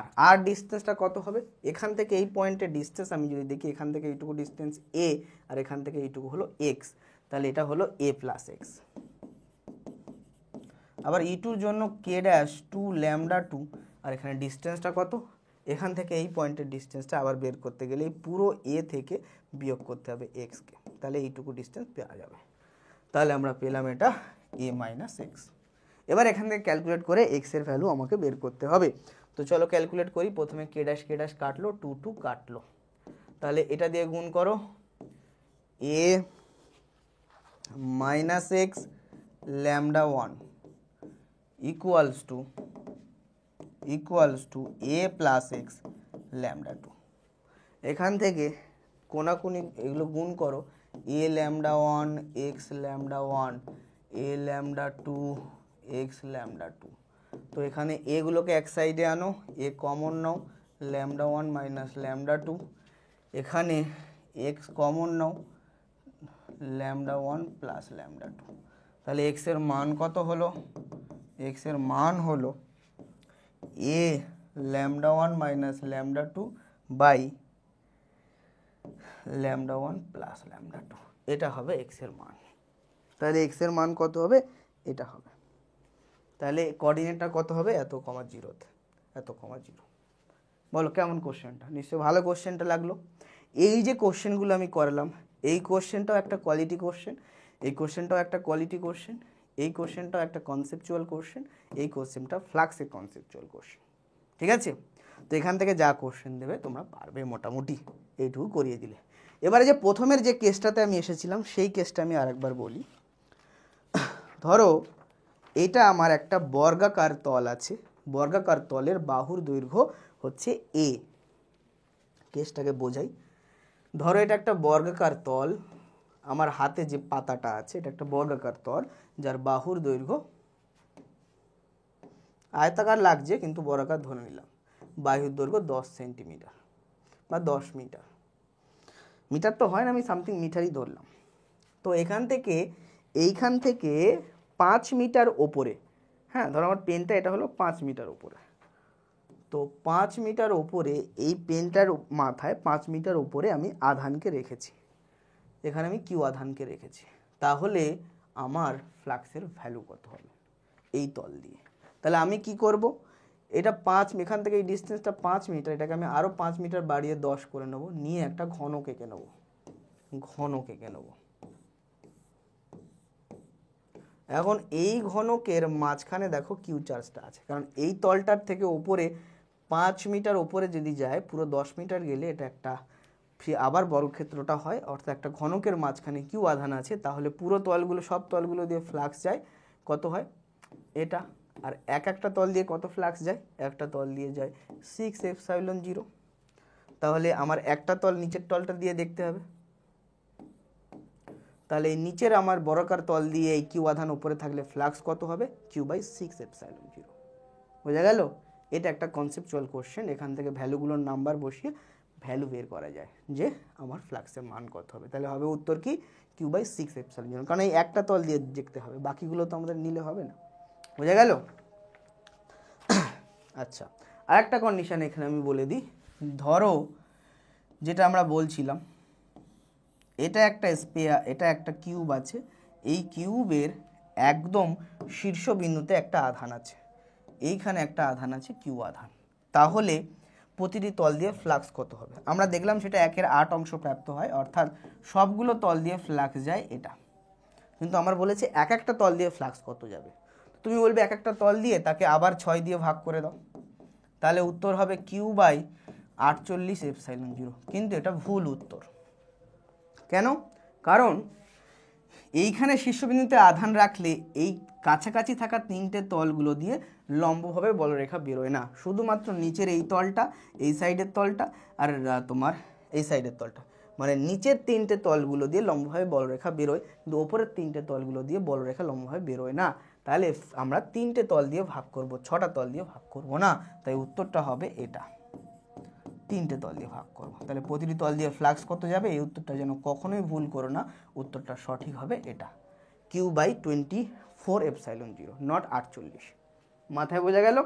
S1: r, আর ডিস্টেন্সটা কত হবে? এখান থেকে এই পয়েন্টের ডিস্টেন্স আমি যদি দেখি, এখান থেকে এইটুকু ডিস্টেন্স a, আর এখান থেকে এইটুকু হলো x, তাহলে এটা হলো a + x। আবার E2-র জন্য k ড্যাশ 2λ2, আর এখানে ডিস্টেন্সটা কত? এখান থেকে এই পয়েন্টের ডিস্টেন্সটা আবার বের করতে গেলে এই পুরো a থেকে বিয়োগ করতে হবে x-কে, তাহলে এইটুকু ডিস্টেন্স পাওয়া যাবে। তাহলে আমরা পেলাম এটা a - x। এবার এখান থেকে ক্যালকুলেট করে x এর ভ্যালু আমাকে বের করতে হবে। তো চলো ক্যালকুলেট করি। প্রথমে k ড্যাশ কাটলো, 2 কাটলো, তাহলে এটা দিয়ে গুণ করো, a minus x lambda 1 equals to a plus x lambda 2। এখান থেকে কোনাকুনি এগুলো গুণ করো, a lambda 1 x lambda 1 a lambda 2 x lambda 2। তো এখানে এগুলোকে এক সাইডে আনো, a common now, lambda 1 minus lambda 2, এখানে এক্স কমন নাও, ল্যামডা 1 প্লাস ল্যামডা 2। তাহলে এক্স এর মান কত হলো? এক্স এর মান হলো a lambda 1 minus lambda 2 by lambda 1 plus lambda 2। এটা হবে এক্স এর মান। তাহলে এক্স এর মান কত হবে? এটা হবে। তাহলে কোঅর্ডিনেটটা কত হবে? এত কমা জিরোতে, এত কমা জিরো। বলো কেমন কোশ্চেনটা? নিশ্চয়ই ভালো কোশ্চেনটা লাগলো। এই যে কোশ্চেনগুলো আমি করলাম, এই কোশ্চেনটাও একটা কোয়ালিটি কোশ্চেন, এই কোশ্চেনটাও একটা কোয়ালিটি কোশ্চেন, এই কোশ্চেনটাও একটা কনসেপচুয়াল কোশ্চেন, এই কোশ্চেনটা ফ্লাক্সের কনসেপচুয়াল কোশ্চেন। ঠিক আছে? তো এখান থেকে যা কোশ্চেন দেবে তোমরা পারবে মোটামুটি, এইটুকু করিয়ে দিলে। এবারে যে প্রথমের যে কেসটাতে আমি এসেছিলাম সেই কেসটা আমি আরেকবার বলি। ধরো এটা আমার একটা বর্গাকার তল আছে, বর্গাকার তলের বাহুর দৈর্ঘ্য হচ্ছে a। কেসটাকে বোঝাই। ধরো এটা একটা বর্গাকার তল, আমার হাতে যে পাতাটা আছে এটা একটা বর্গাকার তল যার বাহুর দৈর্ঘ্য, আয়তাকার লাগছে কিন্তু বর্গাকার ধরে নিলাম, বাহুর দৈর্ঘ্য 10 সেন্টিমিটার বা 10 মিটার। মিটার তো হয় না, আমি সামথিং মিটারই ধরলাম। তো এখান থেকে এইখান থেকে 5 মিটার ওপরে, হ্যাঁ ধরো আমার পেনটা এটা হলো 5 মিটার ওপরে, তো 5 মিটার ওপরে এই পেনটার মাথায় 5 মিটার ওপরে আমি আধানকে রেখেছি, এখানে আমি কিউ আধানকে রেখেছি। তাহলে আমার ফ্লাক্সের ভ্যালু কত হবে এই তল দিয়ে? তাহলে আমি কি করব, এটা 5, এখান থেকে এই ডিস্টেন্সটা 5 মিটার, এটাকে আমি আরও 5 মিটার বাড়িয়ে 10 করে নেব, নিয়ে একটা ঘনক এঁকে নেব, ঘনক এঁকে নেব। এখন এই ঘনকের মাঝখানে দেখো কিউ চার্জটা আছে, কারণ এই তলটার থেকে ওপরে 5 মিটার ওপরে যদি যায়, পুরো 10 মিটার গেলে এটা একটা আবার বর্গক্ষেত্রটা হয়, অর্থাৎ একটা ঘনকের মাঝখানে কিউ আধান আছে, তাহলে পুরো তলগুলো, সব তলগুলো দিয়ে ফ্লাক্স যায়, কত হয় এটা। আর একটা তল দিয়ে কত ফ্লাক্স যায়? একটা তল দিয়ে যায় 6 এপসাইলন 0। তাহলে আমার একটা তল নিচের তলটা দিয়ে দেখতে হবে, তাহলে এই নিচের আমার বর্গাকার তল দিয়ে এই কিউ আধান উপরে থাকলে ফ্লাক্স কত হবে? Q by 6 epsilon 0। বোঝা গেল? এটা একটা কনসেপচুয়াল কোশ্চেন, এখান থেকে ভ্যালুগুলোর নাম্বার বসিয়ে ভ্যালু বের করা যায় যে আমার ফ্লাক্সের মান কত হবে। তাহলে হবে উত্তর কি? কিউ বাই 6 এপসাইলন 0, কারণ এই একটা তল দিয়ে দেখতে হবে, বাকিগুলো তো আমাদের নিলে হবে না। বোঝা গেল? আচ্ছা, আর একটা কন্ডিশন এখানে আমি বলে দিই। ধরো যেটা আমরা বলছিলাম, এটা একটা স্পেয়ার, এটা একটা কিউব আছে, এই কিউবের একদম শীর্ষবিন্দুতে একটা আধান আছে, এইখানে একটা আধান আছে কিউ আধান। তাহলে প্রতিটি তল দিয়ে ফ্লাক্স কত হবে? আমরা দেখলাম সেটা 1/8 অংশ প্রাপ্ত হয়, অর্থাৎ সবগুলো তল দিয়ে ফ্লাক্স যায় এটা। কিন্তু আমার বলেছে একটা তল দিয়ে ফ্লাক্স কত যাবে। তুমি বলবে একটা তল দিয়ে তাকে আবার 6 দিয়ে ভাগ করে দাও, তাহলে উত্তর হবে কিউ বাই 48 এপসাইলন 0। কিন্তু এটা ভুল উত্তর। কেন? কারণ এইখানে শীর্ষবিন্দুতে আধান রাখলে এই কাছাকাছি থাকা 3টে তলগুলো দিয়ে লম্বভাবে বলরেখা বেরোয় না, শুধুমাত্র নিচের এই তলটা, এই সাইডের তলটা, আর তোমার এই সাইডের তলটা, মানে নিচের 3টে তলগুলো দিয়ে লম্বভাবে বলরেখা বেরোয়, কিন্তু ওপরের 3টে তলগুলো দিয়ে বলরেখা লম্বভাবে বেরোয় না। তাহলে আমরা 3টে তল দিয়ে ভাগ করব, 6টা তল দিয়ে ভাগ করব না। তাই উত্তরটা হবে এটা, 3টে তল দিয়ে ভাগ করব। তাহলে প্রতিটি তল দিয়ে ফ্লাক্স কত যাবে? এই উত্তরটা যেন কখনোই ভুল করো না, উত্তরটা সঠিক হবে এটা, কিউ বাই 24 এপসাইলন 0, নট 48। মাথায় বোঝা গেল?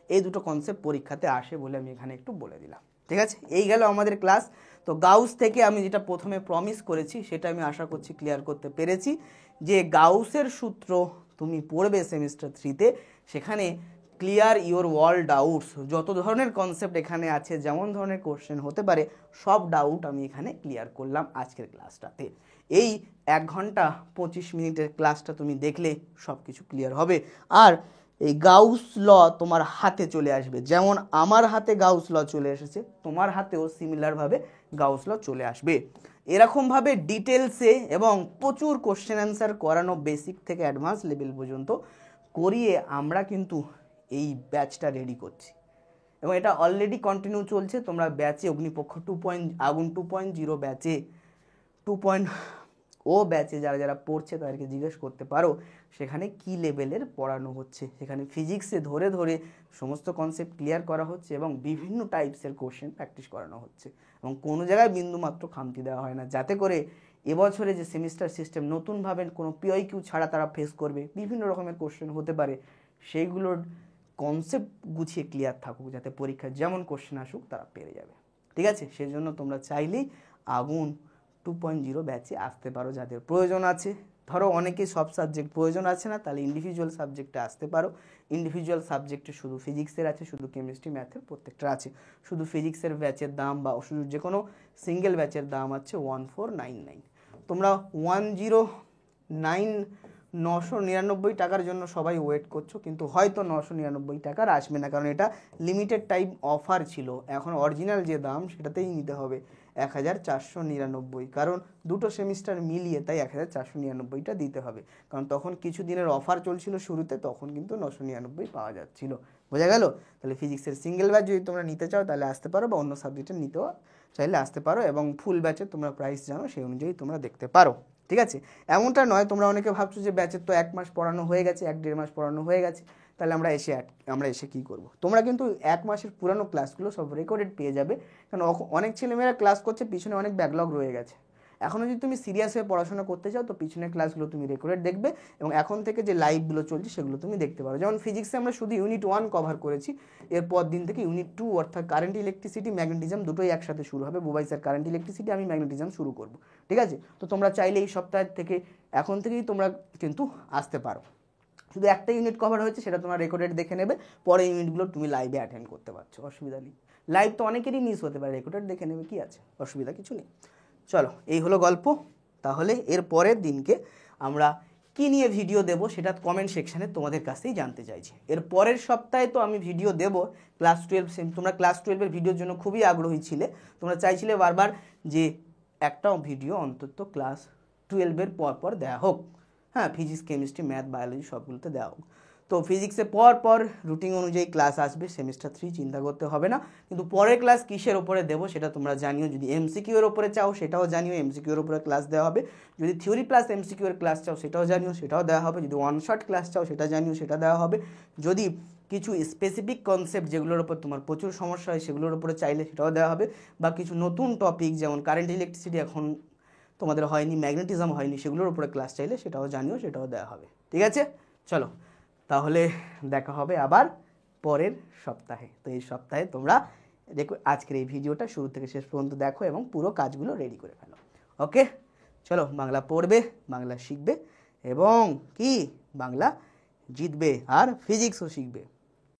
S1: এই দুটো কনসেপ্ট পরীক্ষাতে আসে বলে আমি এখানে একটু বলে দিলাম। ঠিক আছে, এই গেল আমাদের ক্লাস। তো গাউস থেকে আমি যেটা প্রথমে প্রমিস করেছি সেটা আমি আশা করছি ক্লিয়ার করতে পেরেছি, যে গাউসের সূত্র তুমি পড়বে সেমিস্টার 3-তে, সেখানে ক্লিয়ার ইওর অল ডাউটস, যত ধরনের কনসেপ্ট এখানে আছে, যেমন ধরনের কোশ্চেন হতে পারে, সব ডাউট আমি এখানে ক্লিয়ার করলাম আজকের ক্লাসটাতে। এই 1 ঘন্টা 25 মিনিটের ক্লাসটা তুমি দেখলে সব কিছু ক্লিয়ার হবে। আর এই গাউস ল তোমার হাতে চলে আসবে, যেমন আমার হাতে গাউস ল চলে এসেছে, তোমার হাতেও সিমিলারভাবে গাউস ল চলে আসবে। এরকমভাবে ডিটেলসে এবং প্রচুর কোশ্চেন অ্যান্সার করানো বেসিক থেকে অ্যাডভান্স লেভেল পর্যন্ত করিয়ে আমরা কিন্তু এই ব্যাচটা রেডি করছি, এবং এটা অলরেডি কন্টিনিউ চলছে। তোমরা ব্যাচে অগ্নিপক্ষ আগুন 2.0 ব্যাচে 2.0 ব্যাচে যারা যারা পড়ছে তাদেরকে জিজ্ঞেস করতে পারো সেখানে কি লেভেলের পড়ানো হচ্ছে। সেখানে ফিজিক্সে ধরে ধরে সমস্ত কনসেপ্ট ক্লিয়ার করা হচ্ছে এবং বিভিন্ন টাইপসের কোশ্চেন প্র্যাকটিস করানো হচ্ছে, এবং কোনো জায়গায় বিন্দুমাত্র খামতি দেওয়া হয় না, যাতে করে এবছরে যে সেমিস্টার সিস্টেম নতুনভাবে কোনো পিওইকিউ ছাড়া তারা ফেস করবে, বিভিন্ন রকমের কোশ্চেন হতে পারে, সেইগুলোর কনসেপ্ট গুছিয়ে ক্লিয়ার থাকুক, যাতে পরীক্ষায় যেমন কোশ্চেন আসুক তারা পেরে যাবে। ঠিক আছে, সেই জন্য তোমরা চাইলেই আগুন 2.0 ব্যাচে আসতে পারো যাদের প্রয়োজন আছে। ধরো অনেকে সব সাবজেক্ট প্রয়োজন আছে না, তাহলে ইন্ডিভিজুয়াল সাবজেক্টে আসতে পারো। ইন্ডিভিজুয়াল সাবজেক্টে শুধু ফিজিক্সের আছে, শুধু কেমিস্ট্রি ম্যাথের প্রত্যেকটা আছে। শুধু ফিজিক্সের ব্যাচের দাম বা শুধু যে কোনো সিঙ্গেল ব্যাচের দাম আছে 1499। তোমরা 999 টাকার জন্য সবাই ওয়েট করছো, কিন্তু হয়তো 999 টাকার আসবে না, কারণ এটা লিমিটেড টাইম অফার ছিল। এখন অরিজিনাল যে দাম সেটাতেই নিতে হবে 1499, কারণ দুটো সেমিস্টার মিলিয়ে তাই 1499টা দিতে হবে, কারণ তখন কিছু দিনের অফার চলছিল শুরুতে, তখন কিন্তু 999 পাওয়া যাচ্ছিল। বোঝা গেল? তাহলে ফিজিক্সের সিঙ্গেল ব্যাচ যদি তোমরা নিতে চাও তাহলে আসতে পারো, বা অন্য সাবজেক্টের নিতেও চাইলে আসতে পারো, এবং ফুল ব্যাচের তোমরা প্রাইস জানো সেই অনুযায়ী তোমরা দেখতে পারো। ঠিক আছে, এমনটা নয় তোমরা অনেকে ভাবছো যে ব্যাচের তো 1 মাস পড়ানো হয়ে গেছে, 1-1.5 মাস পড়ানো হয়ে গেছে, তাহলে আমরা এসে কি করব। তোমরা কিন্তু 1 মাসের পুরানো ক্লাসগুলো সব রেকর্ডেড পেয়ে যাবে, কারণ অনেক ছেলেমেয়েরা ক্লাস করছে, পিছনে অনেক ব্যাকলগ রয়ে গেছে। এখনও যদি তুমি সিরিয়াস হয়ে পড়াশোনা করতে চাও তো পিছনের ক্লাসগুলো তুমি রেকর্ডেড দেখবে, এবং এখন থেকে যে লাইভগুলো চলছে সেগুলো তুমি দেখতে পারো। যেমন ফিজিক্সে আমরা শুধু ইউনিট 1 কভার করেছি, এরপর দিন থেকে ইউনিট 2 অর্থাৎ কারেন্ট ইলেকট্রিসিটি ম্যাগনেটিজম দুটোই একসাথে শুরু হবে। বুবাই স্যার কারেন্ট ইলেকট্রিসিটি, আমি ম্যাগনেটিজম শুরু করব। ঠিক আছে, তো তোমরা চাইলে এই সপ্তাহের থেকে এখন থেকেই তোমরা কিন্তু আসতে পারো। শুধু একটা ইউনিট কভার হয়েছে, সেটা তোমরা রেকর্ডেড দেখে নেবে, পরে ইউনিটগুলো তুমি লাইভে অ্যাটেন্ড করতে পারছো, অসুবিধা নেই। লাইভ তো অনেকেরই মিস হতে পারে, রেকর্ডেড দেখে নেবে, কি আছে, অসুবিধা কিছু নেই। চলো, এই হলো গল্প। তাহলে এর পরের দিনকে আমরা কি নিয়ে ভিডিও দেব সেটা কমেন্ট সেকশানে তোমাদের কাছেই জানতে চাইছি। এর পরের সপ্তাহে তো আমি ভিডিও দেব ক্লাস 12, তোমরা ক্লাস 12-এর ভিডিওর জন্য খুবই আগ্রহী ছিলে, তোমরা চাইছিলে বারবার যে একটাও ভিডিও অন্তত ক্লাস 12-এর পর দেওয়া হোক। হ্যাঁ, ফিজিক্স, কেমিস্ট্রি, ম্যাথ, বায়োলজি সবগুলোতে দেওয়া হোক। তো ফিজিক্সে পর রুটিন অনুযায়ী ক্লাস আসবে, সেমিস্টার 3 চিন্তা করতে হবে না। কিন্তু পরের ক্লাস কিসের ওপরে দেবো সেটা তোমরা জানিও। যদি এমসিকিউ এর ওপরে চাও সেটাও জানিও, এমসিকিউ এর ওপরে ক্লাস দেওয়া হবে। যদি থিওরি প্লাস এমসিকিউ এর ক্লাস চাও সেটাও জানিও, সেটাও দেওয়া হবে। যদি ওয়ান শট ক্লাস চাও সেটা জানিও, সেটা দেওয়া হবে। যদি কিছু স্পেসিফিক কনসেপ্ট যেগুলোর ওপর তোমার প্রচুর সমস্যা হয় সেগুলোর ওপরে চাইলে সেটাও দেওয়া হবে, বা কিছু নতুন টপিক যেমন কারেন্ট ইলেকট্রিসিটি এখন তোমাদের হয়নি, ম্যাগনেটিজম হয়নি, সেগুলোর উপরে ক্লাস চাইলে সেটাও জানিও, সেটাও দেওয়া হবে। ঠিক আছে, চলো তাহলে দেখা হবে আবার পরের সপ্তাহে। তো এই সপ্তাহে তোমরা দেখো আজকের এই ভিডিওটা শুরু থেকে শেষ পর্যন্ত দেখো এবং পুরো কাজগুলো রেডি করে ফেলো। ওকে, চলো, বাংলা পড়বে, বাংলা শিখবে, এবং কি বাংলা জিতবে, আর ফিজিক্সও শিখবে।